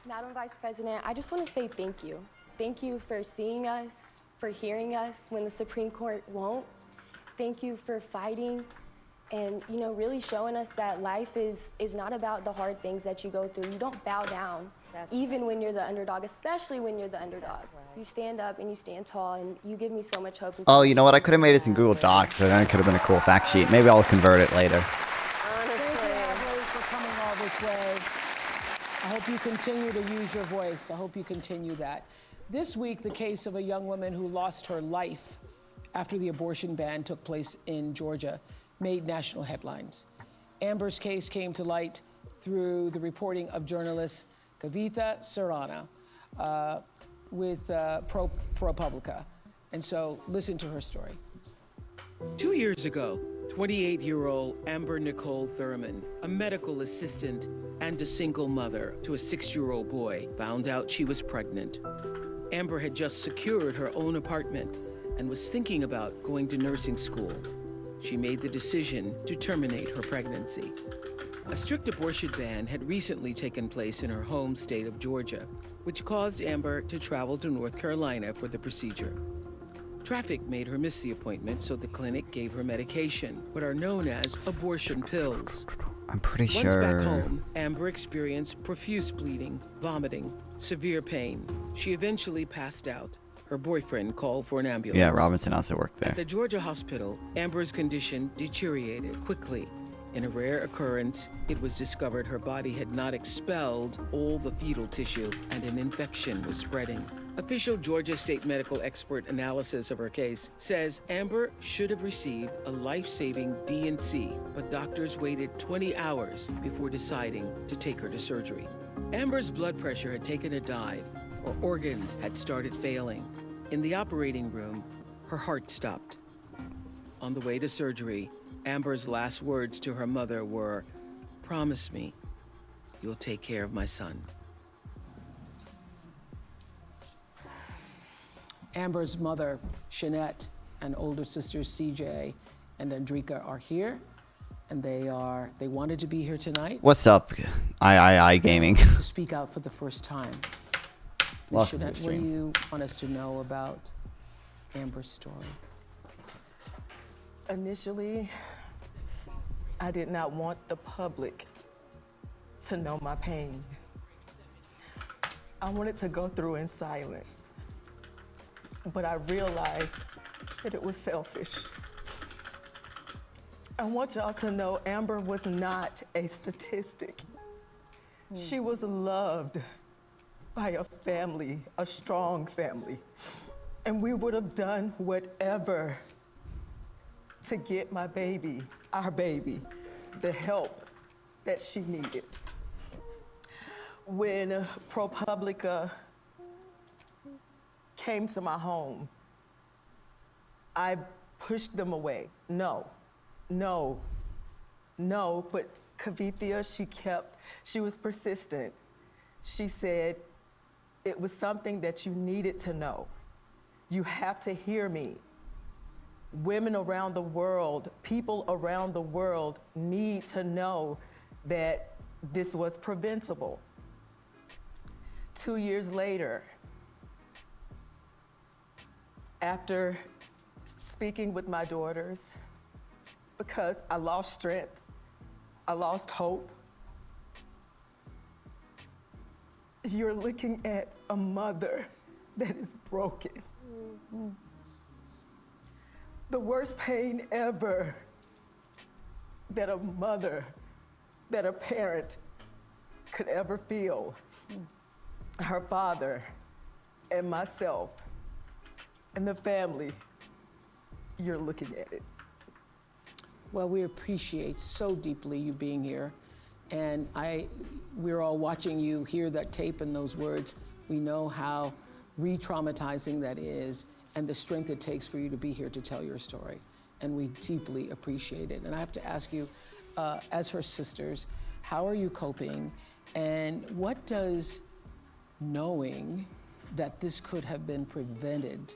Madam Vice President, I just want to say thank you. Thank you for seeing us, for hearing us when the Supreme Court won't. Thank you for fighting and, you know, really showing us that life is not about the hard things that you go through. You don't bow down, even when you're the underdog, especially when you're the underdog. You stand up and you stand tall, and you give me so much hope. Oh, you know what? I could have made this in Google Docs, and then it could have been a cool fact sheet. Maybe I'll convert it later. Thank you, Adley, for coming all this way. I hope you continue to use your voice. I hope you continue that. This week, the case of a young woman who lost her life after the abortion ban took place in Georgia made national headlines. Amber's case came to light through the reporting of journalist Kavitha Surana with ProPublica. And so listen to her story. 2 years ago, 28-year-old Amber Nicole Thurman, a medical assistant and a single mother to a 6-year-old boy, found out she was pregnant. Amber had just secured her own apartment and was thinking about going to nursing school. She made the decision to terminate her pregnancy. A strict abortion ban had recently taken place in her home state of Georgia, which caused Amber to travel to North Carolina for the procedure. Traffic made her miss the appointment, so the clinic gave her medication, what are known as abortion pills. I'm pretty Once sure. back home, Amber experienced profuse bleeding, vomiting, severe pain. She eventually passed out. Her boyfriend called for an ambulance. Yeah, Robinson also worked there. At the Georgia hospital, Amber's condition deteriorated quickly. In a rare occurrence, it was discovered her body had not expelled all the fetal tissue and an infection was spreading. Official Georgia State medical expert analysis of her case says Amber should have received a life-saving D&C, but doctors waited 20 hours before deciding to take her to surgery. Amber's blood pressure had taken a dive. Her organs had started failing. In the operating room, her heart stopped. On the way to surgery, Amber's last words to her mother were, "Promise me you'll take care of my son." Amber's mother, Shanette, and older sisters, CJ and Andrika, are here, and they wanted to be here tonight. What's up, I Gaming? To speak out for the first time. Welcome to Shanette, the what do stream. you want us to know about Amber's story? Initially, I did not want the public to know my pain. I wanted to go through in silence, but I realized that it was selfish. I want y'all to know Amber was not a statistic. She was loved by a family, a strong family, and we would have done whatever to get my baby, our baby, the help that she needed. When ProPublica came to my home, I pushed them away. No, no, no. But Kavithia, she was persistent. She said, it was something that you needed to know. You have to hear me. Women around the world, people around the world need to know that this was preventable. 2 years later, after speaking with my daughters, because I lost strength, I lost hope, you're looking at a mother that is broken. Mm-hmm. The worst pain ever that a mother, that a parent could ever feel. Her father and myself and the family, you're looking at it. Well, we appreciate so deeply you being here. And we're all watching you hear that tape and those words. We know how re-traumatizing that is and the strength it takes for you to be here to tell your story. And we deeply appreciate it. And I have to ask you, as her sisters, how are you coping? And what does knowing that this could have been prevented,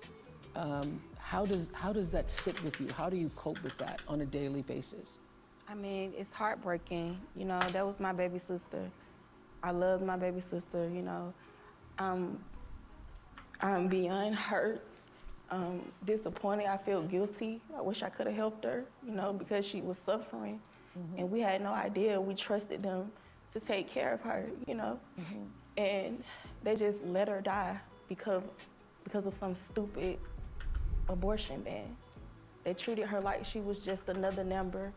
how does that sit with you? How do you cope with that on a daily basis? I mean, it's heartbreaking. You know, that was my baby sister. I loved my baby sister, you know. I'm beyond hurt, disappointed. I feel guilty. I wish I could have helped her, you know, because she was suffering. Mm-hmm. And we had no idea. We trusted them to take care of her, you know. Mm-hmm. And they just let her die because of some stupid abortion ban. They treated her like she was just another number.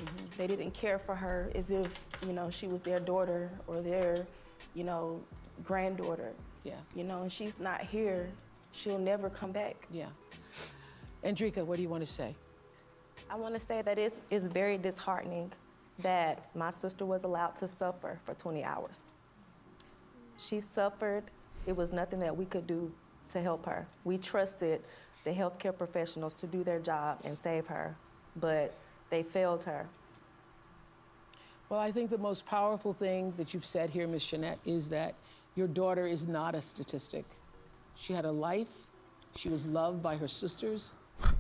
Mm-hmm. They didn't care for her as if, you know, she was their daughter or their, you know, granddaughter. Yeah. You know, and she's not here. She'll never come back. Yeah. Andrika, what do you want to say? I want to say that it's very disheartening that my sister was allowed to suffer for 20 hours. She suffered. It was nothing that we could do to help her. We trusted the healthcare professionals to do their job and save her, but they failed her. Well, I think the most powerful thing that you've said here, Ms. Jeanette, is that your daughter is not a statistic. She had a life. She was loved by her sisters,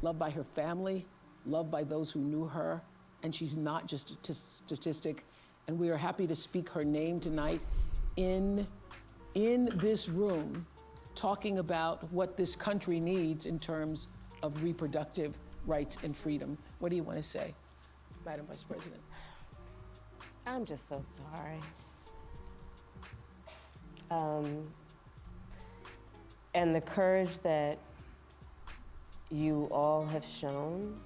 loved by her family, loved by those who knew her, and she's not just a statistic. And we are happy to speak her name tonight in this room, talking about what this country needs in terms of reproductive rights and freedom. What do you want to say, Madam Vice President? I'm just so sorry. And the courage that you all have shown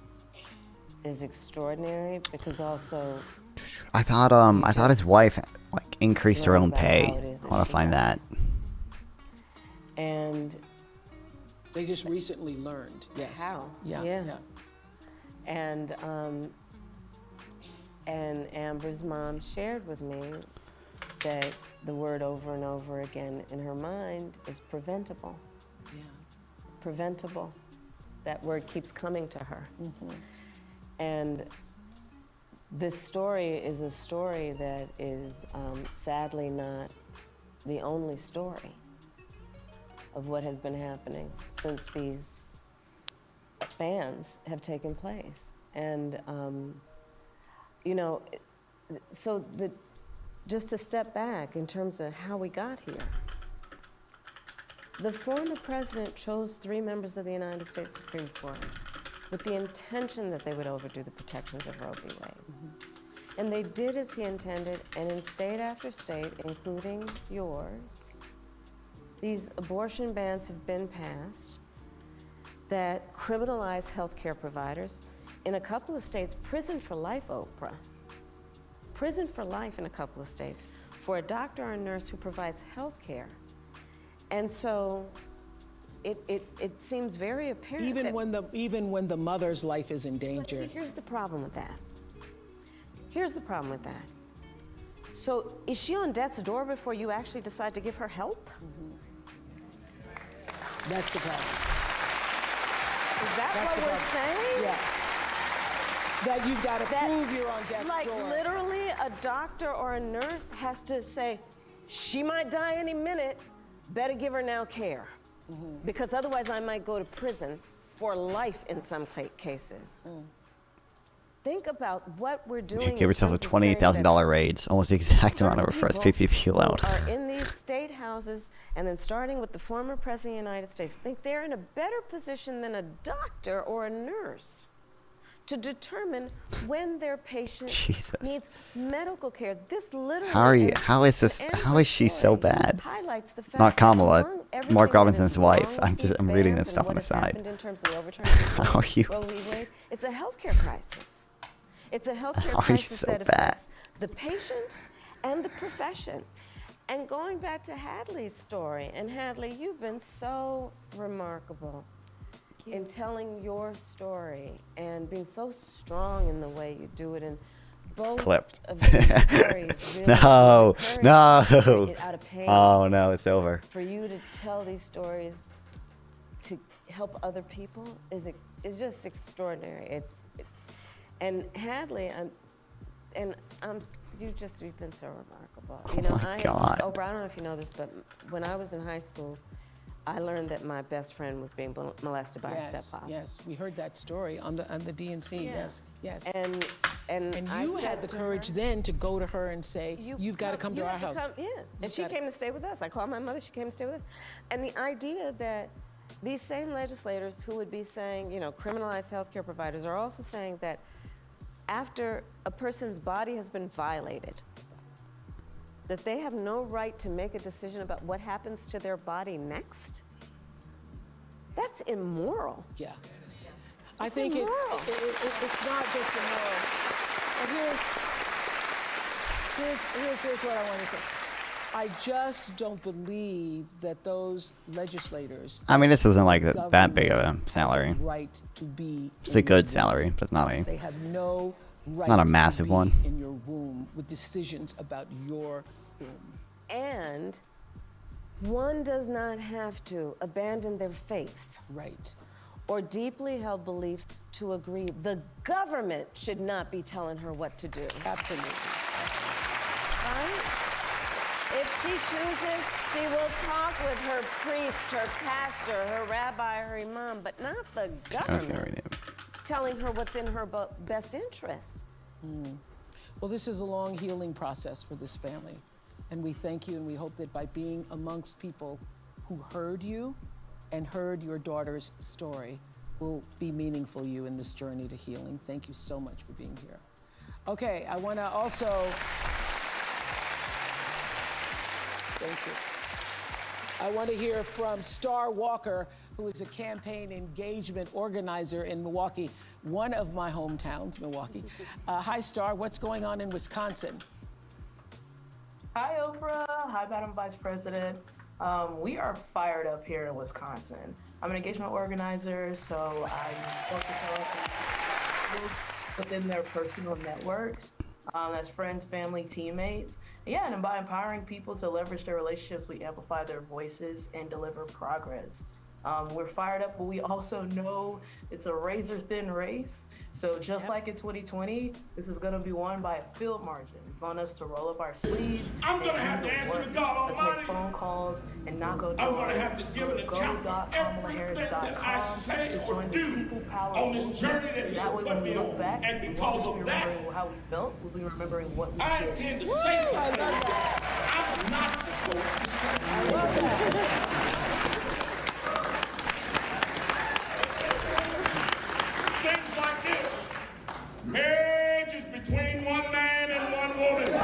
is extraordinary, because also I thought his wife like increased her own pay. I want to find that. And they just recently learned. Yes. How? Yeah. And Amber's mom shared with me that the word over and over again in her mind is preventable. Yeah. Preventable. That word keeps coming to her. Mm-hmm. And this story is a story that is sadly not the only story of what has been happening since these bans have taken place. And, you know, so just to step back in terms of how we got here, the former president chose 3 members of the United States Supreme Court with the intention that they would overdo the protections of Roe v. Wade. Mm-hmm. And they did as he intended, and in state after state, including yours, these abortion bans have been passed that criminalize healthcare providers. In a couple of states, prison for life, Oprah. Prison for life in a couple of states for a doctor or a nurse who provides health care. And so it seems very apparent even when the mother's life is in danger. But see, here's the problem with that. Here's the problem with that. So is she on death's door before you actually decide to give her help? That's the problem. Is that That's what the we're problem. saying? Yeah. That you've got to prove you're on death's Like door. literally a doctor or a nurse has to say, she might die any minute, better give her now care. Because otherwise I might go to prison for life in some cases. Think about what we're doing. Gave herself a $28,000 raise, almost the exact amount of her first PPP loan. Are in these state houses, and then starting with the former president of the United States, think they're in a better position than a doctor or a nurse to determine when their patient Jesus. needs medical care. This literally. How is she so bad? Highlights the fact Not Kamala, that among everything Mark that Robinson's is wife. wrong with I'm these reading bans this and stuff on what the has side. happened in terms of the overturning of How are you? Roe v. Wade, it's a healthcare crisis. It's a healthcare How are you crisis so that bad? affects the patient and the profession. And going back to Hadley's story, and Hadley, you've been so remarkable in telling your story and being so strong in the way you do it. And both Clipped. of these stories really No, encourage no. you to get out of pain. Oh no, it's over. For you to tell these stories to help other people is just extraordinary. And Hadley, you've been so remarkable. You know, my God. Oprah, I don't know if you know this, but when I was in high school, I learned that my best friend was being molested by her stepfather. Yes, we heard that story on the DNC. Yeah. Yes. And you I had the said to courage her, then to go to her and say, you've got to come to you our have to house. come in. And she came to stay with us. I called my mother, she came to stay with us. And the idea that these same legislators who would be saying, criminalize healthcare providers are also saying that after a person's body has been violated, that they have no right to make a decision about what happens to their body next? That's immoral. Yeah. I That's think immoral. it's not just immoral. But here's what I want to say. I just don't believe that those legislators. I mean, this isn't like that big of a salary. Right to be. It's a good salary, but it's not a. They have no right. Not a massive to be one. In your womb with decisions about your womb. And one does not have to abandon their faith. Right. Or deeply held beliefs to agree the government should not be telling her what to do. Absolutely. Right? If she chooses, she will talk with her priest, her pastor, her rabbi, her imam, but not the I was gonna government read it. telling her what's in her best interest. Well, this is a long healing process for this family. And we thank you, and we hope that by being amongst people who heard you and heard your daughter's story will be meaningful to you in this journey to healing. Thank you so much for being here. Okay, I want to also... Thank you. I want to hear from Star Walker, who is a campaign engagement organizer in Milwaukee, one of my hometowns, Milwaukee. Hi, Star. What's going on in Wisconsin? Hi, Oprah. Hi, Madam Vice President. We are fired up here in Wisconsin. I'm an engagement organizer, so I work with people within their personal networks. As friends, family, teammates. Yeah, and by empowering people to leverage their relationships, we amplify their voices and deliver progress. We're fired up, but we also know it's a razor-thin race. So just like in 2020, this is going to be won by a field margin. It's on us to roll up our sleeves. I'm going to have to answer to God Let's Almighty. make phone calls and not go I'm going to have to give an account of everything that I say to or join this do People Power on this movement. journey that He's That way, put when we me look on. back, And we because won't of be that, remembering how we felt. We'll be remembering what we I did. intend to say something that I'm not supposed to say. I love that. Things like this. Marriage is between one man and one woman. It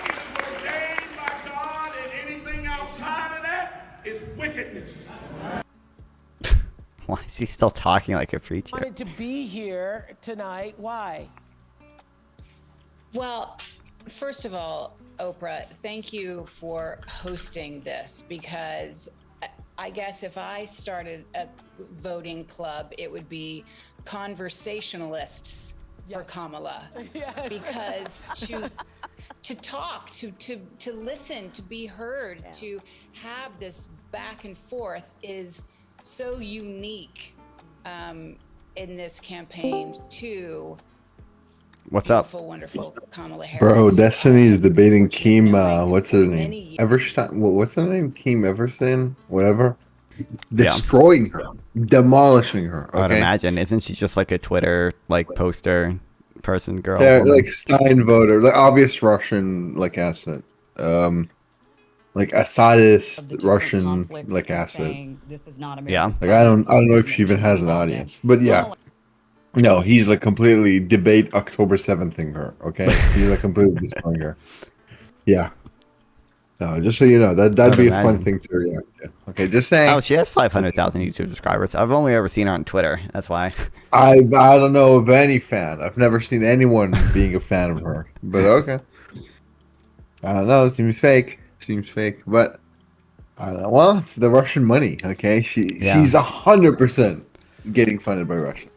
is ordained by God, and anything outside of that is wickedness. Why is he still talking like a preacher? Wanted to be here tonight. Why? Well, first of all, Oprah, thank you for hosting this, because I guess if I started a voting club, it would be conversationalists for Kamala. Yes. Because to talk, to listen, to be heard, to have this back and forth is so unique in this campaign to What's up? beautiful, wonderful Kamala Harris. Bro, Destiny's debating Keem, what's her name? Everstein, what's her name? Keem Everstein? Whatever. Destroying her. Demolishing her. I would Okay? imagine. Isn't she just like a Twitter like poster person girl? They're, woman? like Stein voter, like obvious Russian like asset. Like Assadist Russian like asset. This is not Yeah. Like I don't know if she even has an audience. But yeah. No, he's like completely debate October 7th-ing her, okay? He's like completely destroying her. Yeah. No, just so you know, that'd be a fun thing to react to. Okay, just saying. Oh, she has 500,000 YouTube subscribers. I've only ever seen her on Twitter. That's why. I don't know of any fan. I've never seen anyone being a fan of her. But okay. I don't know. Seems fake. Seems fake. But I don't know. Well, it's the Russian money. Okay, she's 100% getting funded by Russia.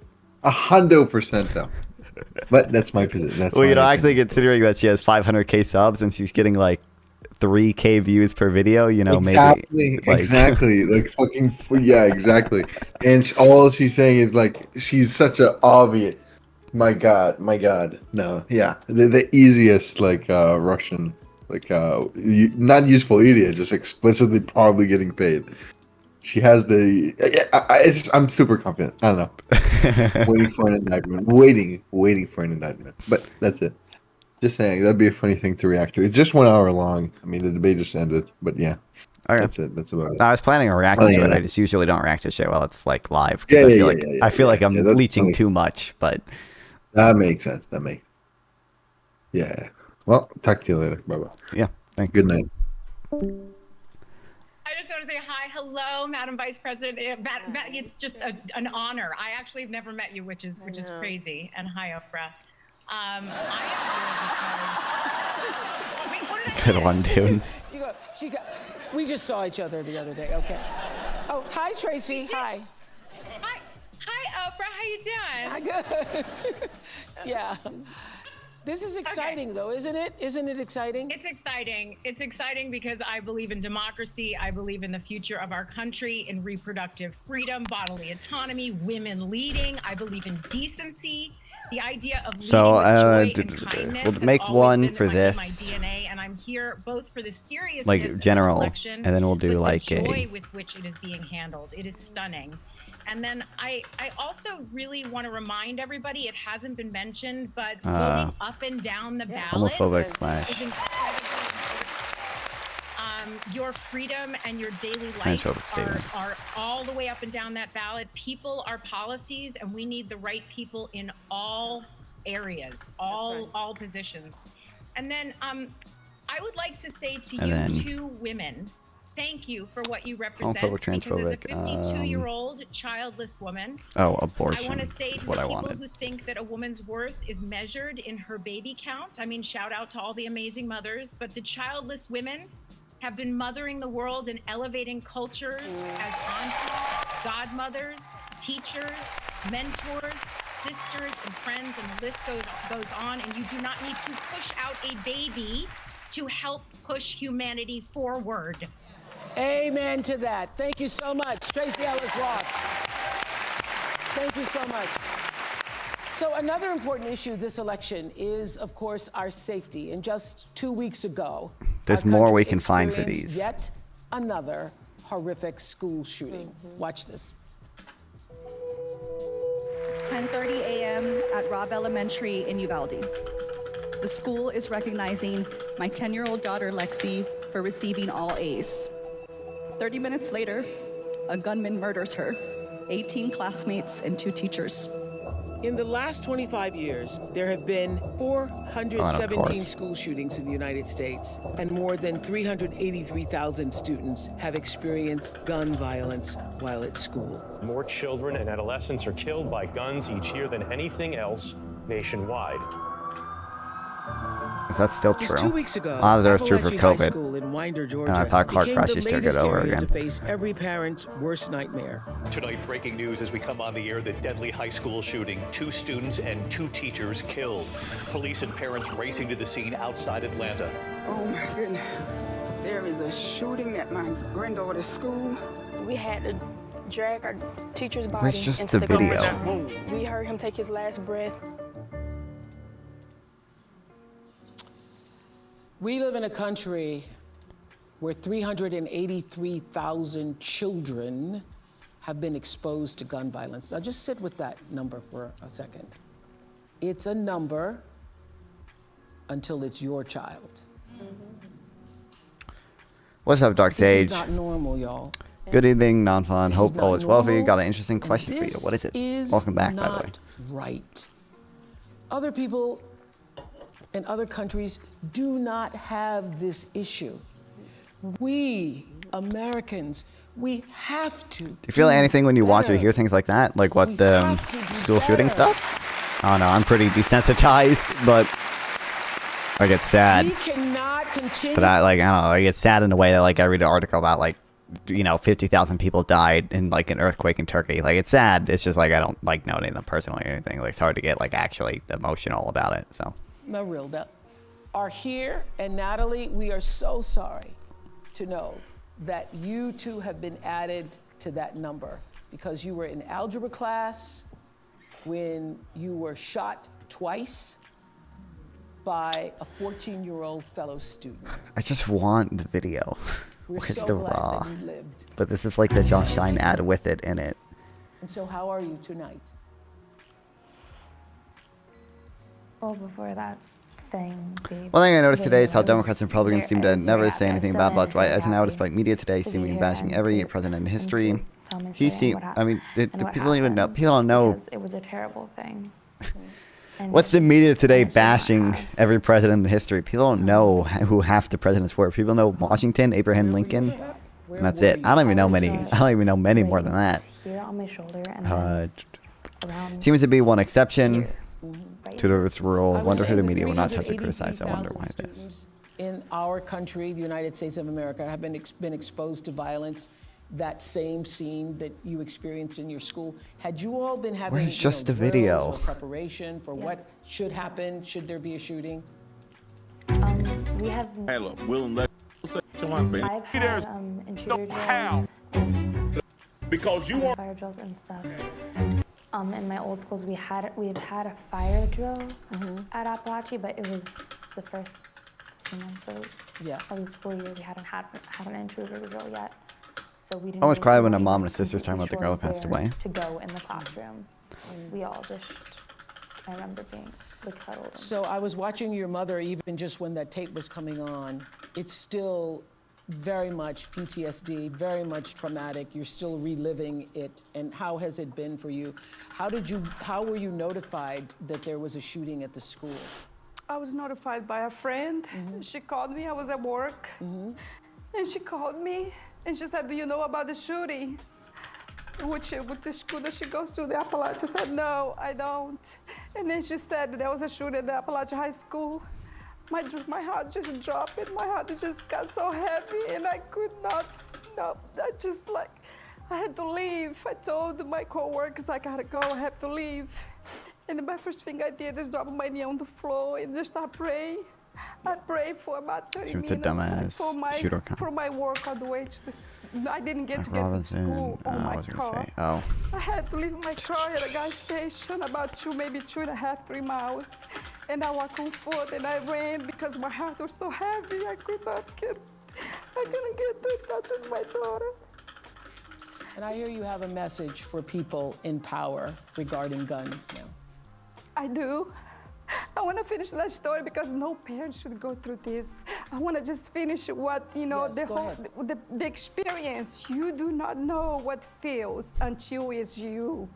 100% though. But that's my position. That's Well, my actually considering that she has 500k subs and she's getting like 3k views per video, exactly, maybe like... exactly, like fucking yeah, exactly. And all she's saying is like she's such a obvious. My God, no, yeah, the easiest like Russian like not useful idiot, just explicitly probably getting paid. She has the. I'm super confident. I don't know. Waiting for an indictment. Waiting for an indictment. But that's it. Just saying that'd be a funny thing to react to. It's just 1 hour long. I mean, the debate just ended. But yeah, that's it. That's about it. I was planning on reacting to it. I just usually don't react to shit while it's like live. I feel like I'm leeching too much. But that makes sense. Yeah. Well, talk to you later. Bye bye. Yeah. Thanks. Good night. I just want to say hi, hello, Madam Vice President. It's just an honor. I actually have never met you, which is crazy. And hi, Oprah. Good one, dude. We just saw each other the other day. Okay. Oh, hi, Tracy. Hi. Hi, Oprah. How you doing? Hi, good. Yeah. This is exciting, though, isn't it? Isn't it exciting? It's exciting. It's exciting because I believe in democracy. I believe in the future of our country, in reproductive freedom, bodily autonomy, women leading. I believe in decency. The idea of leading with joy and kindness we'll make has one always for been this. My DNA, and I'm here both for the seriousness Like of general, this election, and then we'll do but like the joy a. with which it is being handled. It is stunning. And then I also really want to remind everybody, it hasn't been mentioned, but voting up and down the ballot Homophobic is incredibly your freedom and your daily life Transphobic statements. are all the way up and down that ballot. People are policies, and we need the right people in all areas, all positions. And then I would like to say to And you then- two women, thank you for what you represent. Homophobic, Because as a transphobic, 52-year-old childless woman, Oh, I abortion want to say is to what the I people wanted. who think that a woman's worth is measured in her baby count. I mean, shout out to all the amazing mothers, but the childless women have been mothering the world and elevating culture as aunties, godmothers, teachers, mentors, sisters, and friends, and the list goes on. And you do not need to push out a baby to help push humanity forward. Amen to that. Thank you so much, Tracy Ellis Ross. Thank you so much. So another important issue this election is, of course, our safety. And just 2 weeks ago, There's our more country we can find for experienced these. Yet another horrific school shooting. Watch this. It's 10:30 a.m. at Robb Elementary in Uvalde. The school is recognizing my 10-year-old daughter, Lexi, for receiving all A's. 30 minutes later, a gunman murders her, 18 classmates and 2 teachers. In the last 25 years, there have been 417 course. school shootings in the United States, and more than 383,000 students have experienced gun violence while at school. More children and adolescents are killed by guns each year than anything else nationwide. Is that still Just true? 2 weeks ago, Ah, that was true for Appalachian High COVID. School in Winder, Georgia, And I thought car became crashes the still get latest over area again. to face every parent's worst nightmare. Tonight, breaking news as we come on the air, the deadly high school shooting. 2 students and 2 teachers killed. Police and parents racing to the scene outside Atlanta. Oh my goodness. There is a shooting at my granddaughter's school. We had to drag our teacher's body Where's just into the the video? garage. We heard him take his last breath. We live in a country where 383,000 children have been exposed to gun violence. Now just sit with that number for a second. It's a number until it's your child. What's up, Dark Sage? This is not normal, y'all. Good evening, non-fun. This Hope is all not is well for you. normal, Got an interesting question for you. this What is it? is Welcome back, by the way. not right. Other people in other countries do not have this issue. We, Americans, we have to. Do you feel anything when you watch or better. hear things like that? Like what the school shooting stuff? I don't know. I'm pretty desensitized, but I get sad. We cannot continue. But I don't know. I get sad in a way that like I read an article about 50,000 people died in like an earthquake in Turkey. Like it's sad. It's just like I don't like know any of them personally or anything. Like it's hard to get like actually emotional about it. So. Marilda are here, and Natalie, we are so sorry to know that you two have been added to that number because you were in algebra class when you were shot twice by a 14-year-old fellow student. I just want the video. We're Where's so the glad raw? that you lived. But this is like the Josh Shine ad with it in it. And so how are you tonight? Well, before that thing, One thing I noticed today is how Democrats and Republicans seem to never say anything bad about Dwight Eisenhower, despite media today seeming bashing every president in history. He seemed, I mean, the people don't even know. People don't know. it was a terrible thing. What's the media today bashing every president in history? People don't know who half the presidents were. People know Washington, Abraham Lincoln, and that's it. I don't even know many. I don't even know many more than that. Here on my shoulder and then around Seems to be one exception right to this rule. I would Wonder say who the that media will not touch or criticize. I wonder 383,000 why it is. students in our country, the United States of America, have been exposed to violence. That same scene that you experienced in your school. Had you all been having Where's just the drills video? or preparation for what should happen should there be a shooting? we have Hey, look, Will and come on, baby. I've had intruder drills, Because you fire drills and stuff. In my old schools, we've had a fire drill at Appalachia, but it was the first 2 months of the school year. We hadn't had an intruder drill yet, so we didn't. I almost really cried when know a mom and a anyone sister's talking about the girl who completely passed sure away. where to go in the classroom. We all just, I remember being like huddled. So I was watching your mother even just when that tape was coming on. It's still very much PTSD, very much traumatic. You're still reliving it. And how has it been for you? How were you notified that there was a shooting at the school? I was notified by a friend. She called me. I was at work. And she called me and she said, "Do you know about the shooting?" With the school that she goes to, the Appalachia. I said, "No, I don't." And then she said there was a shooting at the Appalachia High School. My heart just dropped and my heart just got so heavy and I could not stop. I had to leave. I told my coworkers I gotta go, I have to leave. And my first thing I did is drop my knee on the floor and just start praying. I prayed for about 30 See what the minutes dumbass shooter for my work on the way to the I didn't get Like to get to Robinson. school on my I was car. gonna say. Oh. I had to leave my car at a gas station about 3 miles. And I walked on foot and I ran because my heart was so heavy. I couldn't get to touching my daughter. And I hear you have a message for people in power regarding guns now. I do. I want to finish that story because no parent should go through this. I want to just finish what, the experience. You do not know what feels until it's you.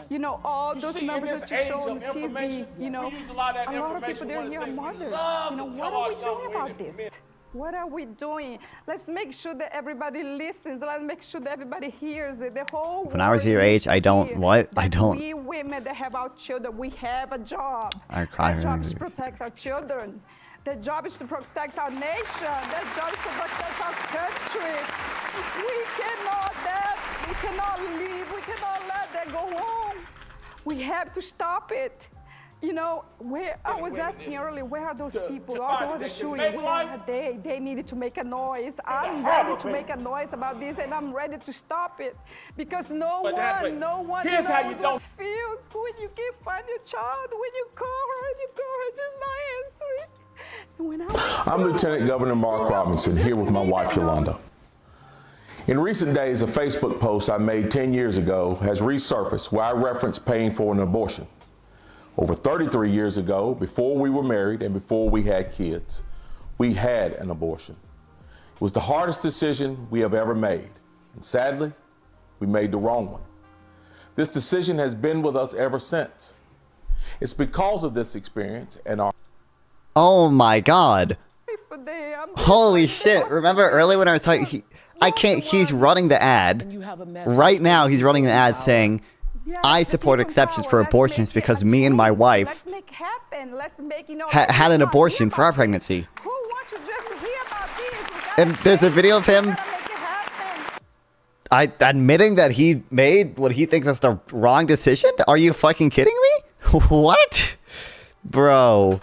Yes. All You those see, in numbers this that you age show on of the TV, information, we use a lot of that a lot of people, information. they're One of the here things we mothers. love to What tell are our we young doing women about and this? men. What are we doing? Let's make sure that everybody listens. Let's make sure that everybody hears it. The whole When I was your world age, I don't. hear What? I that don't. We women that have our children, we have a job. I cry Our for job is anything. to protect our children. Their job is to protect our nation. Their job is to protect our country. We cannot leave. We cannot let that go on. We have to stop it. You know, I was asking earlier, where are those people? All the shooting, where are they? They needed to make a noise. I'm ready to make a noise about this, and I'm ready to stop it. Because no one knows what it feels when you can't find your child, when you call her and you call her just not answering. I'm Lieutenant Governor Mark Robinson, here with my wife, Yolanda. In recent days, a Facebook post I made 10 years ago has resurfaced where I referenced paying for an abortion. Over 33 years ago, before we were married and before we had kids, we had an abortion. It was the hardest decision we have ever made. And sadly, we made the wrong one. This decision has been with us ever since. It's because of this experience and our... Oh my God. Holy shit. Remember earlier when I was talking, he's running the ad. Right now he's running the ad saying, I support exceptions for abortions because me and my wife had an abortion for our pregnancy. And there's a video of him admitting that he made what he thinks is the wrong decision? Are you fucking kidding me? What? Bro.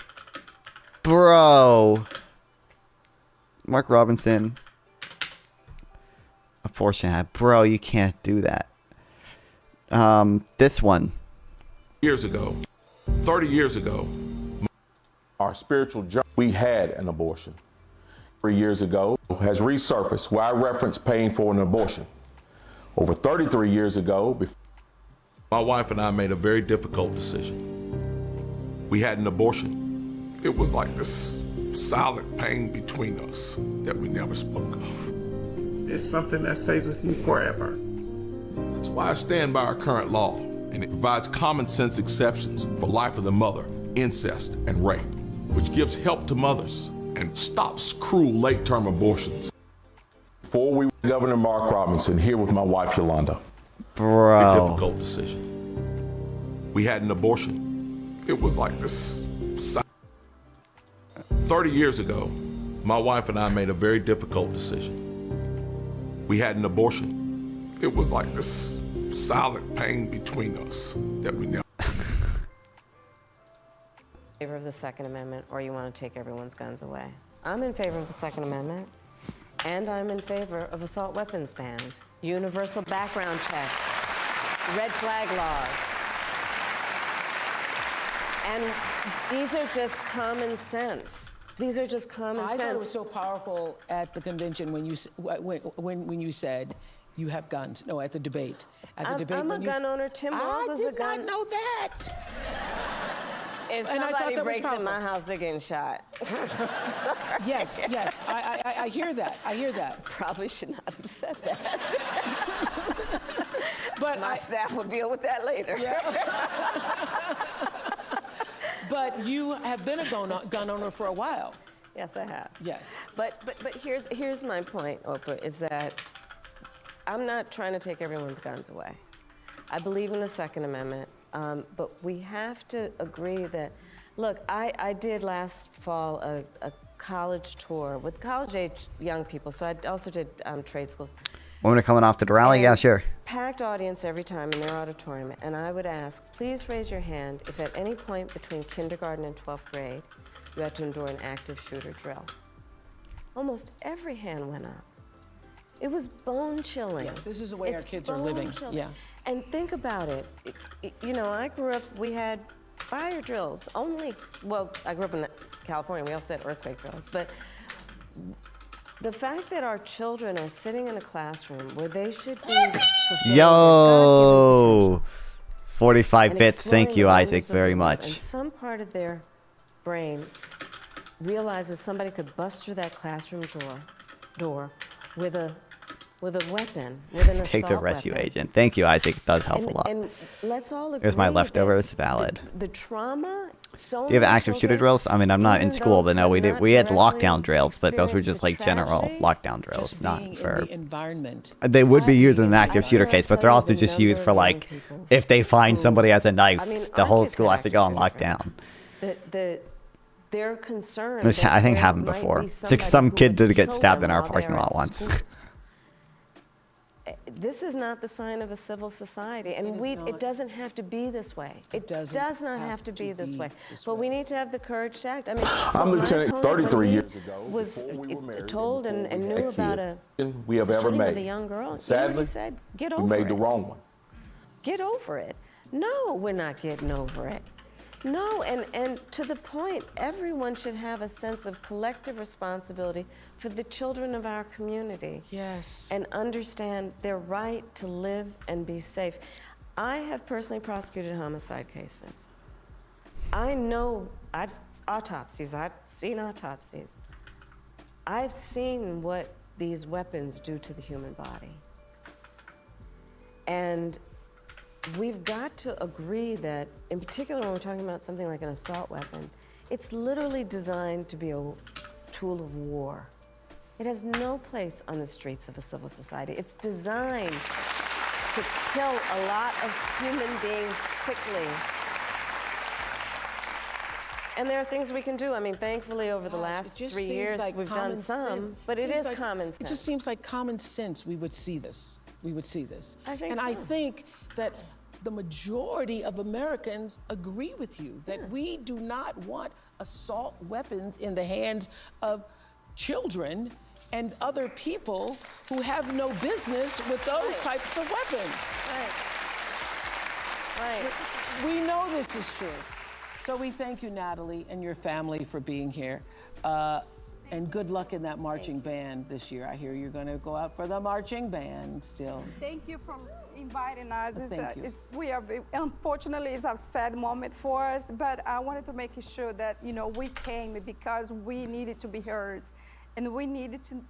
Mark Robinson. Abortion ad. Bro, you can't do that. This one. Years ago, 30 years ago, our spiritual journey, we had an abortion. 3 years ago has resurfaced where I referenced paying for an abortion. Over 33 years ago, my wife and I made a very difficult decision. We had an abortion. It was like this silent pain between us that we never spoke of. It's something that stays with you forever. That's why I stand by our current law, and it provides common sense exceptions for life of the mother, incest, and rape, which gives help to mothers and stops cruel late-term abortions. Before we, Governor Mark Robinson, here with my wife, Yolanda. Bro. A difficult decision. We had an abortion. It was like this. 30 years ago, my wife and I made a very difficult decision. We had an abortion. It was like this silent pain between us that we never... Favor of the Second Amendment, or you want to take everyone's guns away? I'm in favor of the Second Amendment, and I'm in favor of assault weapons bans, universal background checks, red flag laws. And these are just common sense. These are just common sense. I thought it was so powerful at the convention when you said you have guns. No, at the debate. At the debate, I'm a gun owner. Tim Walz is a gun. I did not know that. If somebody breaks in my house, they're getting shot. Yes. I hear that. Probably should not have said that. But my staff will deal with that later. Yeah. But you have been a gun owner for a while. Yes, I have. Yes. But here's my point, Oprah, is that I'm not trying to take everyone's guns away. I believe in the Second Amendment, but we have to agree that, look, I did last fall a college tour with college-age young people, so I also did trade schools. Women are coming off to the rally? Yeah, sure. Packed audience every time in their auditorium, and I would ask, please raise your hand if at any point between kindergarten and 12th grade you had to endure an active shooter drill. Almost every hand went up. It was bone-chilling. Yeah, this is the way our kids are living. Yeah. And think about it. You know, I grew up, we had fire drills only. Well, I grew up in California. We also had earthquake drills. But the fact that our children are sitting in a classroom where they should be... Yo! 45 bits. Thank you, Isaac, very much. And some part of their brain realizes somebody could bust through that classroom door with a weapon, with an assault Take the rescue weapon. agent. Thank you, Isaac. It does help a lot. And let's all agree Here's my that leftovers. Valid. The trauma. So Do you have many active shooter children, drills? I mean, I'm not in even school, those but no, who we are did. not We had directly lockdown drills, but those were just like general tragedy, lockdown drills, not for. The environment. They would be used in an active shooter case, but they're also just used for like, if they find somebody has a knife, the whole school has to go on lockdown. they're concerned. Which that I think there happened might before. be Some somebody who kid would did get kill stabbed them in our while parking they're lot at once. school. This is not the sign of a civil society, and it doesn't have to be this way. It does not have to be this way. But we need to have the courage to act. I mean, I'm my Lieutenant opponent, when 33 he years ago, was before we were married told and knew about a we have ever shooting of made. a young girl. You know what Sadly, he said? Get we over made it. the wrong one. Get over it. No, we're not getting over it. No, and to the point, everyone should have a sense of collective responsibility for the children of our community. Yes. And understand their right to live and be safe. I have personally prosecuted homicide cases. I know, I've seen autopsies. I've seen what these weapons do to the human body. And we've got to agree that, in particular when we're talking about something like an assault weapon, it's literally designed to be a tool of war. It has no place on the streets of a civil society. It's designed to kill a lot of human beings quickly. And there are things we can do. I mean, thankfully, over the last 3 years, we've done some, but it is common sense. It just seems like common sense we would see this. We would see this. I think and so. I think that the majority of Americans agree with you that we do not want assault weapons in the hands of children and other people who have no business with those types of weapons. Right. We know this is true. So we thank you, Natalie, and your family for being here. And good luck in that marching band this year. I hear you're going to go out for the marching band still. Thank you for inviting us. Thank you. Unfortunately, it's a sad moment for us, but I wanted to make sure that, we came because we needed to be heard. And we needed to,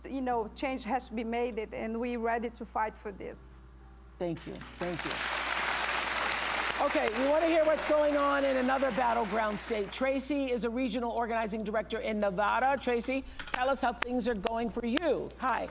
change has to be made, and we're ready to fight for this. Thank you. Thank you. Okay, we want to hear what's going on in another battleground state. Tracy is a regional organizing director in Nevada. Tracy, tell us how things are going for you. Hi.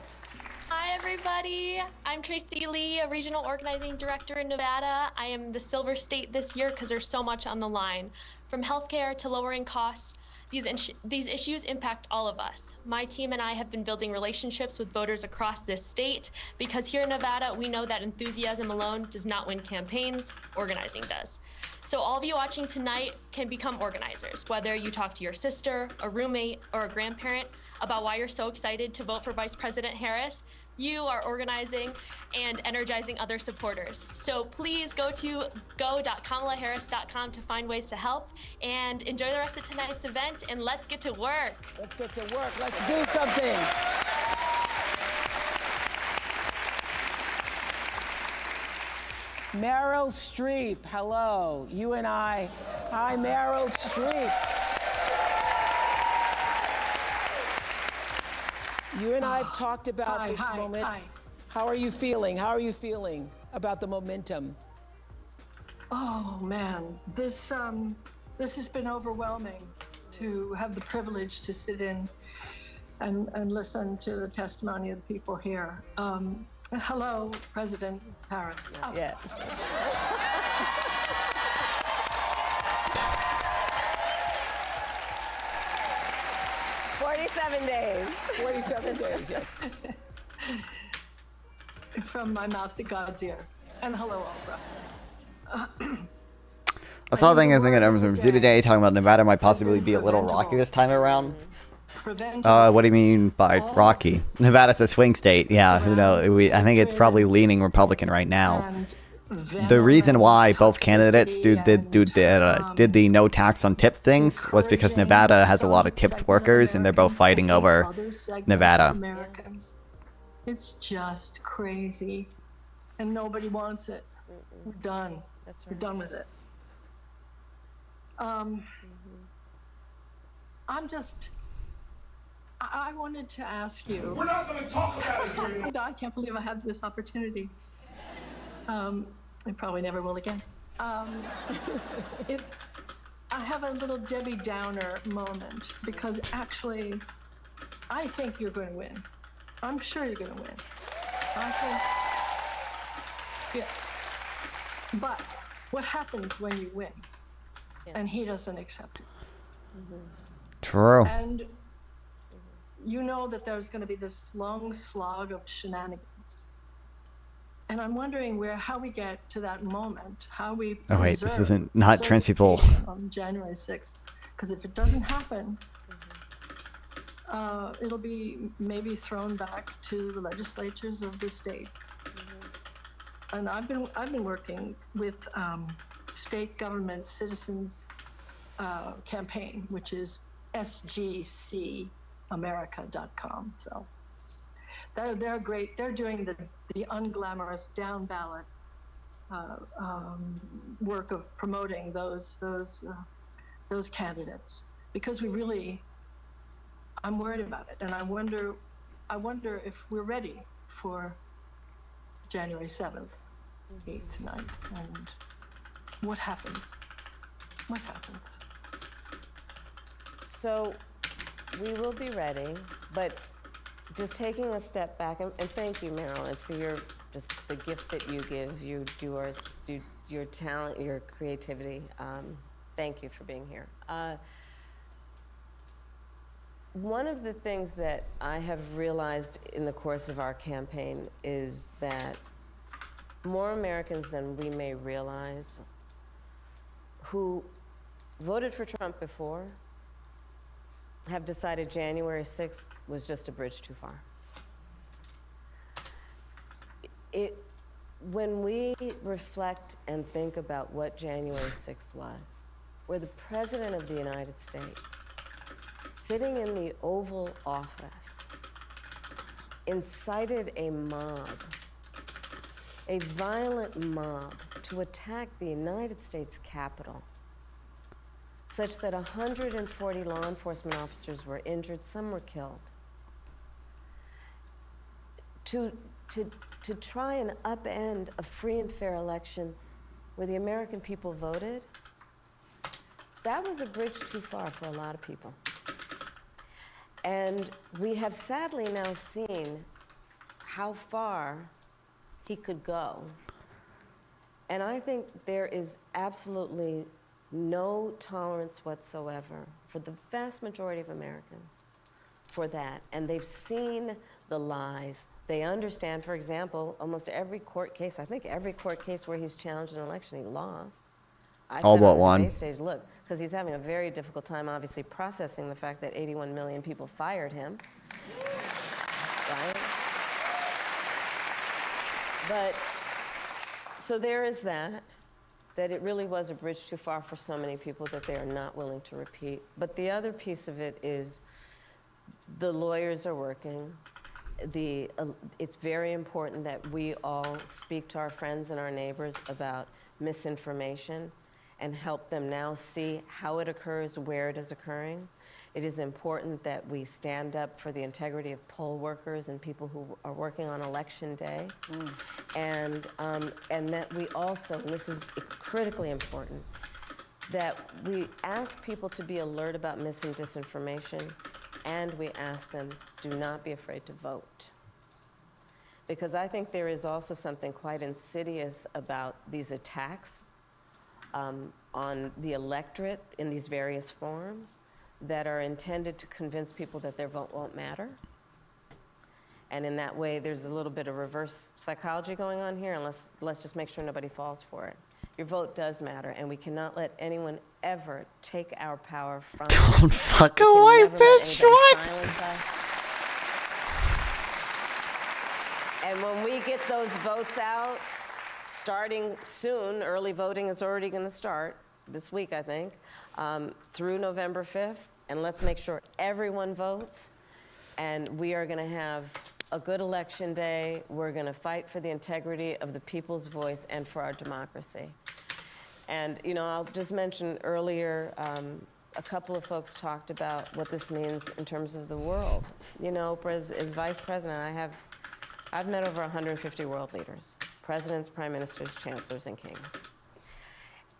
Hi, everybody. I'm Tracy Lee, a regional organizing director in Nevada. I am the Silver State this year because there's so much on the line. From healthcare to lowering costs, these issues impact all of us. My team and I have been building relationships with voters across this state because here in Nevada, we know that enthusiasm alone does not win campaigns, organizing does. So all of you watching tonight can become organizers, whether you talk to your sister, a roommate, or a grandparent about why you're so excited to vote for Vice President Harris. You are organizing and energizing other supporters. So please go to go.kamalaharris.com to find ways to help and enjoy the rest of tonight's event, and let's get to work. Let's get to work. Let's do something. Meryl Streep, hello. You and I. Hi, Meryl Streep. You and I have talked about this moment. Hi. How are you feeling? How are you feeling about the momentum? Oh man, this has been overwhelming to have the privilege to sit in and listen to the testimony of the people here. Hello, President Harris. Yeah. 47 days. 47 days, yes. From my mouth to God's ear. And hello, Oprah. I saw a thing I think at today talking about Nevada might possibly be a little rocky this time around. What do you mean by rocky? Nevada's a swing state. Yeah, who knows? I think it's probably leaning Republican right now. The reason why both candidates did the no tax on tip things was because Nevada has a lot of tipped workers, and they're both fighting over Nevada. Americans. It's just crazy, and nobody wants it. We're done. We're done with it. I wanted to ask you. We're not going to talk about it here. I can't believe I had this opportunity. I probably never will again. If I have a little Debbie Downer moment, because actually, I think you're going to win. I'm sure you're going to win. I think, yeah. But what happens when you win? And he doesn't accept it. True. And you know that there's going to be this long slog of shenanigans. And I'm wondering how we get to that moment, how we Oh wait, this preserve isn't not trans people. certification on January 6th. Because if it doesn't happen, it'll be maybe thrown back to the legislatures of the states. And I've been working with state government citizens campaign, which is sgcamerica.com. So they're great. They're doing the unglamorous down ballot work of promoting those candidates, because I'm worried about it, and I wonder if we're ready for January 7th, 8th, 9th, and what happens? What happens? So we will be ready, but just taking a step back, and thank you, Meryl. It's just the gift that you give. You do your talent, your creativity. Thank you for being here. One of the things that I have realized in the course of our campaign is that more Americans than we may realize who voted for Trump before have decided January 6th was just a bridge too far. When we reflect and think about what January 6th was, where the President of the United States, sitting in the Oval Office, incited a mob, a violent mob, to attack the United States Capitol, such that 140 law enforcement officers were injured, some were killed. To try and upend a free and fair election where the American people voted, that was a bridge too far for a lot of people. And we have sadly now seen how far he could go. And I think there is absolutely no tolerance whatsoever for the vast majority of Americans for that. And they've seen the lies. They understand, for example, almost every court case, I think every court case where he's challenged an election, he lost. All said but on the one. debate stage, look, because he's having a very difficult time, obviously, processing the fact that 81 million people fired him, right? But, so there is that it really was a bridge too far for so many people that they are not willing to repeat. But the other piece of it is the lawyers are working. It's very important that we all speak to our friends and our neighbors about misinformation and help them now see how it occurs, where it is occurring. It is important that we stand up for the integrity of poll workers and people who are working on election day. And that we also, and this is critically important, that we ask people to be alert about mis and disinformation, and we ask them, do not be afraid to vote. Because I think there is also something quite insidious about these attacks on the electorate in these various forms that are intended to convince people that their vote won't matter. And in that way, there's a little bit of reverse psychology going on here, and let's just make sure nobody falls for it. Your vote does matter, and we cannot let anyone ever take our power from us. Don't fuck away, bitch. What? And when we get those votes out, starting soon, early voting is already going to start this week, I think, through November 5th, and let's make sure everyone votes, and we are going to have a good election day. We're going to fight for the integrity of the people's voice and for our democracy. And, you know, I'll just mention earlier, a couple of folks talked about what this means in terms of the world. You know, as vice president, I've met over 150 world leaders, presidents, prime ministers, chancellors, and kings.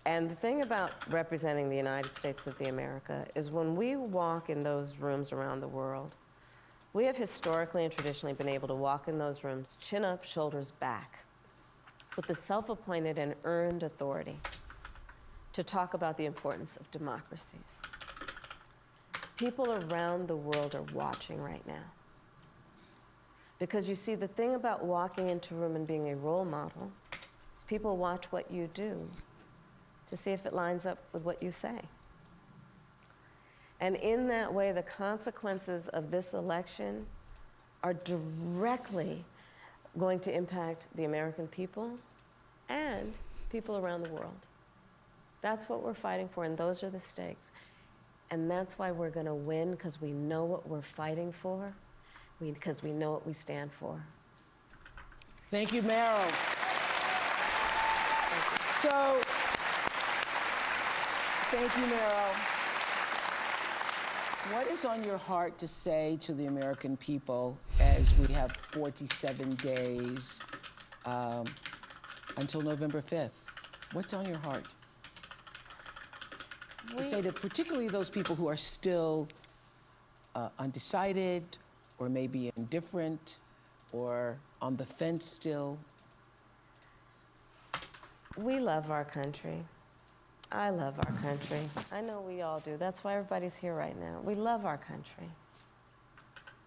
And the thing about representing the United States of the America is when we walk in those rooms around the world, we have historically and traditionally been able to walk in those rooms, chin up, shoulders back, with the self-appointed and earned authority to talk about the importance of democracies. people around the world are watching right now. Because you see, the thing about walking into a room and being a role model is people watch what you do to see if it lines up with what you say. And in that way, the consequences of this election are directly going to impact the American people and people around the world. That's what we're fighting for, and those are the stakes. And that's why we're going to win, because we know what we're fighting for, because we know what we stand for. Thank you, Meryl. So, thank you, Meryl. What is on your heart to say to the American people as we have 47 days until November 5th? What's on your heart? To say to particularly those people who are still undecided, or maybe indifferent, or on the fence still. We love our country. I love our country. I know we all do. That's why everybody's here right now. We love our country.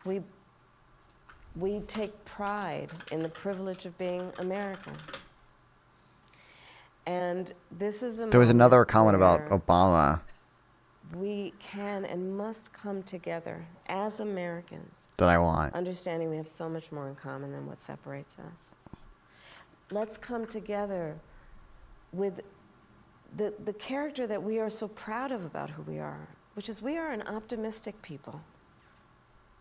We take pride in the privilege of being American. And this is a There was another moment comment about where Obama we can and must come together as Americans. that I want. Understanding we have so much more in common than what separates us. Let's come together with the character that we are so proud of about who we are, which is we are an optimistic people.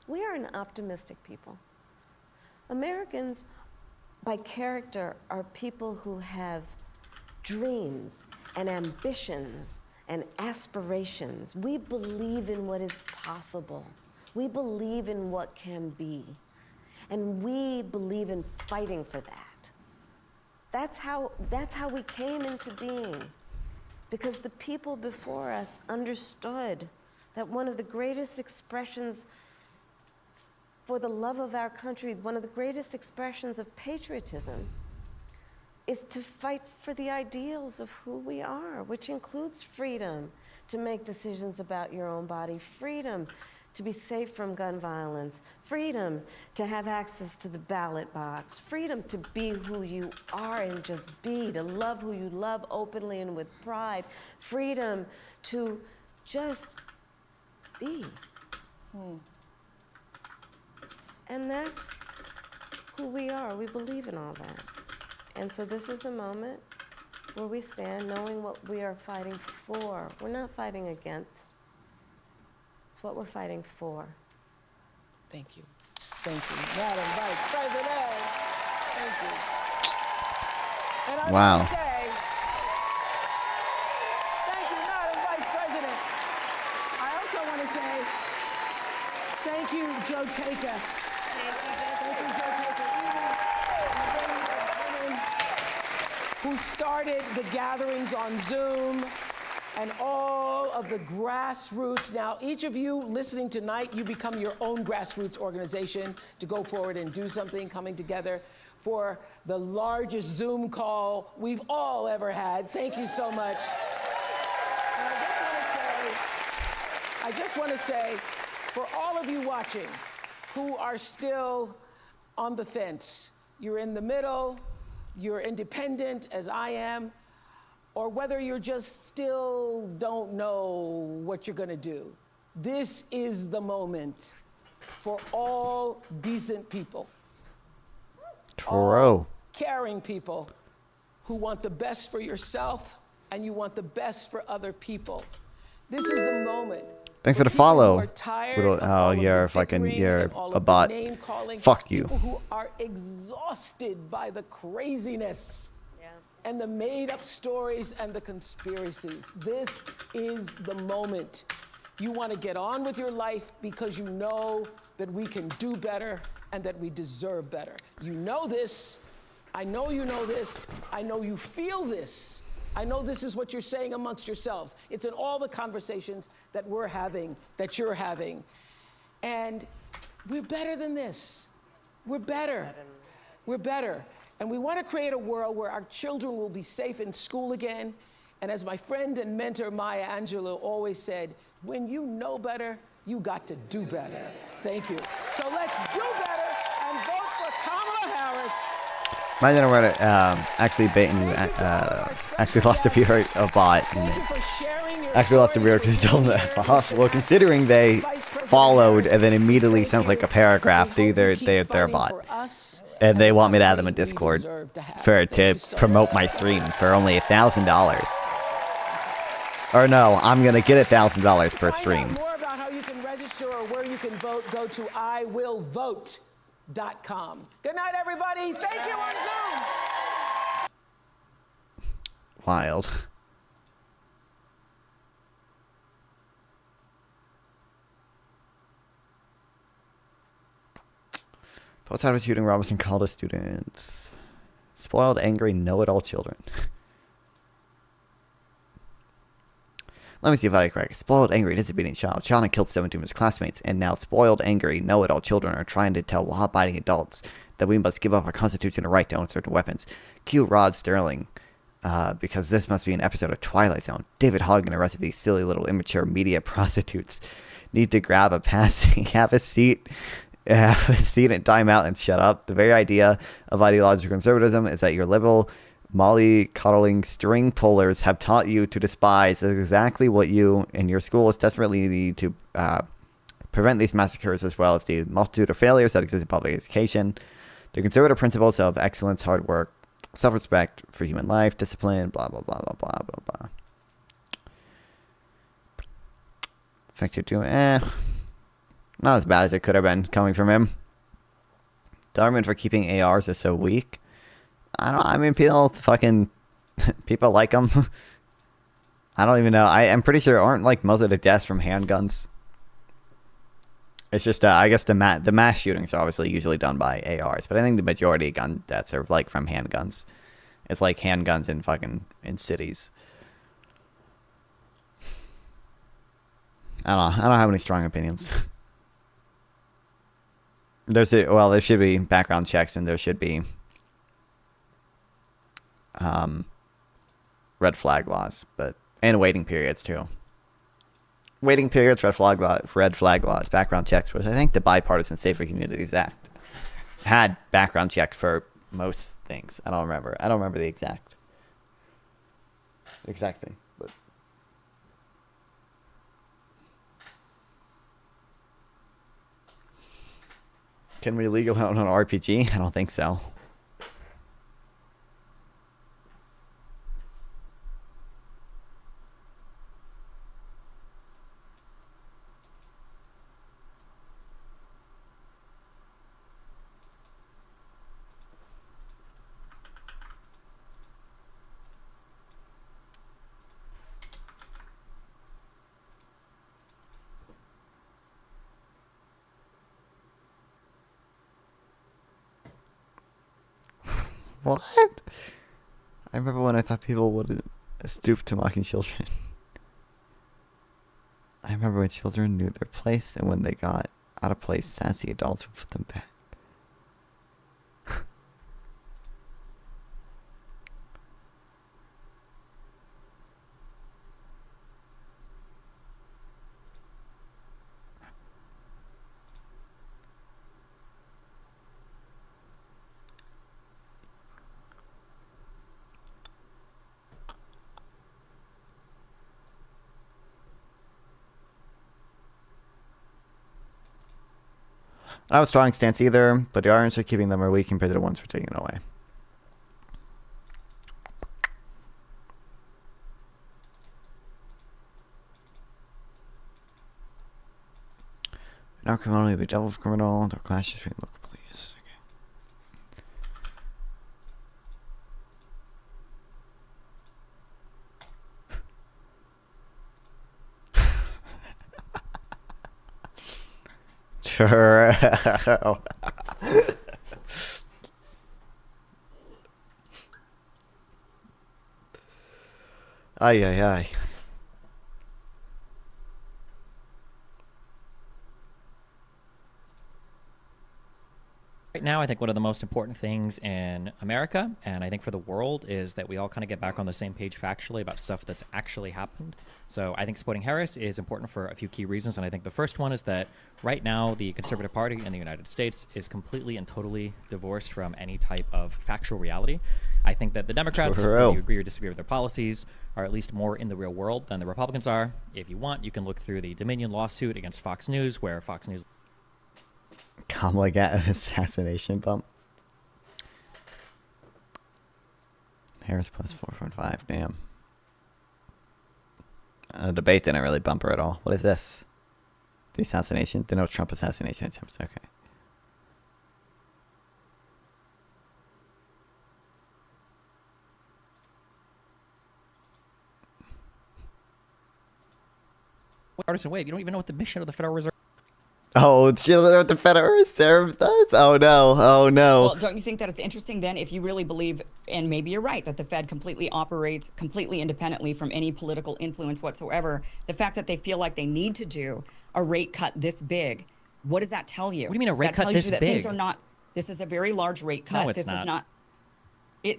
We are an optimistic people. Americans, by character, are people who have dreams and ambitions and aspirations. We believe in what is possible. We believe in what can be. And we believe in fighting for that. That's how we came into being. Because the people before us understood that one of the greatest expressions for the love of our country, one of the greatest expressions of patriotism, is to fight for the ideals of who we are, which includes freedom to make decisions about your own body, freedom to be safe from gun violence, freedom to have access to the ballot box, freedom to be who you are and just be, to love who you love openly and with pride, freedom to just be. And that's who we are. We believe in all that. And so this is a moment where we stand knowing what we are fighting for. We're not fighting against. It's what we're fighting for. Thank you. Thank you, Madam Vice President. Thank you. And I Wow. want to say, thank you, Madam Vice President. I also want to say, thank you, Joe Taker. Thank you, Joe Taker. Who started the gatherings on Zoom and all of the grassroots. Now, each of you listening tonight, you become your own grassroots organization to go forward and do something, coming together for the largest Zoom call we've all ever had. Thank you so much. And I just want to say, for all of you watching who are still on the fence, you're in the middle, you're independent as I am, or whether you're just still don't know what you're going to do. This is the moment for all decent people, True. caring people who want the best for yourself and you want the best for other people. This is the moment. Thanks for the follow. Oh, yeah, if I can, yeah, a bot. Fuck you. People who are exhausted by the craziness and the made-up stories and the conspiracies. This is the moment. You want to get on with your life because you know that we can do better and that we deserve better. You know this. I know you know this. I know you feel this. I know this is what you're saying amongst yourselves. It's in all the conversations that we're having, that you're having. And we're better than this. We're better. We're better. And we want to create a world where our children will be safe in school again. And as my friend and mentor Maya Angelou always said, when you know better, You got to do better. Thank you. So let's do better and vote for Kamala Harris. Imagine I read it, actually baiting you, actually lost a viewer, a bot, and actually lost a viewer because he told them to F off. Well, considering they followed and then immediately sent like a paragraph to either they or their bot, and they want me to add them in Discord to promote my stream for only $1,000. Or no, I'm gonna get $1,000 per stream. More about how you can register or where you can vote, go to iwillvote.com. Good night, everybody. Thank you on Zoom. Wild. Post out of shooting Robinson College students. Spoiled, angry, know-it-all children. Let me see if I correct. Spoiled, angry, disobedient child. Child and killed 17 of his classmates. And now spoiled, angry, know-it-all children are trying to tell law-abiding adults that we must give up our constitutional right to own certain weapons. Cue Rod Sterling. Because this must be an episode of Twilight Zone. David Hogg and the rest of these silly little immature media prostitutes need to grab a passing, have a seat and time out and shut up. The very idea of ideological conservatism is that your liberal, molly-coddling string pullers have taught you to despise is exactly what you and your schools desperately need to prevent these massacres, as well as the multitude of failures that exist in public education. The conservative principles of excellence, hard work, self-respect for human life, discipline, blah, blah, blah, blah, blah, blah, blah. Effective to, not as bad as it could have been coming from him. The argument for keeping ARs is so weak. I mean, people like them. I don't even know. I'm pretty sure aren't like most of the deaths from handguns. It's just, I guess the mass shootings are obviously usually done by ARs, but I think the majority of gun deaths are like from handguns. It's like handguns in cities. I don't have any strong opinions. There should be background checks and there should be red flag laws, and waiting periods too. Waiting periods, red flag laws, background checks, which I think the Bipartisan Safer Communities Act had background check for most things. I don't remember the exact thing, but can we legal on an RPG? I don't think so. What? I remember when I thought people wouldn't stoop to mocking children. I remember when children knew their place, and when they got out of place, sassy adults would put them back. I have a strong stance either, but the arguments for keeping them are weak compared to the ones for taking it away. Now criminal, the devil of criminal, the clashes between local police. Sure. Ay, ay, ay. Right now, I think one of the most important things in America, and I think for the world, is that we all kind of get back on the same page factually about stuff that's actually happened. So I think supporting Harris is important for a few key reasons, and I think the first one is that right now the Conservative Party in the United States is completely and totally divorced from any type of factual reality. I think that the Democrats, whether you agree or disagree with their policies, are at least more in the real world than the Republicans are. If you want, you can look through the Dominion lawsuit against Fox News, where Fox News... Kamala got an assassination bump. Harris plus 4.5. Damn. The debate didn't really bump her at all. What is this? The assassination? The no Trump assassination attempts. Okay. Partisan wave. You don't even know what the mission of the Federal Reserve... Oh, she doesn't know what the Federal Reserve does? Oh, no. Oh, no. Well, don't you think that it's interesting then, if you really believe, and maybe you're right, that the Fed completely operates completely independently from any political influence whatsoever, the fact that they feel like they need to do a rate cut this big, what does that tell you? What do you mean a rate that cut tells this you that big? Things are not, this is a very large rate cut. No, it's this not. is not.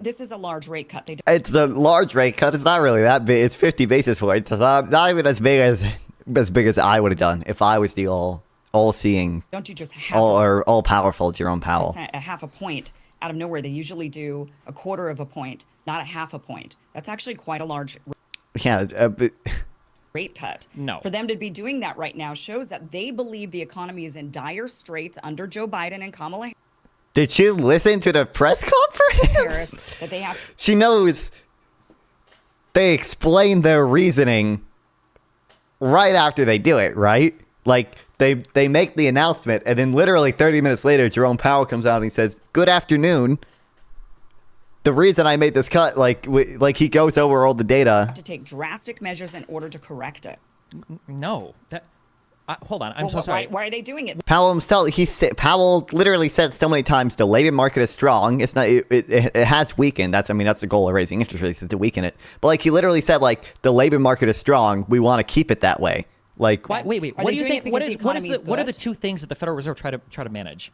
This is a large rate cut. It's a large rate cut. It's not really that big. It's 50 basis points. It's not even as big as I would have done if I was the all-seeing, Don't you just have all-powerful Jerome Powell. a half a point out of nowhere? They usually do a quarter of a point, not a half a point. That's actually quite a large Yeah, but rate cut. No. For them to be doing that right now shows that they believe the economy is in dire straits under Joe Biden and Kamala Harris. did you listen to the press conference? That they have. She knows. They explain their reasoning right after they do it, right? Like, they make the announcement, and then literally 30 minutes later, Jerome Powell comes out and he says, "Good afternoon. The reason I made this cut," like he goes over all the data. To take drastic measures in order to correct it. No. Hold on. I'm so sorry. Why are they doing it? Powell himself, Powell literally said so many times, the labor market is strong. It's not. It has weakened. That's the goal of raising interest rates, is to weaken it. But like, he literally said, like, the labor market is strong. We want to keep it that way. Like, Wait. What do you think? What are the two things that the Federal Reserve try to manage?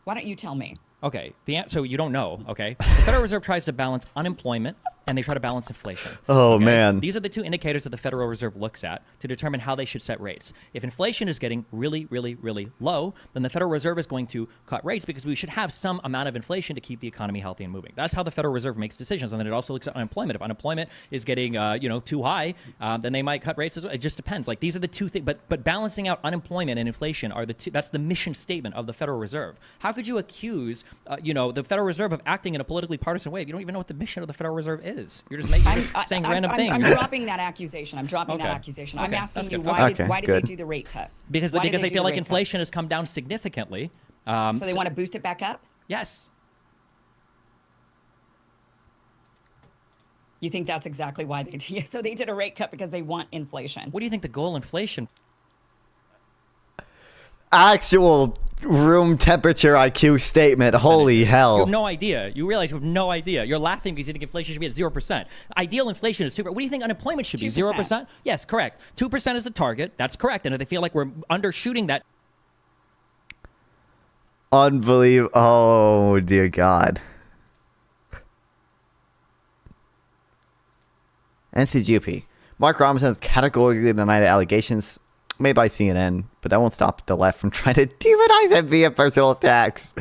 Why don't you tell me? Okay. So you don't know. Okay. The Federal Reserve tries to balance unemployment, and they try to balance inflation. Oh, okay? man. These are the two indicators that the Federal Reserve looks at to determine how they should set rates. If inflation is getting really, really, really low, then the Federal Reserve is going to cut rates, because we should have some amount of inflation to keep the economy healthy and moving. That's how the Federal Reserve makes decisions. And then it also looks at unemployment. If unemployment is getting too high, then they might cut rates as well. It just depends. Like, these are the two things. But balancing out unemployment and inflation are the two. That's the mission statement of the Federal Reserve. How could you accuse the Federal Reserve of acting in a politically partisan way? You don't even know what the mission of the Federal Reserve is. You're just saying random things. I'm dropping that accusation. I'm asking you, why did they do the rate cut? Because they feel like inflation has come down significantly. So they want to boost it back up? Yes. You think that's exactly why they did? So they did a rate cut because they want inflation. What do you think the goal inflation? Actual room temperature IQ statement. Holy hell. You have no idea. You realize you have no idea. You're laughing because you think inflation should be at 0%. Ideal inflation is 2%. What do you think unemployment should be? 2%. 0%? Yes, correct. 2% is the target. That's correct. And if they feel like we're undershooting that. Unbelievable. Oh, dear God. NCGOP. Mark Robinson has categorically denied allegations made by CNN, but that won't stop the left from trying to demonize him via personal attacks.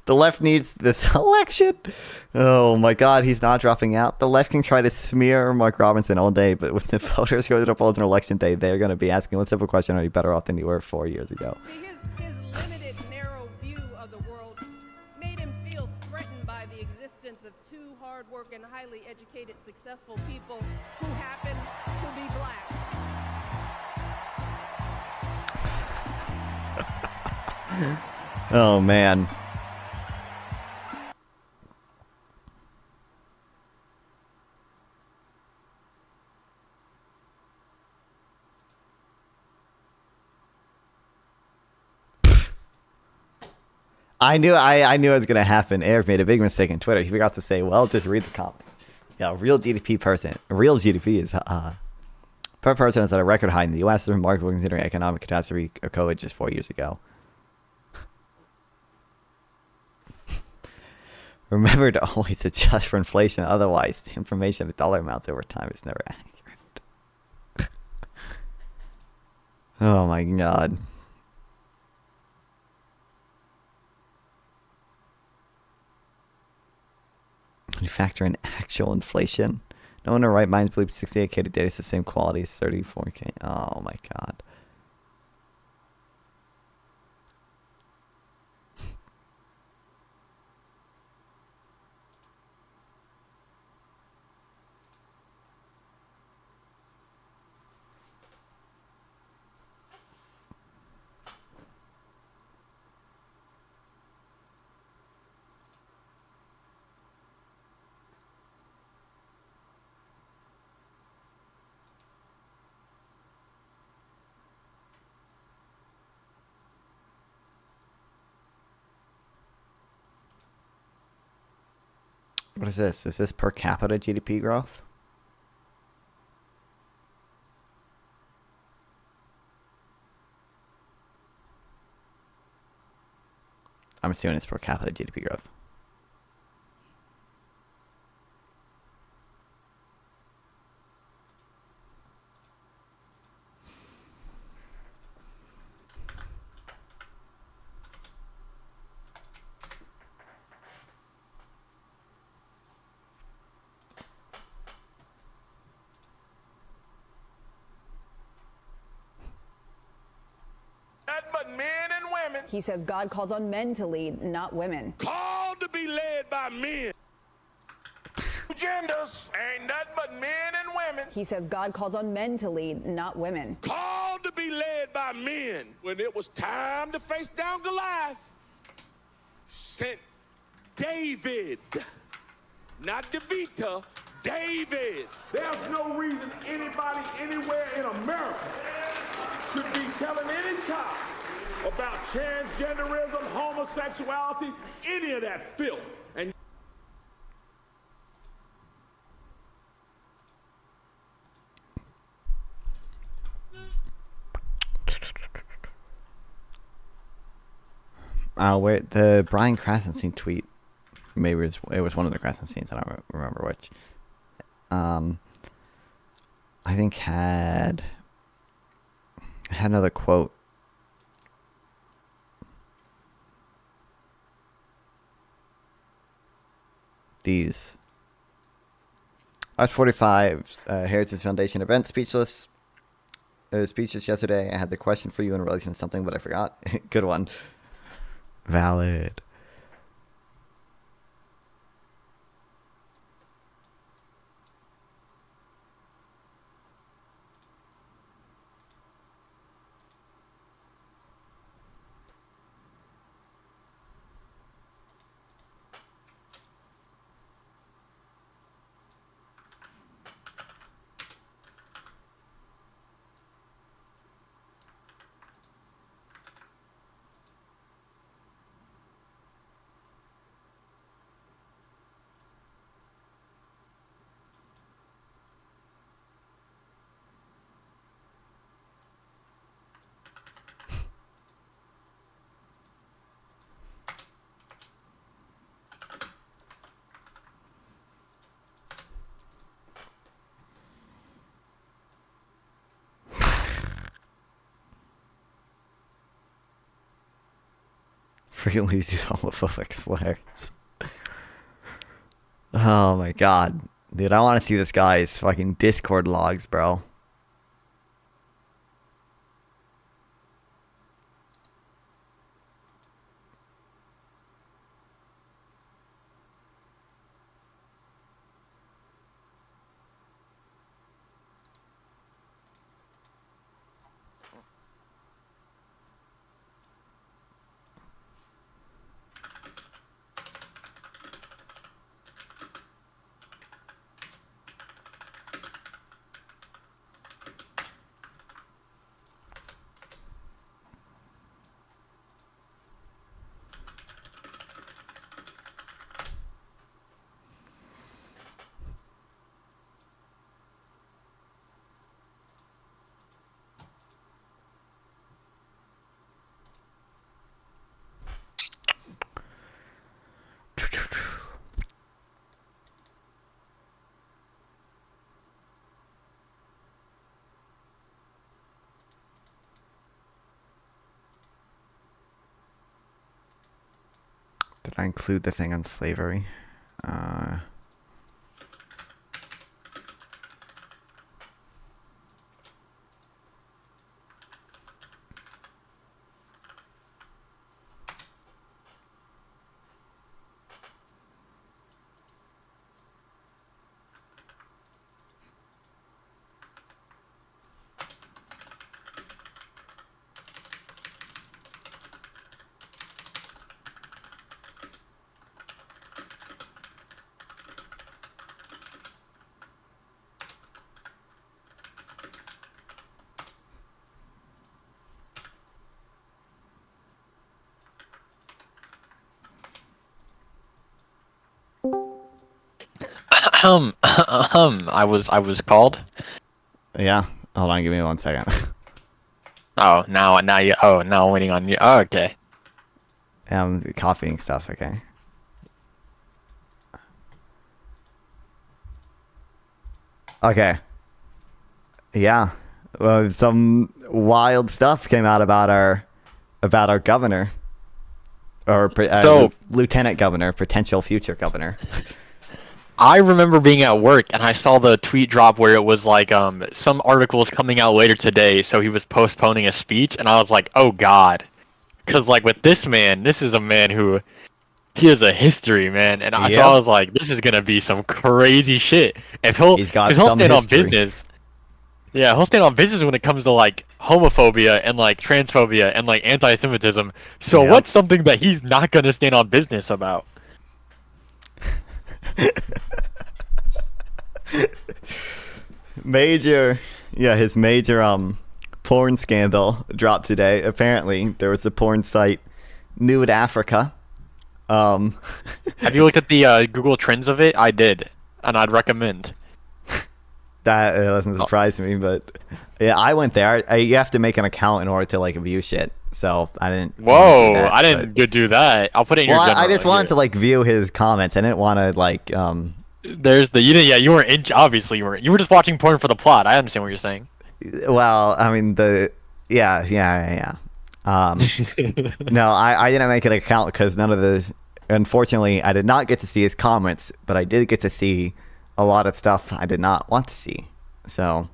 The left needs this election. Oh my God, he's not dropping out. The left can try to smear Mark Robinson all day, but when the voters go to the polls on election day, they're going to be asking one simple question: are you better off than you were 4 years ago? See, his limited, narrow view of the world made him feel threatened by the existence of two hard-working, highly educated, successful people who happen to be black. Oh man. I knew it was gonna happen. Eric made a big mistake on Twitter. He forgot to say, well, just read the comments. Yeah, real GDP is per person is at a record high in the US, remarkable considering economic catastrophe of COVID just 4 years ago. Remember to always adjust for inflation. Otherwise, the information of dollar amounts over time is never accurate. Oh my god. You factor in actual inflation. No one in their right minds believes 68K to date is the same quality as 34K. Oh my god. What is this? Is this per capita GDP growth? I'm assuming it's per capita GDP growth. But men and women. He says God calls on men to lead, not women. Called to be led by men. Genders ain't nothing but men and women. He says God calls on men to lead, not women. Called to be led by men. When it was time to face down Goliath, sent David, not DeVita, David. There's no reason anybody anywhere in America should be telling any child about transgenderism, homosexuality, any of that filth. And Where the Brian Krasenstein tweet, maybe it was one of the Krasensteins, I don't remember which. I think had another quote. These. Arts 45's Heritage Foundation event speechless. Speeches yesterday. I had the question for you in relation to something, but I forgot. Good one. Valid. Freaking use homophobic slurs. Oh my god. Dude, I want to see this guy's fucking Discord logs, bro. Did I include the thing on slavery? I was called. Yeah. Hold on, give me 1 second. Oh, now you. Oh, now I'm waiting on you. Oh, okay. I'm copying stuff. Okay. Okay. Yeah. Well, some wild stuff came out about our governor, or lieutenant governor, potential future governor. I remember being at work and I saw the tweet drop where it was like some articles coming out later today, so he was postponing a speech, and I was like, oh god, because like with this man, this is a man who he has a history, man, and so I was like, this is gonna be some crazy shit. If he'll stand on business, yeah, he'll stand on business when it comes to like homophobia and like transphobia and like anti-Semitism. So what's something that he's not gonna stand on business about? His major porn scandal dropped today. Apparently there was a porn site, Nude Africa. Have you looked at the Google Trends of it? I did, and I'd recommend. That doesn't surprise me, but yeah, I went there. You have to make an account in order to like view shit, so I didn't. Whoa, I didn't do that. I'll put it in your general. I just wanted to like view his comments. I didn't want to like There's the you weren't obviously you were just watching porn for the plot. I understand what you're saying. Well, I mean yeah. No, I didn't make an account because none of the. Unfortunately, I did not get to see his comments, but I did get to see a lot of stuff I did not want to see. So.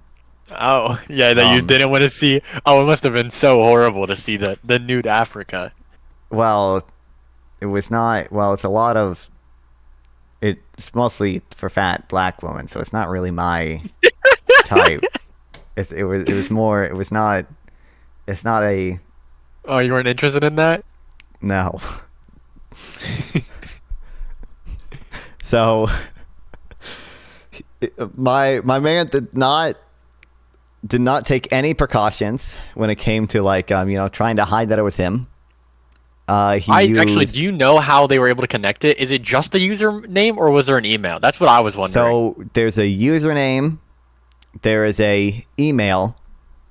Oh yeah, that you didn't want to see. Oh, it must have been so horrible to see the Nude Africa. Well, it was not. Well, it's a lot of. It's mostly for fat black women, so it's not really my type. It was more. It was not. It's not a. Oh, you weren't interested in that? No. So, my man did not take any precautions when it came to like trying to hide that it was him. Actually, do you know how they were able to connect it? Is it just a username or was there an email? That's what I was wondering. So there's a username, there is a email.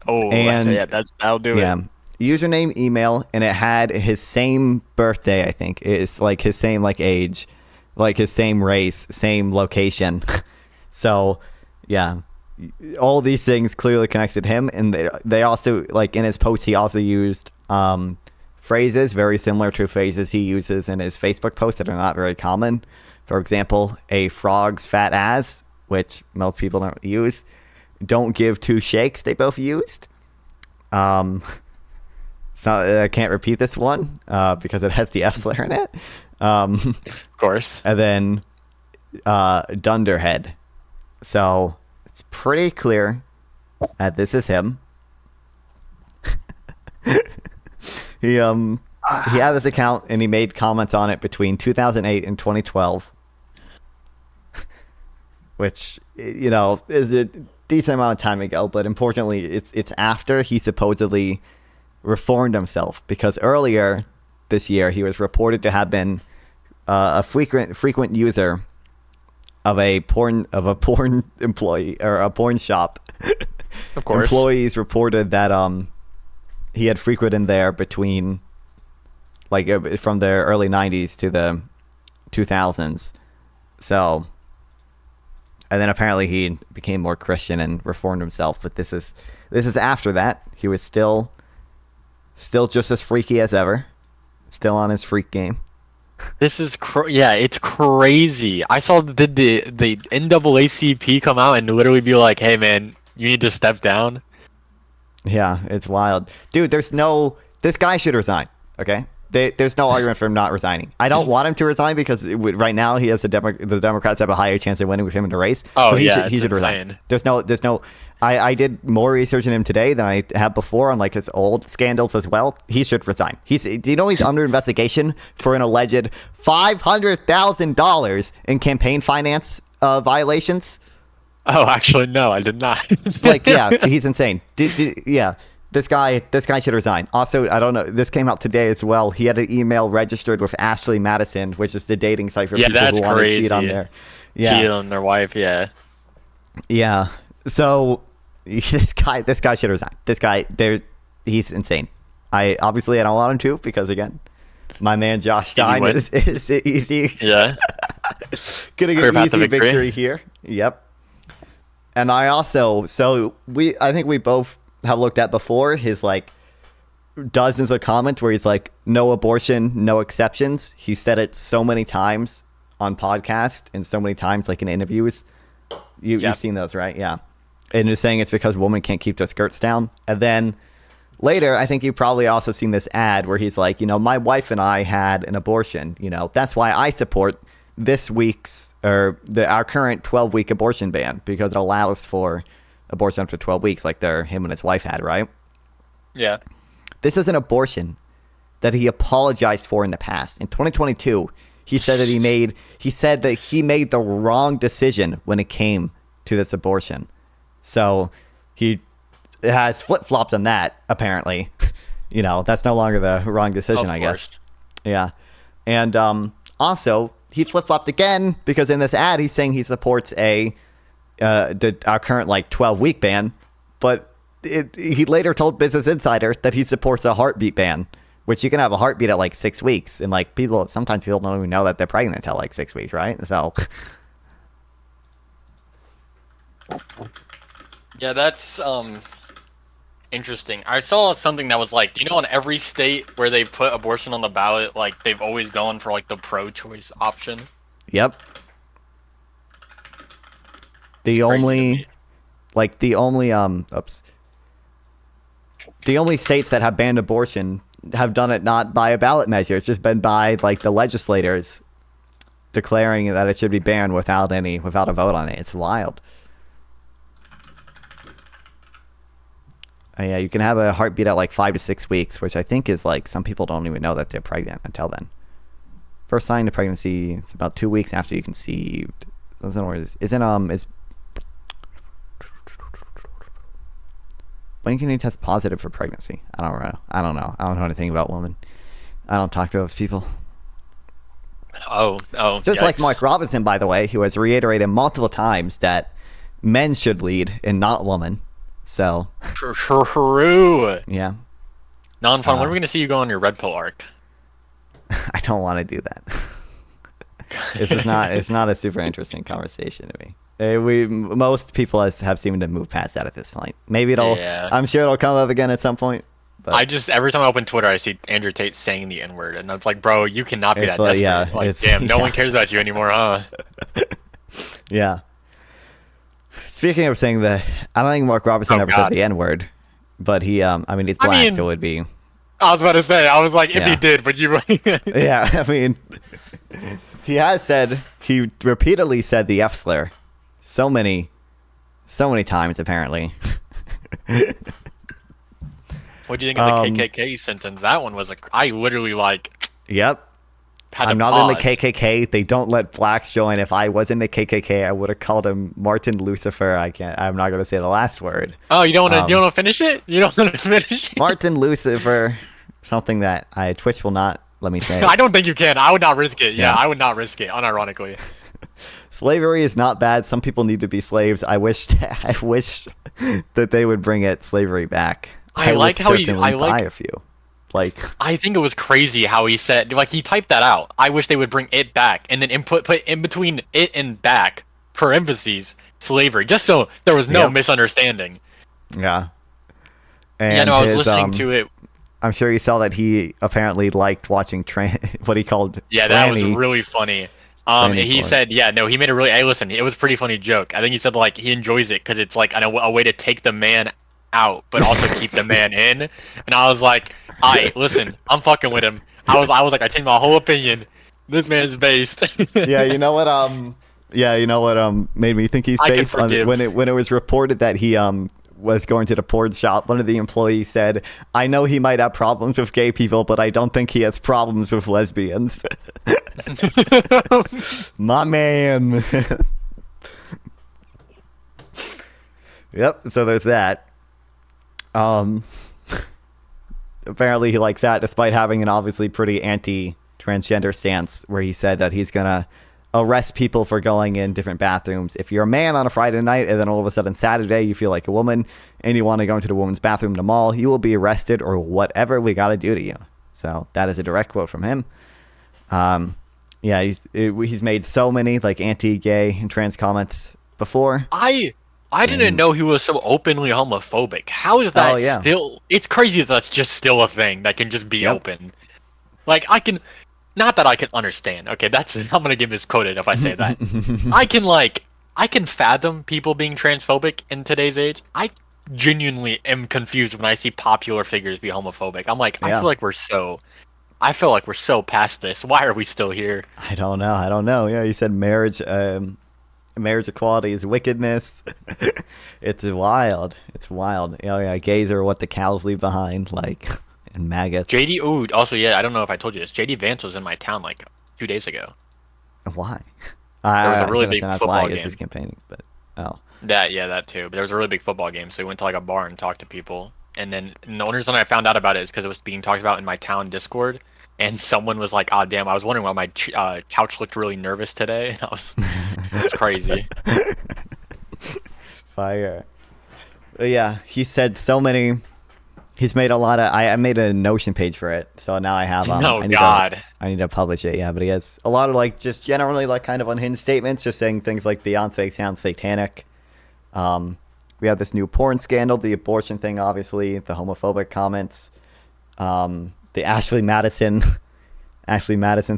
Oh, and yeah, that'll do it. Username, email, and it had his same birthday. I think it's like his same like age, like his same race, same location. So, yeah, all these things clearly connected him, and they also like in his post he also used phrases very similar to phrases he uses in his Facebook posts that are not very common. For example, a frog's fat ass, which most people don't use. Don't give two shakes, they both used. So I can't repeat this one because it has the F slur in it. Of course. And then Dunderhead. So it's pretty clear that this is him. He had this account and he made comments on it between 2008 and 2012, which is a decent amount of time ago. But importantly, it's after he supposedly reformed himself, because earlier this year he was reported to have been a frequent user of a porn employee or a porn shop. Of course, employees reported that he had frequented there between like from the early 90s to the 2000s. So, and then apparently he became more Christian and reformed himself. But this is after that. He was still just as freaky as ever, still on his freak game. This is it's crazy. I saw the NAACP come out and literally be like, "Hey man, you need to step down." Yeah, it's wild, dude. This guy should resign. Okay, there's no argument for him not resigning. I don't want him to resign because right now he has the Democrats have a higher chance of winning with him in the race. Oh, but he it's should resign. insane. There's no. I did more research on him today than I have before on like his old scandals as well. He should resign. He's under investigation for an alleged $500,000 in campaign finance violations. Oh, actually, no, I did not. Like, yeah, he's insane. Yeah, this guy should resign. Also, I don't know. This came out today as well. He had an email registered with Ashley Madison, which is the dating site for people who want to cheat on their cheat on their wife. Yeah. Yeah. So this guy should resign. This guy, he's insane. I don't want him to because again, my man Josh Stein is easy. Yeah. Gonna get easy victory here. Yep. And I think we both have looked at before his like dozens of comments where he's like, no abortion, no exceptions. He said it so many times on podcast and so many times like in interviews. You've seen those, right? Yeah. And he's saying it's because women can't keep their skirts down. And then later, I think you've probably also seen this ad where he's like, my wife and I had an abortion. That's why I support this week's our current 12-week abortion ban because it allows for abortion after 12 weeks like him and his wife had, right? Yeah. This is an abortion that he apologized for in the past. In 2022, he said that he made the wrong decision when it came to this abortion. So he has flip-flopped on that, apparently. That's no longer the wrong decision, I guess. Yeah. And also, he flip-flopped again because in this ad, he's saying he supports our current 12-week ban. But he later told Business Insider that he supports a heartbeat ban, which you can have a heartbeat at 6 weeks. And sometimes people don't even know that they're pregnant until 6 weeks, right? So... Yeah, that's interesting. I saw something that was like, in every state where they put abortion on the ballot, they've always gone for the pro-choice option. Yep. The only states that have banned abortion have done it not by a ballot measure. It's just been by the legislators declaring that it should be banned without a vote on it. It's wild. Yeah, you can have a heartbeat at 5 to 6 weeks, which I think is some people don't even know that they're pregnant until then. First sign of pregnancy, it's about 2 weeks after you conceived. When can you test positive for pregnancy? I don't know. I don't know anything about women. I don't talk to those people. Oh. Just yikes. like Mark Robinson, by the way, who has reiterated multiple times that men should lead and not women. So true. Yeah. Non-fun. When are we going to see you go on your red pill arc? I don't want to do that. It's not a super interesting conversation to me. Most people have seemed to move past that at this point. Maybe I'm sure it'll come up again at some point. But every time I open Twitter, I see Andrew Tate saying the N-word, and it's like, bro, you cannot be that desperate. Damn, no one cares about you anymore, huh? Yeah. Speaking of saying that, I don't think Mark Robinson ever said the N-word, but he's black, so it would be. I was about to say, I was like, if he did, but you. Yeah, he he repeatedly said the F slur, so many times apparently. What do you think of the KKK sentence? That one was I literally Yep. I'm not in the KKK. They don't let blacks join. If I was in the KKK, I would have called him Martin Lucifer. I'm not going to say the last word. Oh, you don't want to finish it? You don't want to finish it? Martin Lucifer, something that Twitch will not let me say. I don't think you can. I would not risk it. Yeah, I would not risk it, unironically. Slavery is not bad. Some people need to be slaves. I wish that they would bring slavery back. I like how buy a few. I think it was crazy how he said, he typed that out. I wish they would bring it back, and then put in between it and back, parentheses, slavery, just so there was no misunderstanding. Yeah. And I was listening to it I'm sure you saw that he apparently liked watching what he called that was really funny. He porn. said, he made a really. Hey, listen, it was a pretty funny joke. I think he said like he enjoys it because it's like a way to take the man out, but also keep the man in. And I was like, "Alright, listen, I'm fucking with him." I was like, I changed my whole opinion. This man's based. Yeah, you know what? Made me think he's based on when it was reported that he was going to the porn shop. One of the employees said, "I know he might have problems with gay people, but I don't think he has problems with lesbians." My man. Yep. So there's that. Apparently he likes that, despite having an obviously pretty anti-transgender stance, where he said that he's gonna arrest people for going in different bathrooms. If you're a man on a Friday night and then all of a sudden Saturday you feel like a woman and you want to go into the woman's bathroom in the mall, you will be arrested or whatever we got to do to you. So that is a direct quote from him. He's made so many like anti-gay and trans comments before. I didn't know he was so openly homophobic. How is that still? It's crazy that that's just still a thing that can just be open. Like not that I can understand. Okay, I'm gonna get misquoted if I say that. I can fathom people being transphobic in today's age. I genuinely am confused when I see popular figures be homophobic. I'm like, I feel like we're so past this. Why are we still here? I don't know. Yeah, you said marriage equality is wickedness. It's wild. Gays are what the cows leave behind, like, and maggots. I don't know if I told you this. JD Vance was in my town like 2 days ago. Why? There was a really big football game. He's campaigning, but that too. But there was a really big football game, so we went to like a bar and talked to people. And then the only reason I found out about it is because it was being talked about in my town Discord. And someone was like, "Oh damn, I was wondering why my couch looked really nervous today." And it's crazy. Fire. But yeah, he said so many. He's made a lot of. I made a Notion page for it, so now I have. I need to publish it. Yeah, but he has a lot of like just generally like kind of unhinged statements, just saying things like Beyonce sounds satanic. We have this new porn scandal, the abortion thing, obviously, the homophobic comments. The Ashley Madison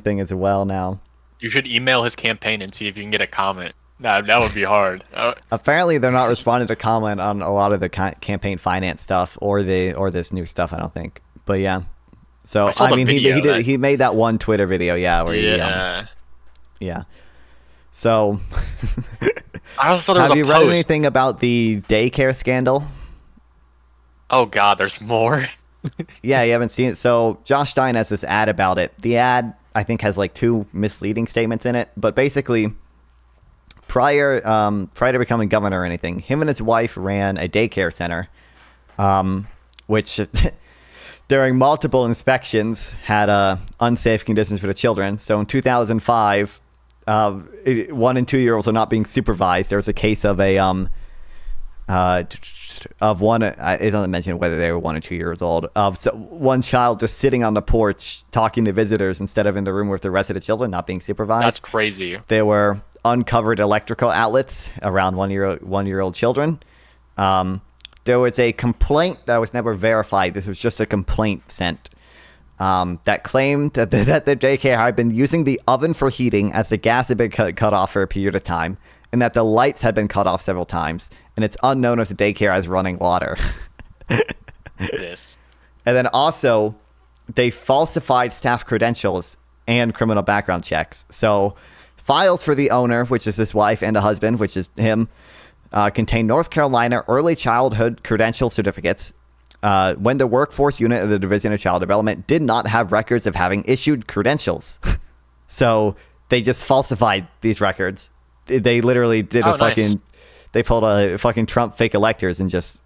thing as well now. You should email his campaign and see if you can get a comment. That would be hard. Apparently, they're not responding to comment on a lot of the campaign finance stuff or this new stuff. I don't think. But yeah, so I mean, he made that one Twitter video. Yeah. So, I also saw there was have you read anything about the daycare scandal? Oh God, there's more. Yeah, you haven't seen it. So Josh Stein has this ad about it. The ad, I think, has like 2 misleading statements in it. But basically, prior to becoming governor or anything, him and his wife ran a daycare center, which during multiple inspections had unsafe conditions for the children. So in 2005, 1 and 2 year olds are not being supervised. There was a case of one, it doesn't mention whether they were 1 or 2 years old, of one child just sitting on the porch talking to visitors instead of in the room with the rest of the children, not being supervised. That's crazy. There were uncovered electrical outlets around 1 year old children. There was a complaint that was never verified. This was just a complaint sent that claimed that the daycare had been using the oven for heating as the gas had been cut off for a period of time, and that the lights had been cut off several times, and it's unknown if the daycare has running water. This. And then also, they falsified staff credentials and criminal background checks. So, files for the owner, which is his wife, and a husband, which is him, contain North Carolina early childhood credential certificates, when the workforce unit of the Division of Child Development did not have records of having issued credentials. So, they just falsified these records. They literally did nice. They pulled a fucking Trump fake electors and just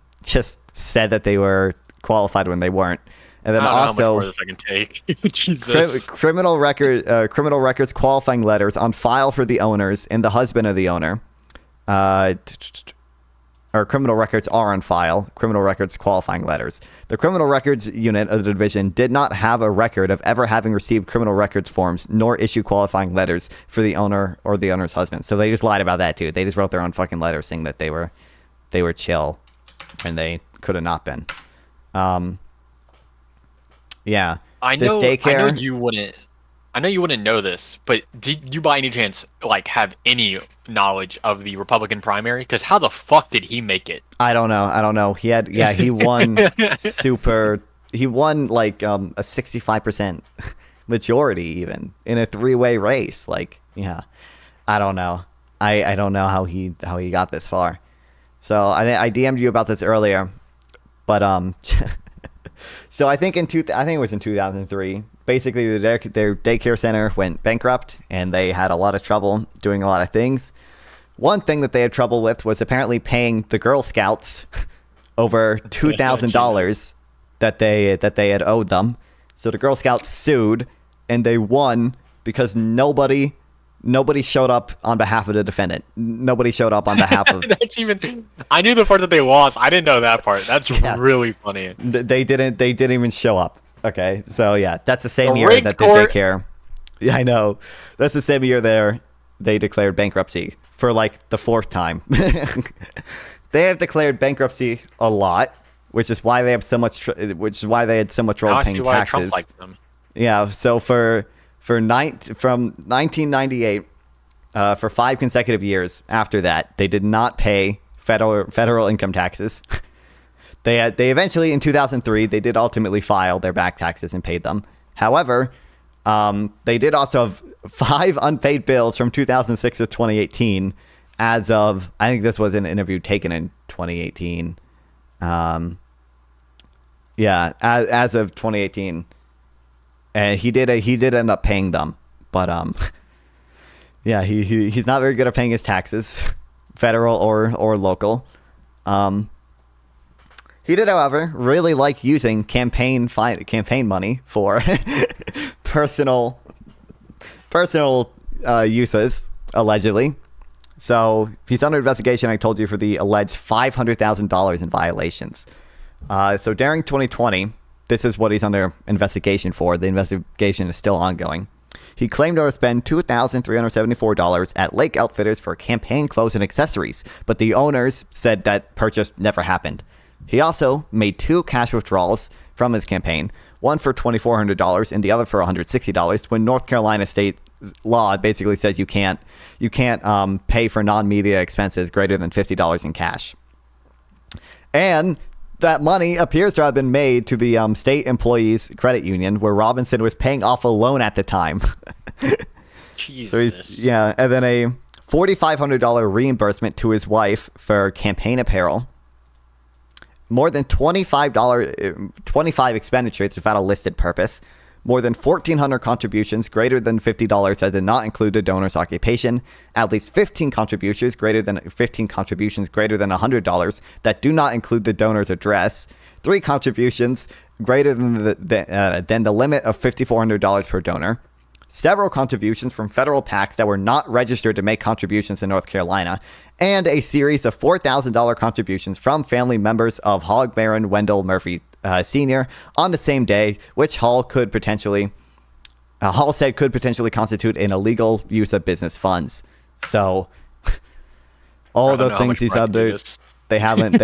said that they were qualified when they weren't. And then I don't know also how much more this I can take. Jesus. criminal records qualifying letters on file for the owners and the husband of the owner. Or criminal records are on file. Criminal records qualifying letters. The criminal records unit of the division did not have a record of ever having received criminal records forms nor issue qualifying letters for the owner or the owner's husband. So they just lied about that too. They just wrote their own fucking letters saying that they were chill, and they could have not been. Yeah. I This know. daycare. I know you wouldn't. I know you wouldn't know this, but did you by any chance like have any knowledge of the Republican primary? Because how the fuck did he make it? I don't know. He had, he won he won like a 65% majority even in a 3-way race. Like, yeah, I don't know. I don't know how he got this far. So I DM'd you about this earlier, but so I think I think it was in 2003. Basically, their daycare center went bankrupt, and they had a lot of trouble doing a lot of things. One thing that they had trouble with was apparently paying the Girl Scouts over $2,000 that they had owed them. So the Girl Scouts sued, and they won because nobody showed up on behalf of the defendant. Nobody showed up on behalf of. I knew the part that they lost. I didn't know that part. That's really funny. They didn't even show up. Okay, so yeah, that's the same year rigged that the court. daycare. Yeah, I know. That's the same year they declared bankruptcy for like the 4th time. They have declared bankruptcy a lot, which is why they have so much. Which is why they had so much trouble Now I see paying why taxes. Trump liked them. Yeah, so from 1998, for 5 consecutive years after that, they did not pay federal income taxes. They eventually, in 2003, they did ultimately file their back taxes and paid them. However, they did also have 5 unpaid bills from 2006 to 2018 as of, I think this was an interview taken in 2018. Yeah, as of 2018. And he did end up paying them. But, yeah, he's not very good at paying his taxes, federal or local. He did, however, really like using campaign money for personal uses, allegedly. So he's under investigation, I told you, for the alleged $500,000 in violations. So during 2020, this is what he's under investigation for. The investigation is still ongoing. He claimed to have spent $2,374 at Lake Outfitters for campaign clothes and accessories, but the owners said that purchase never happened. He also made 2 cash withdrawals from his campaign, one for $2,400 and the other for $160, when North Carolina state law basically says you can't pay for non-media expenses greater than $50 in cash. And that money appears to have been made to the state employees credit union, where Robinson was paying off a loan at the time. Jesus. So and then a $4,500 reimbursement to his wife for campaign apparel. More than 25 expenditures without a listed purpose. More than 1,400 contributions greater than $50 that did not include the donor's occupation. At least 15 contributions greater than $100 that do not include the donor's address. 3 contributions greater than the limit of $5,400 per donor. Several contributions from federal PACs that were not registered to make contributions in North Carolina, and a series of $4,000 contributions from family members of Hog Baron Wendell Murphy Sr. on the same day, which Hall said could potentially constitute an illegal use of business funds. So all of those things he's under, they haven't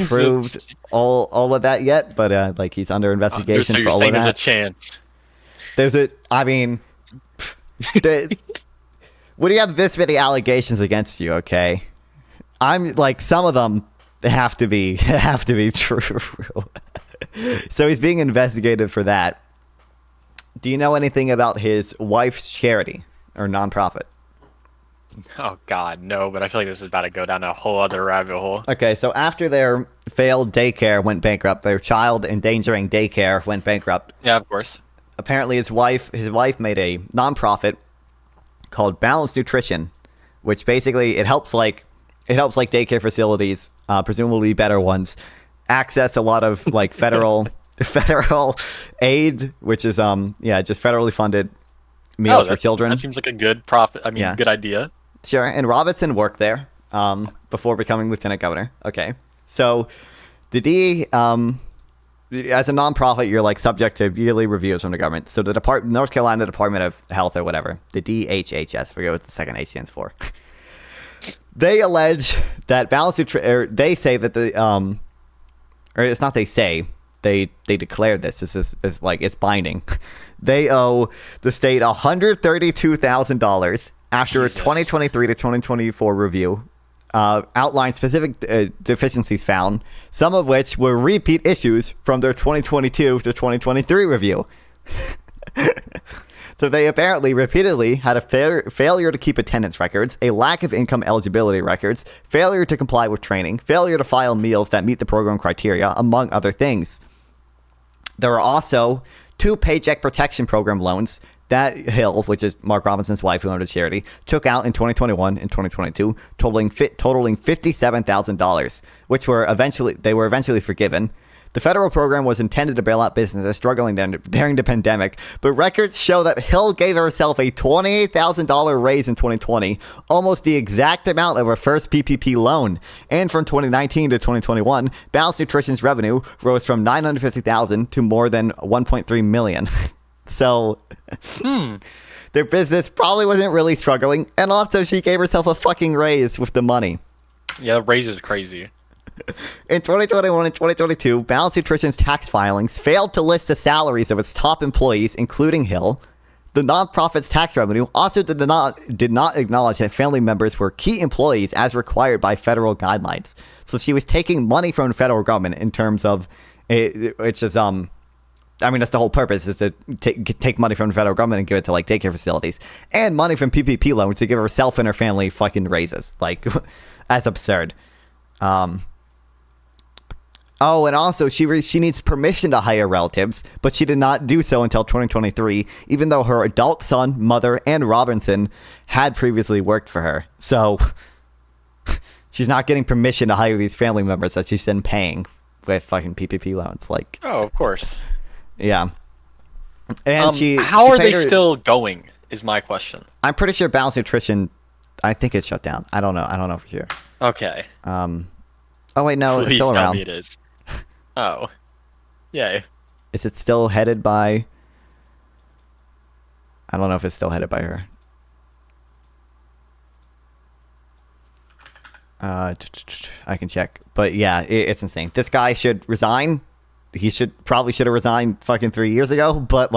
proved all of that yet, but like he's under investigation for all of that. There's a chance. When you have this many allegations against you, okay, I'm like, some of them have to be true. So he's being investigated for that. Do you know anything about his wife's charity or nonprofit? Oh God, no! But I feel like this is about to go down a whole other rabbit hole. Okay, so after their failed daycare went bankrupt, their child endangering daycare went bankrupt. Yeah, of course. Apparently, his wife made a nonprofit called Balanced Nutrition, which basically it helps like daycare facilities, presumably better ones, access a lot of like federal aid, which is just federally funded meals for children. That seems like a good profit. Good idea. Sure. And Robinson worked there before becoming lieutenant governor. Okay, so the DE, as a nonprofit, you're like subject to yearly reviews from the government. So the North Carolina Department of Health or whatever, the DHHS, I forget what the second H stands for. They allege that they say that or it's not they say, they declared this. This is like, it's binding. They owe the state $132,000 after a 2023 to 2024 review outlined specific deficiencies found, some of which were repeat issues from their 2022 to 2023 review. So they apparently repeatedly had a failure to keep attendance records, a lack of income eligibility records, failure to comply with training, failure to file meals that meet the program criteria, among other things. There are also 2 Paycheck Protection Program loans that Hill, which is Mark Robinson's wife who owned a charity, took out in 2021 and 2022, totaling $57,000, which were eventually forgiven. The federal program was intended to bail out businesses struggling during the pandemic, but records show that Hill gave herself a $28,000 raise in 2020, almost the exact amount of her first PPP loan. And from 2019 to 2021, Balanced Nutrition's revenue rose from $950,000 to more than $1.3 million. So, their business probably wasn't really struggling, and also she gave herself a fucking raise with the money. Yeah, the raise is crazy. In 2021 and 2022, Balanced Nutrition's tax filings failed to list the salaries of its top employees, including Hill. The nonprofit's tax revenue also did not acknowledge that family members were key employees as required by federal guidelines. So she was taking money from the federal government in terms of it's just I mean, that's the whole purpose, is to take money from the federal government and give it to like daycare facilities, and money from PPP loans to give herself and her family fucking raises. Like, that's absurd. Oh, and also she needs permission to hire relatives, but she did not do so until 2023, even though her adult son, mother, and Robinson had previously worked for her. So she's not getting permission to hire these family members that she's been paying with fucking PPP loans. Like, oh, of course. Yeah. And how are they still going is my question. I'm pretty sure Balanced Nutrition, I think it's shut down. I don't know for sure. Okay. Oh wait, no, Please it's still tell around. me it is. Oh. Yay. Is it still headed by... I don't know if it's still headed by her. I can check. But yeah, it's insane. This guy should resign. He probably should have resigned fucking 3 years ago, but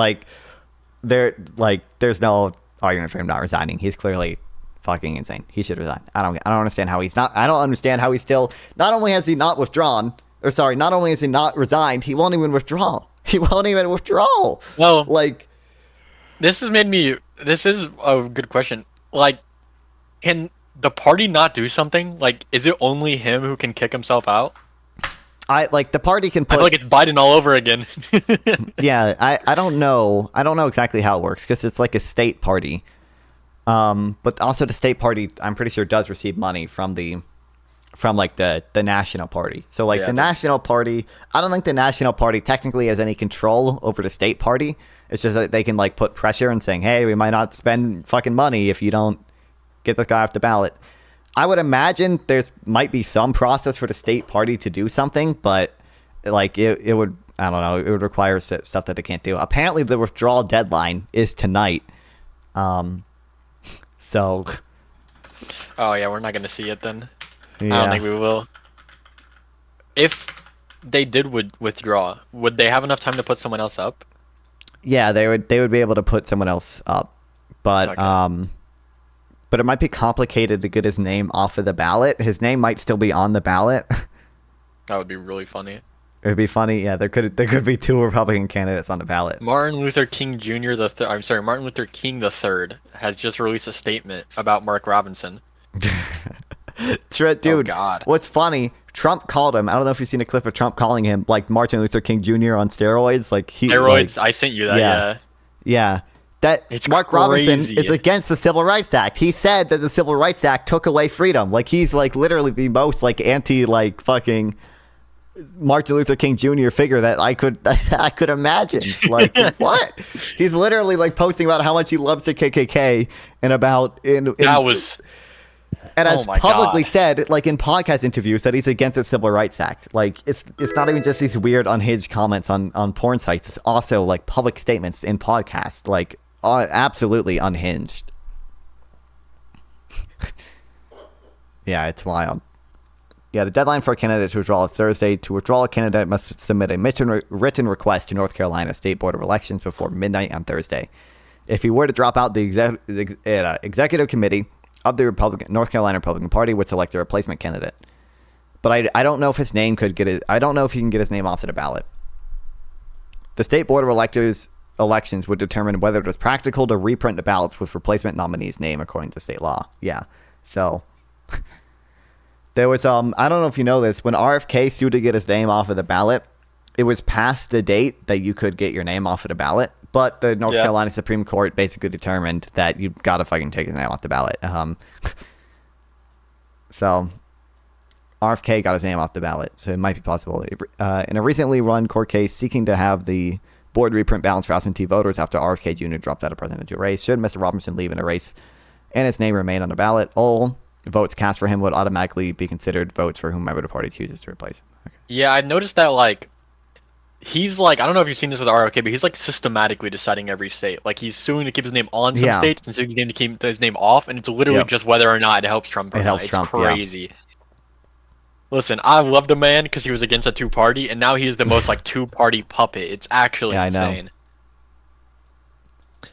there's no argument for him not resigning. He's clearly fucking insane. He should resign. I don't understand how he's not. I don't understand how he's still. Not only has he not withdrawn, not only has he not resigned, he won't even withdraw. Well, this is a good question. Like, can the party not do something? Like, is it only him who can kick himself out? The party can put... I feel like it's Biden all over again. Yeah, I don't know. I don't know exactly how it works, because it's like a state party. But also the state party, I'm pretty sure, does receive money from the national party. So the national party, I don't think the national party technically has any control over the state party. It's just that they can put pressure and saying, hey, we might not spend fucking money if you don't get this guy off the ballot. I would imagine might be some process for the state party to do something, but it would, I don't know, it would require stuff that they can't do. Apparently the withdrawal deadline is tonight. So. Oh yeah, we're not gonna see it then. Yeah. I don't think we will. If they did withdraw, would they have enough time to put someone else up? Yeah, they would be able to put someone else up, but okay. But it might be complicated to get his name off of the ballot. His name might still be on the ballot. That would be really funny. It would be funny. Yeah, there could be 2 Republican candidates on the ballot. Martin Luther King Jr. Martin Luther King III has just released a statement about Mark Robinson. Dude, oh, God. What's funny? Trump called him. I don't know if you've seen a clip of Trump calling him Martin Luther King Jr. on steroids. Steroids. I sent you that. Yeah. That Mark Robinson is against the Civil Rights Act. He said that the Civil Rights Act took away freedom. He's literally the most anti fucking Martin Luther King Jr. figure that I could imagine. What? He's literally posting about how much he loves the KKK and about and has publicly said, in podcast interviews, that he's against the Civil Rights Act. It's not even just these weird unhinged comments on porn sites. It's also public statements in podcasts. Absolutely unhinged. Yeah, it's wild. Yeah, the deadline for a candidate to withdraw is Thursday. To withdraw, a candidate must submit a written request to North Carolina State Board of Elections before midnight on Thursday. If he were to drop out, the executive committee of the North Carolina Republican Party would select a replacement candidate. But I don't know if his name I don't know if he can get his name off of the ballot. The State Board of Elections would determine whether it was practical to reprint the ballots with replacement nominee's name according to state law. Yeah, so... There was I don't know if you know this, when RFK sued to get his name off of the ballot, it was past the date that you could get your name off of the ballot, but the North Carolina Supreme Court basically determined that you gotta fucking take his name off the ballot. So RFK got his name off the ballot, so it might be possible. In a recently run court case seeking to have the board reprint ballots for absentee voters after RFK Jr. dropped out of presidential race, should Mr. Robinson leave in a race and his name remain on the ballot, all votes cast for him would automatically be considered votes for whomever the party chooses to replace him. Okay. Yeah, I noticed that, like, he's like, I don't know if you've seen this with RFK, but he's like systematically deciding every state. Like, he's suing to keep his name on some states and suing to keep his name off, and it's literally just whether or not it helps Trump or not. It's crazy. Listen, I love the man because he was against a two-party, and now he is the most like two-party puppet. It's actually insane. Know.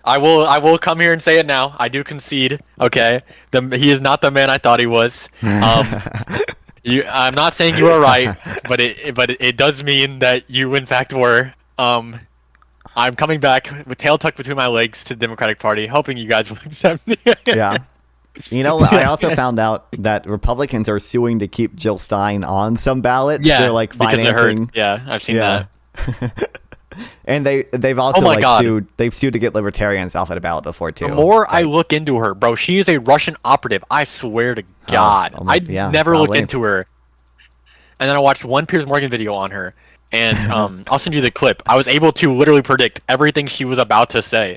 I will come here and say it now. I do concede. Okay, he is not the man I thought he was. I'm not saying you are right, but it does mean that you in fact were. I'm coming back with tail tucked between my legs to the Democratic Party, hoping you guys will accept me. Yeah. You know, I also found out that Republicans are suing to keep Jill Stein on some ballots. Yeah, they're like financing. Yeah, I've seen that. And they've also sued to get libertarians off of the ballot before too. The more I look into her, bro, she is a Russian operative. I swear to God, I never looked into her. And then I watched one Piers Morgan video on her, and I'll send you the clip. I was able to literally predict everything she was about to say.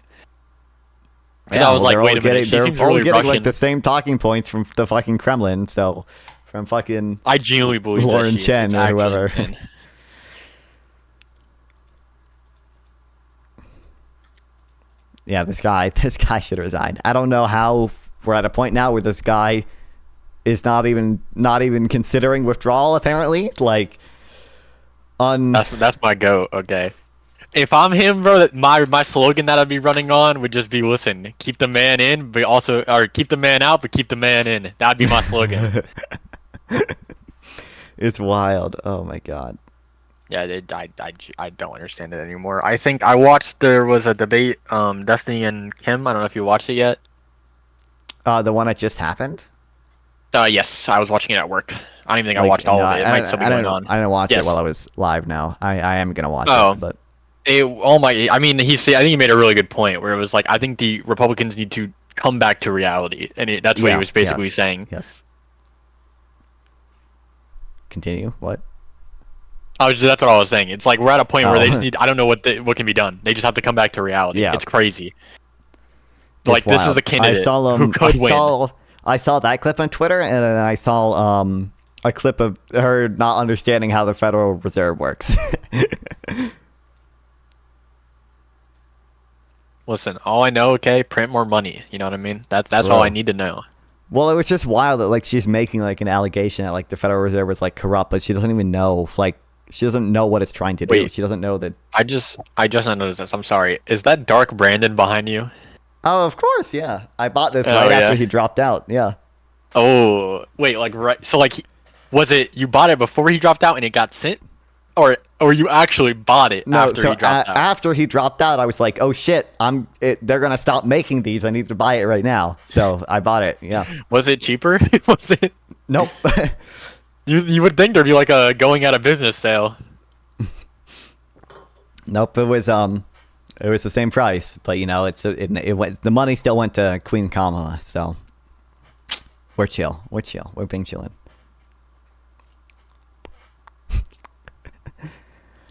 And I was like, wait a minute, she seems really getting Russian. like the same talking points from the fucking Kremlin. So from fucking I genuinely believe Lauren that Chen or whoever. Yeah, this guy should resign. I don't know how we're at a point now where this guy is not even considering withdrawal. Apparently, like that's my go. Okay, if I'm him, bro, my slogan that I'd be running on would just be, listen, keep the man in, but also, or keep the man out, but keep the man in. That'd be my slogan. It's wild. Oh my god. Yeah, I don't understand it anymore. I think I watched, there was a debate, Destiny and Kim. I don't know if you watched it yet. The one that just happened? Yes, I was watching it at work. I don't even think I watched all of it. It might still be going on. I didn't watch it while I was live now. I am going to watch it, but... I mean, I think he made a really good point where it was like, I think the Republicans need to come back to reality. And that's what he was basically saying. Yes. Continue? What? That's what I was saying. It's like we're at a point where they just need. I don't know what can be done. They just have to come back to reality. Yeah. It's crazy. Like, this is a candidate who could win. I saw that clip on Twitter, and then I saw a clip of her not understanding how the Federal Reserve works. Listen, all I know, okay, print more money. You know what I mean? That's all I need to know. Well, it was just wild that like she's making like an allegation that like the Federal Reserve was like corrupt, but she doesn't even know she doesn't know what it's trying to do. Wait, she doesn't know that. I just not noticed this. I'm sorry. Is that Dark Brandon behind you? Oh, of course, yeah. I bought this after he dropped out. Yeah. Oh, wait, like right. So like, was it you bought it before he dropped out and it got sent, or you actually bought it after he dropped out? After he dropped out, I was like, oh shit, they're gonna stop making these. I need to buy it right now. So I bought it. Yeah. Was it cheaper? Was it? Nope. You would think there'd be like a going out of business sale. Nope, it was the same price, but you know, it went, the money still went to Queen Kamala, so we're chill. We're being chillin'.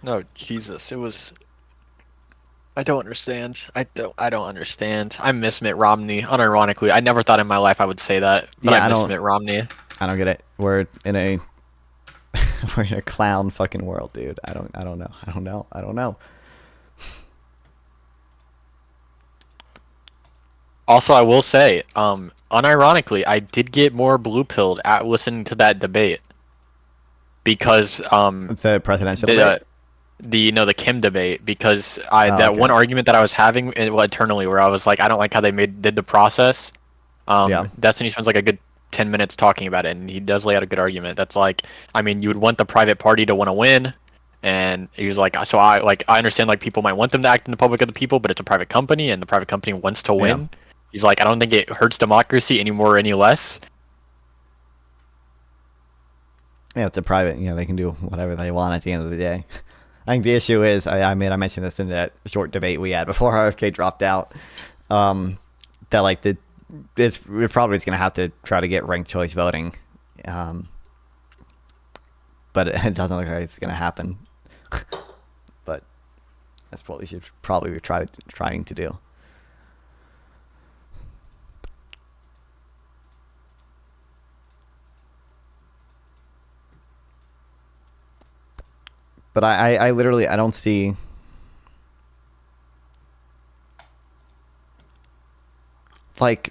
No, Jesus, it was. I don't understand. I don't understand. I miss Mitt Romney. Unironically, I never thought in my life I would say that, but I miss Mitt Romney. I don't get it. We're in a clown fucking world, dude. I don't know. Also, I will say, unironically, I did get more blue pilled at listening to that debate. because the presidential debate? the Kim debate, because one argument that I was having internally where I was like, I don't like how they did the process. Destiny spends like a good 10 minutes talking about it, and he does lay out a good argument. That's like, I mean, you would want the private party to want to win, and he was like, so I understand like people might want them to act in the public of the people, but it's a private company, and the private company wants to win. He's like, I don't think it hurts democracy any more or any less. Yeah, it's a private, they can do whatever they want at the end of the day. I think the issue is, I mentioned this in that short debate we had before RFK dropped out, that like we're probably just going to have to try to get ranked choice voting. But it doesn't look like it's going to happen. But that's what we should probably be trying to do. But I literally, I don't see... Like,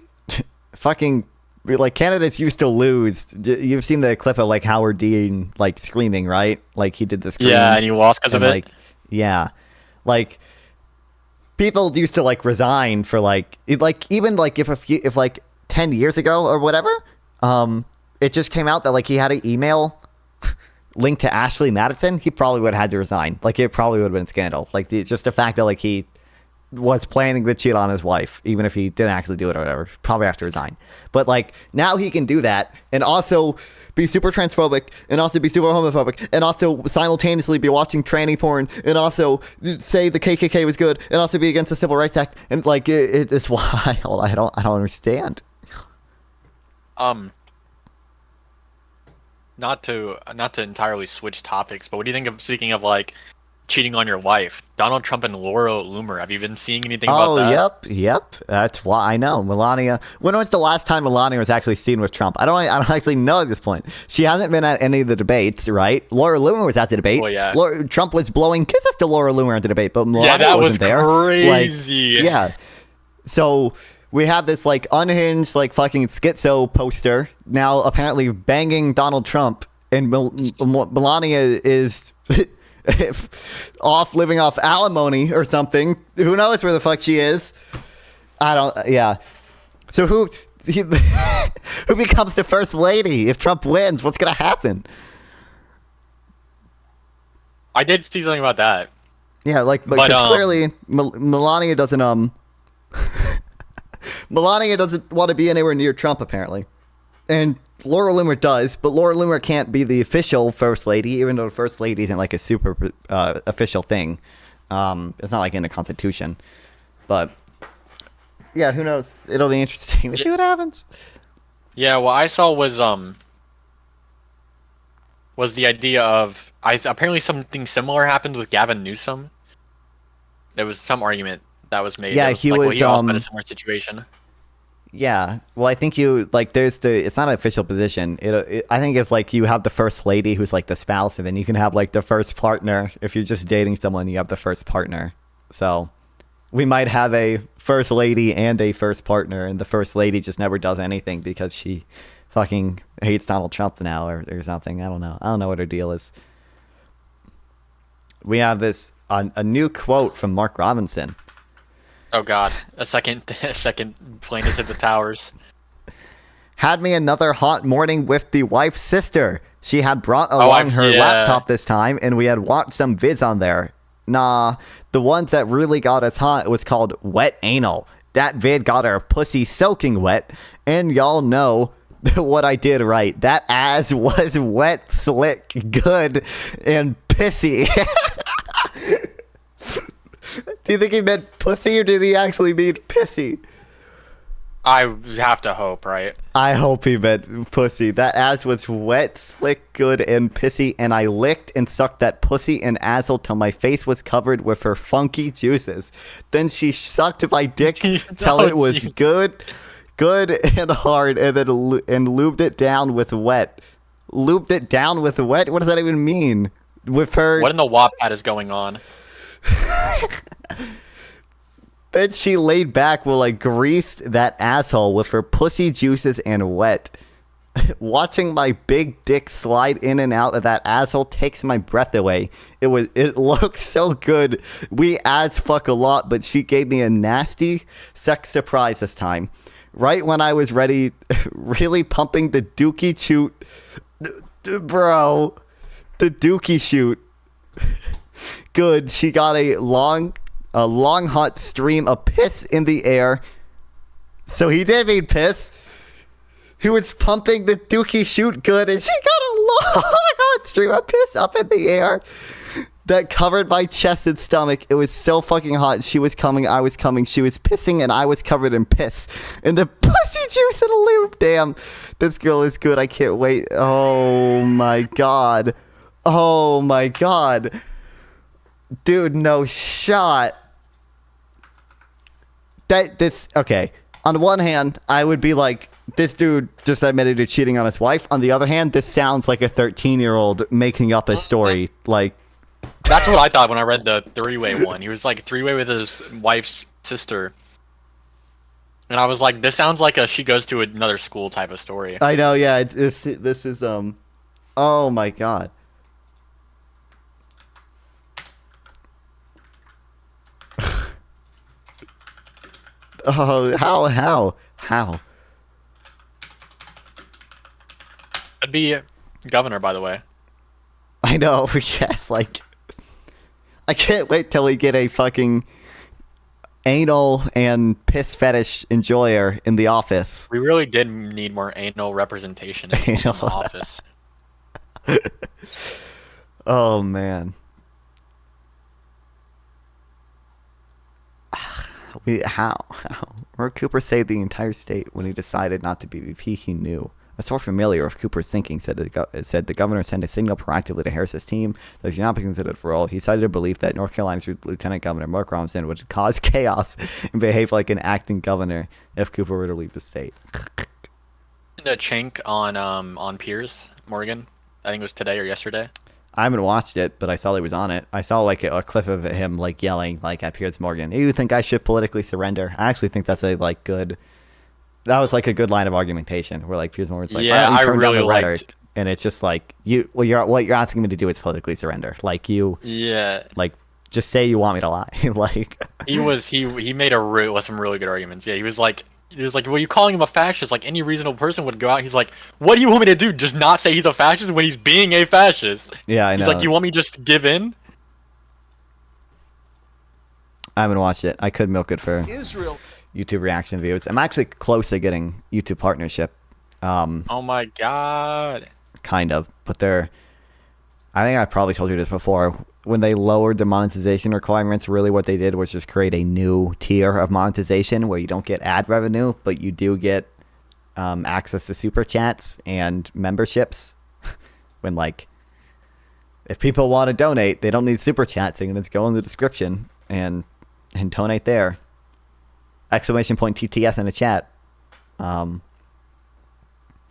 fucking... Like, candidates used to lose. You've seen the clip of, like, Howard Dean, like, screaming, right? Like, he did the scream. Yeah, and he lost because of it. Like, yeah. Like, people used to, like, resign for, like... even, like, if like, 10 years ago or whatever, it just came out that, like, he had an email... linked to Ashley Madison, he probably would have had to resign. Like, it probably would have been a scandal. Like, just the fact that, like, he was planning to cheat on his wife, even if he didn't actually do it or whatever, probably have to resign. But, like, now he can do that and also be super transphobic and also be super homophobic and also simultaneously be watching tranny porn and also say the KKK was good and also be against the Civil Rights Act. And, like, it's wild. I don't understand. Not to entirely switch topics, but what do you think of, speaking of like cheating on your wife, Donald Trump and Laura Loomer? Have you been seeing anything about that? Yep. That's why I know Melania. When was the last time Melania was actually seen with Trump? I don't actually know at this point. She hasn't been at any of the debates, right? Laura Loomer was at the debate. Well, yeah. Trump was blowing kisses to Laura Loomer at the debate, but Melania wasn't there. Crazy. Like, yeah. So we have this like unhinged like fucking schizo poster now apparently banging Donald Trump, and Melania is off living off alimony or something. Who knows where the fuck she is? Yeah. So who becomes the first lady if Trump wins? What's gonna happen? I did see something about that. Yeah, like, but clearly Melania doesn't Melania doesn't want to be anywhere near Trump, apparently. And Laura Loomer does, but Laura Loomer can't be the official first lady, even though the first lady isn't like a super official thing. It's not like in the Constitution. But, yeah, who knows? It'll be interesting to see what happens. Yeah, what I saw was the idea of... apparently something similar happened with Gavin Newsom. There was some argument that was made. Yeah, he also had a similar situation. Yeah, well, I think it's not an official position. I think it's like you have the first lady who's like the spouse, and then you can have like the first partner. If you're just dating someone, you have the first partner. So we might have a first lady and a first partner, and the first lady just never does anything because she fucking hates Donald Trump now or something. I don't know what her deal is. We have a new quote from Mark Robinson. Oh God! A second plane just hit the towers. Had me another hot morning with the wife's sister. She had brought along her laptop this time, and we had watched some vids on there. Nah, the ones that really got us hot was called Wet Anal. That vid got our pussy soaking wet, and y'all know what I did right. That ass was wet, slick, good, and pissy. Do you think he meant pussy, or did he actually mean pissy? I have to hope, right? I hope he meant pussy. That ass was wet, slick, good, and pissy, and I licked and sucked that pussy and asshole till my face was covered with her funky juices. Then she sucked my dick till it was good and hard, and then lubed it down with wet. Lubed it down with wet? What does that even mean? With her... What in the Wattpad is going on? Then she laid back while I greased that asshole with her pussy juices and wet. watching my big dick slide in and out of that asshole takes my breath away. It looks so good. We as fuck a lot, but she gave me a nasty sex surprise this time. Right when I was ready, really pumping the dookie shoot. Bro, the dookie shoot. Good. She got a long hot stream of piss in the air. So he did mean piss. He was pumping the dookie shoot good, and she got a long hot stream of piss up in the air that covered my chest and stomach. It was so fucking hot. She was coming, I was coming. She was pissing, and I was covered in piss. And the pussy juice in a loop. Damn, this girl is good. I can't wait. Oh my god. Oh my god. Dude, no shot. Okay. On one hand, I would be like, this dude just admitted to cheating on his wife. On the other hand, this sounds like a 13-year-old making up a story. Like, that's what I thought when I read the three-way one. He was like three-way with his wife's sister. And I was like, this sounds like a she goes to another school type of story. I know, yeah. This is, oh my god. Oh, how? I'd be governor, by the way. I know, yes, like, I can't wait till we get a fucking anal and piss fetish enjoyer in the office. We really did need more anal representation in the office. Oh, man. How? Mark Cooper saved the entire state when he decided not to be VP. He knew. A source familiar with Cooper's thinking said the governor sent a signal proactively to Harris's team that he not be considered for all. He cited a belief that North Carolina's Lieutenant Governor Mark Robinson would cause chaos and behave like an acting governor if Cooper were to leave the state. A chink on Piers Morgan. I think it was today or yesterday. I haven't watched it, but I saw he was on it. I saw like a clip of him like yelling like at Piers Morgan. You think I should politically surrender? I actually think that's a like good. That was like a good line of argumentation where like Piers Morgan's like, yeah, I really liked. Rhetoric, and it's just like what you're asking me to do is politically surrender. Like like just say you want me to lie. Like he made some really good arguments. Yeah, he was like, well, you calling him a fascist? Like any reasonable person would go out. He's like, what do you want me to do? Just not say he's a fascist when he's being a fascist? Yeah, I know. He's like, you want me just to give in? I haven't watched it. I could milk it for Israel. YouTube reaction videos. I'm actually close to getting YouTube partnership. Oh my god. Kind of, but I think I probably told you this before. When they lowered the monetization requirements, really what they did was just create a new tier of monetization where you don't get ad revenue, but you do get access to super chats and memberships. When like, if people want to donate, they don't need super chats. They can just go in the description and donate there. Exclamation point TTS in the chat.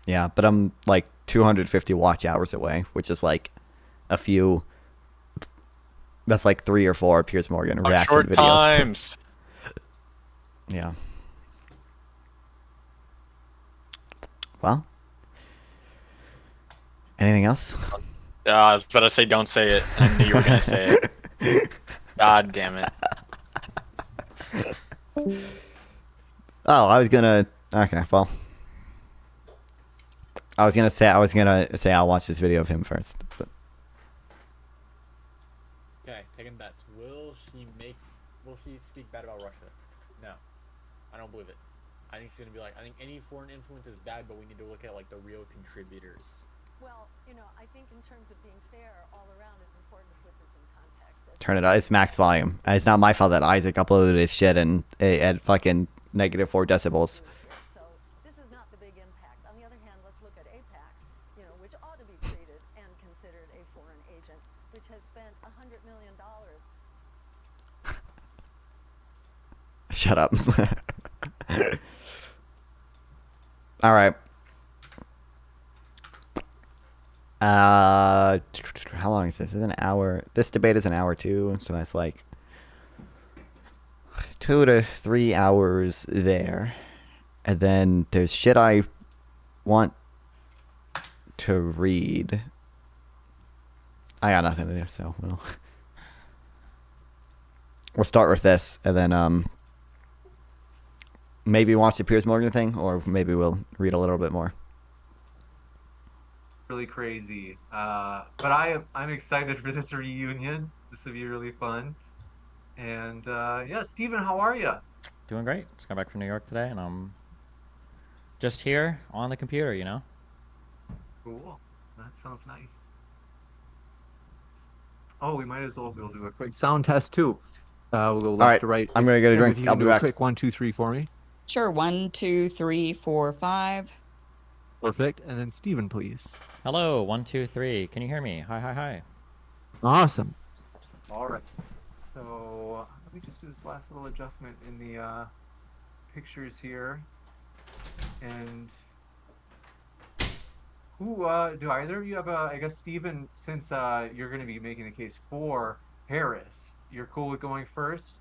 Yeah, but I'm like 250 watch hours away, which is like a few. That's like 3 or 4 Piers Morgan reaction short videos. Times. Yeah. Well. Anything else? I was about to say don't say it. I knew you were gonna say it. God damn it. Oh, I was gonna. Okay, well. I was gonna say I'll watch this video of him first, but. Okay, taking bets. Will she speak bad about Russia? No, I don't believe it. I think she's gonna be like, I think any foreign influence is bad, but we need to look at like the real contributors. Well, I think in terms of being fair all around, it's important to put this in context. Turn it up. It's max volume. It's not my fault that Isaac uploaded his shit and at fucking -4 decibels. So this is not the big impact. On the other hand, let's look at AIPAC, which ought to be treated and considered a foreign agent, which has spent $100 million. Shut up. All right. How long is this? Is it an hour? This debate is an hour too, so that's like 2 to 3 hours there. And then there's shit I want to read. I got nothing to do, so we'll start with this, and then maybe watch the Piers Morgan thing, or maybe we'll read a little bit more. Really crazy, but I'm excited for this reunion. This will be really fun. And yeah, Steven, how are you? Doing great. Just got back from New York today, and I'm just here on the computer, you know? Cool. That sounds nice. Oh, we might as well do a quick sound test too. We'll go left to right. I'm gonna get a Cameron, drink. if you I'll can be do a back. quick 1, 2, 3 for me. Sure. 1, 2, 3, 4, 5. Perfect. And then Steven, please. Hello, 1, 2, 3. Can you hear me? Hi, hi, hi. Awesome. All right. So let me just do this last little adjustment in the pictures here. And who do either of you have I guess Steven, since you're going to be making the case for Harris, you're cool with going first?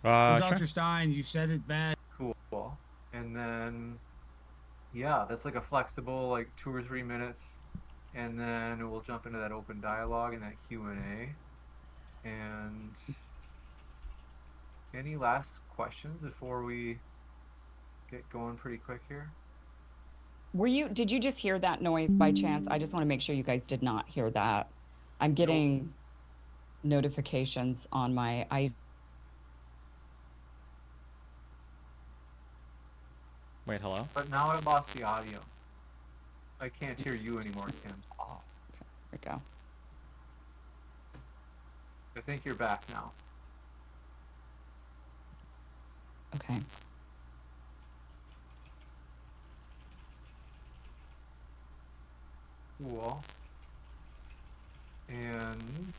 Well, Sure. Dr. Stein, you said it bad. Cool. And then, yeah, that's like a flexible, like 2 or 3 minutes. And then we'll jump into that open dialogue and that Q&A. And any last questions before we get going pretty quick here? Did you just hear that noise by chance? I just want to make sure you guys did not hear that. I'm getting notifications on my Wait, hello? But now I've lost the audio. I can't hear you anymore, Kim. Oh, okay. There we go. I think you're back now. Okay. Cool. And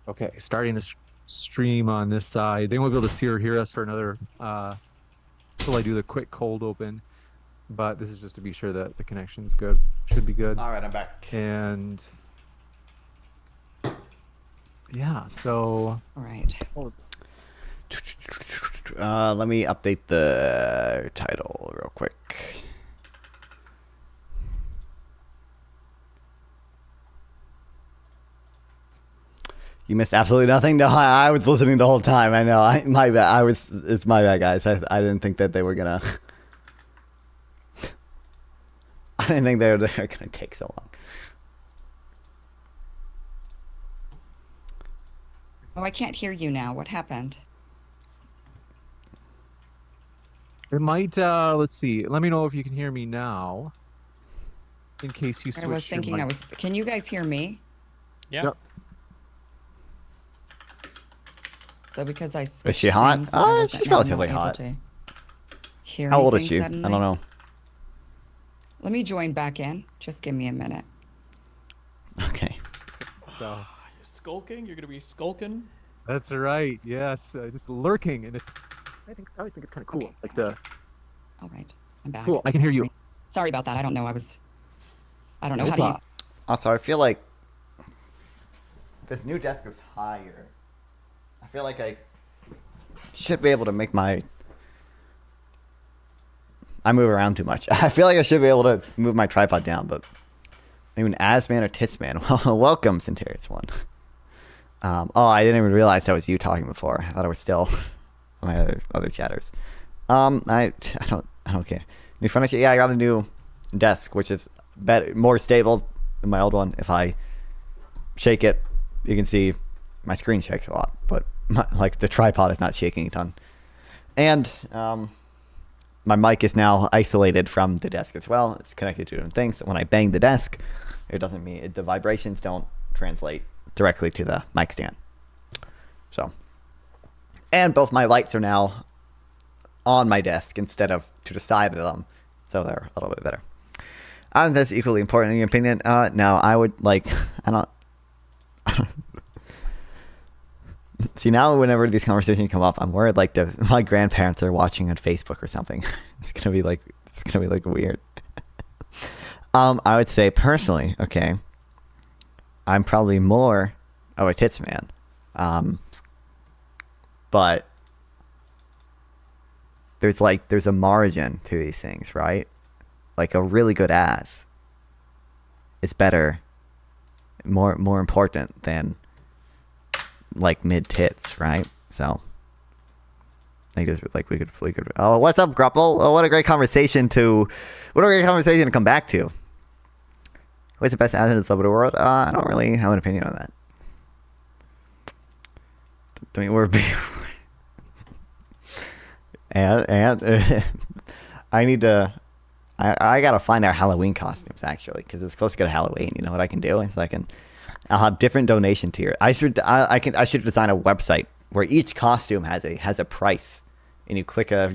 okay, starting the stream on this side. They won't be able to see or hear us for another till I do the quick cold open. But this is just to be sure that the connection's good. Should be good. All right, I'm back. And yeah, so all right. Let me update the title real quick. You missed absolutely nothing. No, I was listening the whole time. I know. My bad. It's my bad, guys. I didn't think that they were gonna. I didn't think they were gonna take so long. Oh, I can't hear you now. What happened? it might. Let's see. Let me know if you can hear me now. In case you switch. I was thinking your mic. Can you guys hear me? Yeah. Yep. So because I Is switched she hot? things, I wasn't- She's no, I'm relatively not able hot. to hear How old is anything she? suddenly. I don't know. Let me join back in. Just give me a minute. Okay. So You're skulking? You're gonna be skulking? that's right. Yes, just lurking, and I always think it's kind of cool. Okay. Like the All right, I'm back. cool. I can hear you. Sorry about that. I don't know. I don't know No how to use. problem. Also, I feel like this new desk is higher. I feel like I should be able to make I move around too much. I feel like I should be able to move my tripod down, but maybe an Asman or Titsman. Well, welcome, Centurious One. Oh, I didn't even realize that was you talking before. I thought it was still my other chatters. I don't care. New furniture. Yeah, I got a new desk, which is better, more stable than my old one. If I shake it, you can see my screen shakes a lot, but like the tripod is not shaking a ton. And my mic is now isolated from the desk as well. It's connected to different things. So when I bang the desk, it doesn't mean the vibrations don't translate directly to the mic stand. So, and both my lights are now on my desk instead of to the side of them, so they're a little bit better. I think that's equally important in your opinion. No, I would like. I don't. See, now whenever these conversations come up, I'm worried like my grandparents are watching on Facebook or something. It's gonna be like weird. I would say personally, okay, I'm probably more of a tits man But there's a margin to these things, right? Like a really good ass is better, more important than like mid tits, right? So I guess like we could. Oh, what's up, Grapple? Oh, what a great conversation to come back to. What's the best ass in the sub of the world? I don't really have an opinion on that. I mean, we're and I need to. I gotta find our Halloween costumes actually, because it's close to get a Halloween. You know what I can do is I'll have different donation tier. I should design a website where each costume has a price, and you click a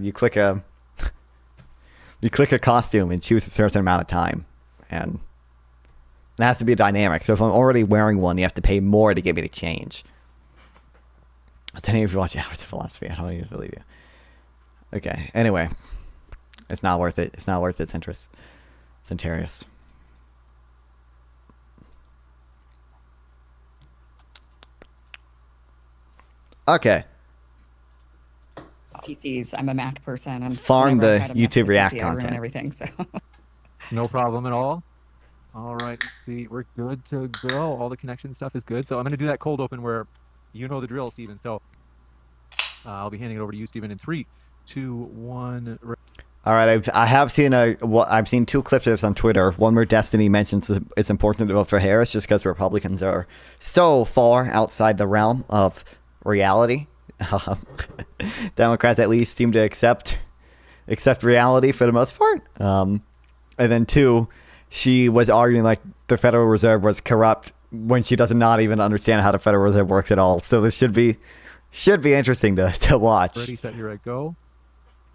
costume and choose a certain amount of time, and it has to be dynamic. So if I'm already wearing one, you have to pay more to get me to change. But then if you watch Hours of Philosophy, I don't even believe you. Okay. Anyway, it's not worth it. It's not worth its interest. Centarius. Okay. PCs. I'm a Mac person. And farm the whenever I try to mess YouTube with the React PC, I ruin content. everything. So. No problem at all. All right, let's see. We're good to go. All the connection stuff is good. So I'm going to do that cold open where you know the drill, Steven. So I'll be handing it over to you, Steven, in 3, 2, 1. All right, I've seen two clips of this on Twitter. One where Destiny mentions it's important to vote for Harris just because Republicans are so far outside the realm of reality. Democrats at least seem to accept reality for the most part. And then 2, she was arguing like the Federal Reserve was corrupt when she does not even understand how the Federal Reserve works at all. So this should be interesting to watch. Ready, set, here I go.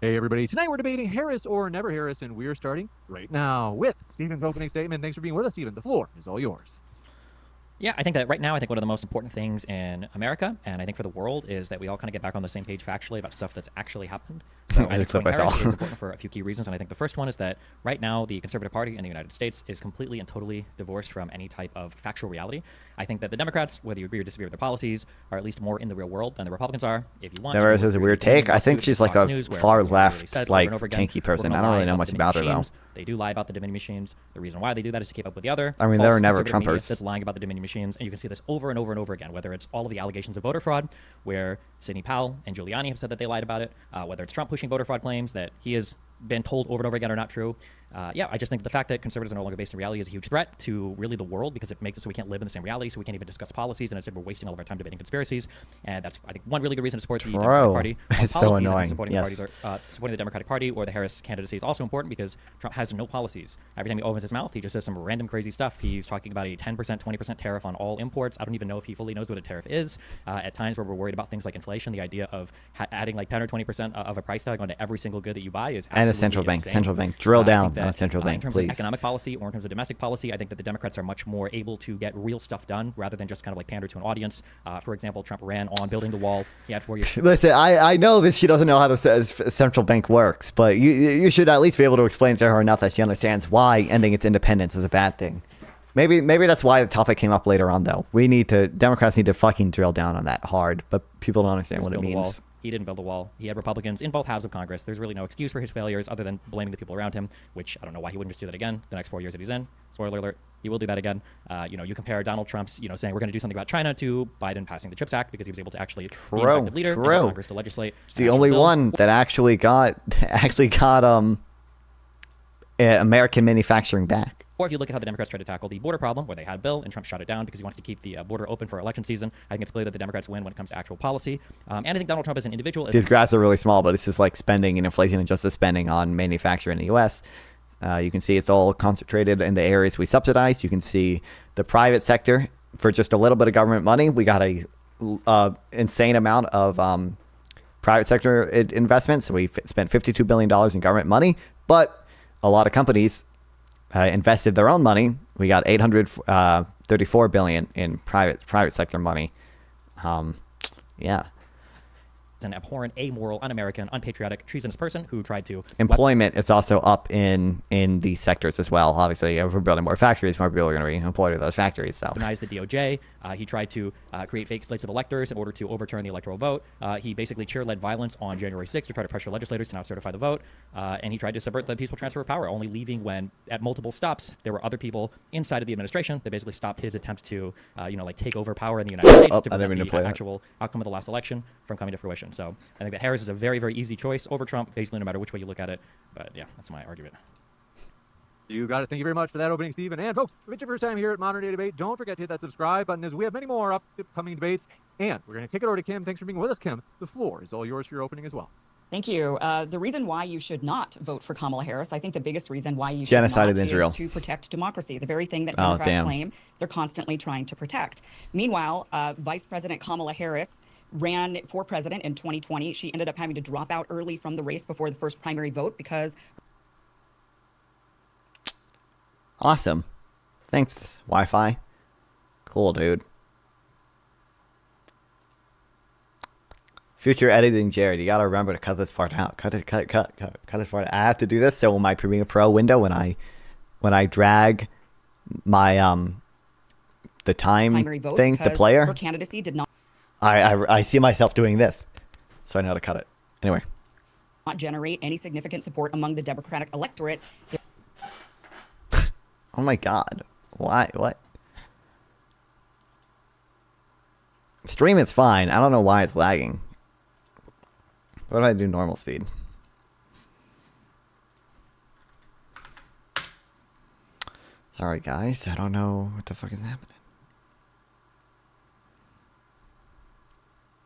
Hey, everybody. Tonight we're debating Harris or never Harris, and we're starting right now with Steven's opening statement. Thanks for being with us, Steven. The floor is all yours. Yeah, I think that right now, I think one of the most important things in America, and I think for the world, is that we all kind of get back on the same page factually about stuff that's actually happened. So I think supporting Harris is important for a few key reasons, and I think the first one is that right now the Conservative Party in the United States is completely and totally divorced from any type of factual reality. I think that the Democrats, whether you agree or disagree with their policies, are at least more in the real world than the Republicans are. If you want, Harris has a weird take. I think she's like a far left, like tanky person. I don't really know much about her though. They do lie about the Dominion machines. The reason why they do that is to keep up with the other. I mean, they were never Trumpers. That's lying about the Dominion machines, and you can see this over and over and over again. Whether it's all of the allegations of voter fraud, where Sidney Powell and Giuliani have said that they lied about it, whether it's Trump pushing voter fraud claims that he has been told over and over again are not true. I just think the fact that conservatives are no longer based in reality is a huge threat to really the world, because it makes it so we can't live in the same reality, so we can't even discuss policies, and instead we're wasting all of our time debating conspiracies. And that's, I think, one really good reason to support the Democratic Party. It's so annoying. Supporting the Democratic Party or the Harris candidacy is also important because Trump has no policies. Every time he opens his mouth, he just says some random crazy stuff. He's talking about a 10%, 20% tariff on all imports. I don't even know if he fully knows what a tariff is. At times where we're worried about things like inflation, the idea of adding like 10 or 20% of a price tag onto every single good that you buy is absolutely and a central bank. insane. Central bank. Drill down on a central bank, in terms please. of economic policy or in terms of domestic policy, I think that the Democrats are much more able to get real stuff done rather than just kind of like pander to an audience. For example, Trump ran on building the wall. He had 4 years. Listen, I know that she doesn't know how the central bank works, but you should at least be able to explain to her enough that she understands why ending its independence is a bad thing. Maybe that's why the topic came up later on, though. Democrats need to fucking drill down on that hard, but people don't understand what it means. He didn't build the wall. He had Republicans in both houses of Congress. There's really no excuse for his failures other than blaming the people around him, which I don't know why he wouldn't just do that again the next 4 years that he's in. Spoiler alert, he will do that again. You compare Donald Trump's, saying we're going to do something about China to Biden passing the CHIPS Act because he was able to actually be an effective leader in Congress to legislate. It's the only one that actually got American manufacturing back. Or if you look at how the Democrats tried to tackle the border problem, where they had a bill and Trump shut it down because he wants to keep the border open for election season, I think it's clear that the Democrats win when it comes to actual policy. And I think Donald Trump as an individual These graphs are really small, but it's just like spending and inflation and justice spending on manufacturing in the U.S. You can see it's all concentrated in the areas we subsidize. You can see the private sector for just a little bit of government money. We got a insane amount of private sector investments. So we spent $52 billion in government money, but a lot of companies invested their own money. We got $834 billion in private sector money. An abhorrent, amoral, un-American, unpatriotic, treasonous person who tried to... Employment is also up in these sectors as well. Obviously, if we're building more factories, more people are going to be employed in those factories. So denies the DOJ, He tried to create fake slates of electors in order to overturn the electoral vote. He basically chair-led violence on January 6th to try to pressure legislators to not certify the vote. And he tried to subvert the peaceful transfer of power, only leaving when, at multiple stops, there were other people inside of the administration that basically stopped his attempt to, take over power in the United States to prevent the actual outcome of the last election from coming to fruition. So I think that Harris is a very, very easy choice over Trump, basically no matter which way you look at it. But yeah, that's my argument. You got it. Thank you very much for that opening, Stephen. And folks, if it's your first time here at Modern Day Debate, don't forget to hit that subscribe button as we have many more upcoming debates. And we're going to kick it over to Kim. Thanks for being with us, Kim. The floor is all yours for your opening as well. Thank you. The reason why you should not vote for Kamala Harris, I think the biggest reason why you Genocide should not in Israel. is to protect democracy, the very thing that Democrats claim they're constantly trying to protect. Meanwhile, Vice President Kamala Harris ran for president in 2020. She ended up having to drop out early from the race before the first primary vote because... Awesome. Thanks, Wi-Fi. Cool, dude. Future editing, Jared. You gotta remember to cut this part out. Cut this part out. I have to do this so in my Premiere Pro window when I drag my the time thing, the player. Her candidacy did not. I see myself doing this, so I know how to cut it. Anyway. Not generate any significant support among the Democratic electorate. Oh my God. Why? What? Stream is fine. I don't know why it's lagging. What do I do normal speed? Sorry guys, I don't know what the fuck is happening.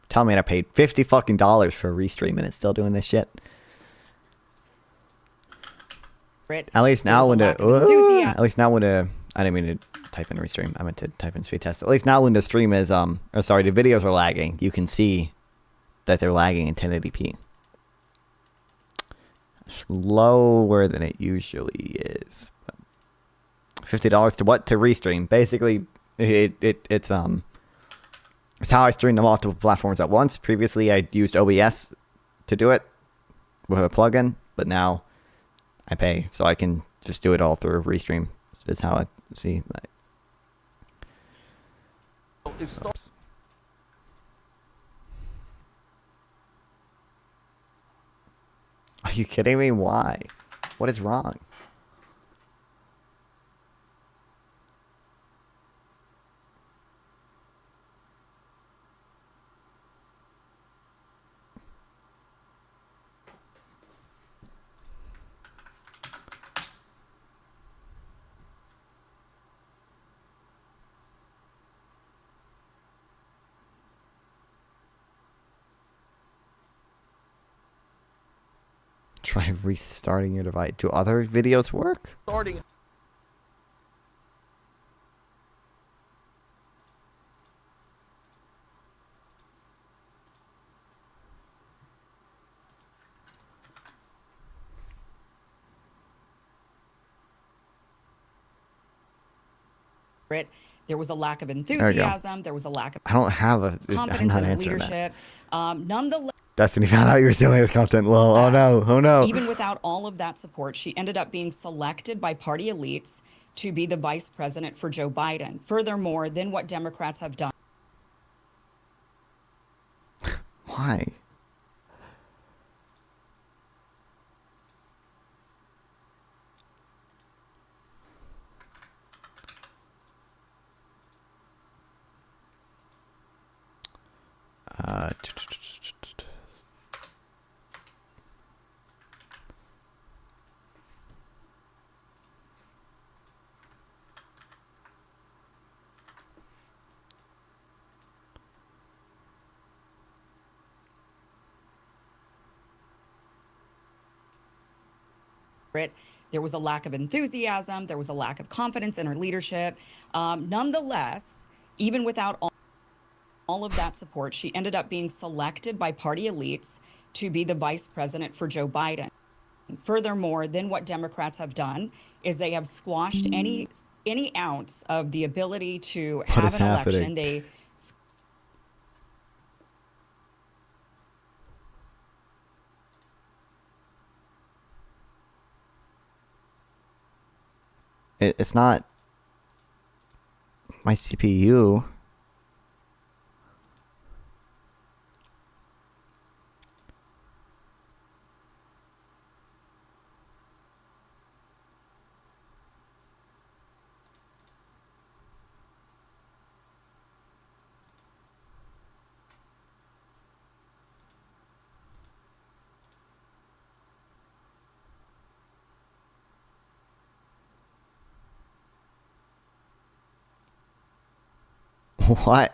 Tell me I paid $50 fucking for a restream and it's still doing this shit. At least now when I didn't mean to type in restream. I meant to type in speed test. At least now when the stream is the videos are lagging, you can see that they're lagging in 1080p. Slower than it usually is. $50 to what? To restream. Basically, it's how I stream to multiple platforms at once. Previously, I used OBS to do it with a plugin, but now I pay, so I can just do it all through Restream. It's how I see that. Oops. Are you kidding me? Why? What is wrong? Try restarting your device. Do other videos work? Starting. There was a lack of enthusiasm. There was a lack of I don't have a confidence I'm not in her answering leadership. Nonetheless, Destiny found out you were dealing with content low. Oh no. Oh no. even without all of that support, she ended up being selected by party elites to be the vice president for Joe Biden. Furthermore, than what Democrats have done. Why? There was a lack of enthusiasm. There was a lack of confidence in her leadership. Nonetheless, even without all of that support, she ended up being selected by party elites to be the vice president for Joe Biden. Furthermore, than what Democrats have done is they have squashed any ounce of the ability to have an election. They It's not my CPU. What?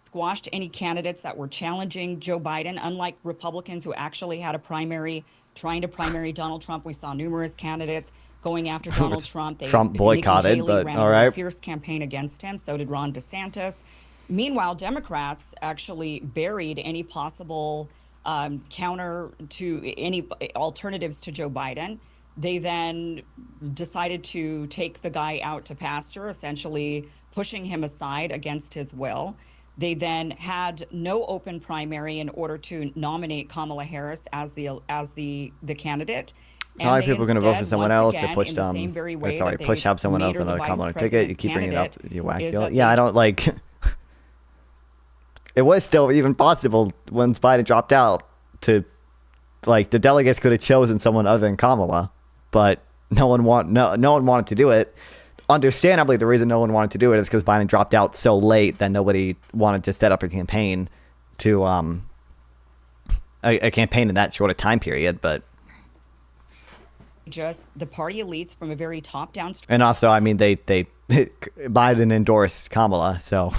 Squashed any candidates that were challenging Joe Biden, unlike Republicans who actually had a primary, trying to primary Donald Trump. We saw numerous candidates going after Donald Trump. Trump boycotted, Nikki Haley but ran all a right. fierce campaign against him. So did Ron DeSantis. Meanwhile, Democrats actually buried any possible counter to any alternatives to Joe Biden. They then decided to take the guy out to pasture, essentially pushing him aside against his will. They then had no open primary in order to nominate Kamala Harris as the candidate. A lot of people are going to vote for someone else to push them. Push out someone else on a Kamala ticket. You keep bringing it up, you whack. Yeah, I don't like. It was still even possible once Biden dropped out to, like, the delegates could have chosen someone other than Kamala, but no one wanted to do it. Understandably, the reason no one wanted to do it is because Biden dropped out so late that nobody wanted to set up a campaign to a campaign in that short a time period. But just the party elites from a very top-down and also, I mean, they Biden endorsed Kamala, so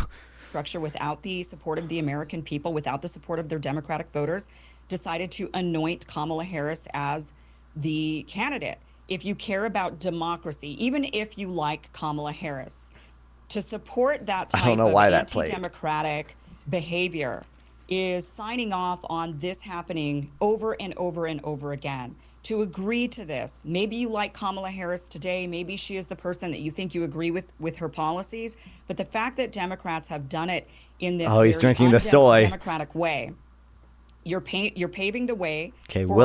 structure without the support of the American people, without the support of their Democratic voters, decided to anoint Kamala Harris as the candidate. If you care about democracy, even if you like Kamala Harris, to support that type of anti-democratic behavior is signing off on this happening over and over and over again. To agree to this, maybe you like Kamala Harris today, maybe she is the person that you think you agree with her policies, but the fact that Democrats have done it in this he's drinking the soy democratic way, you're paving the way okay, for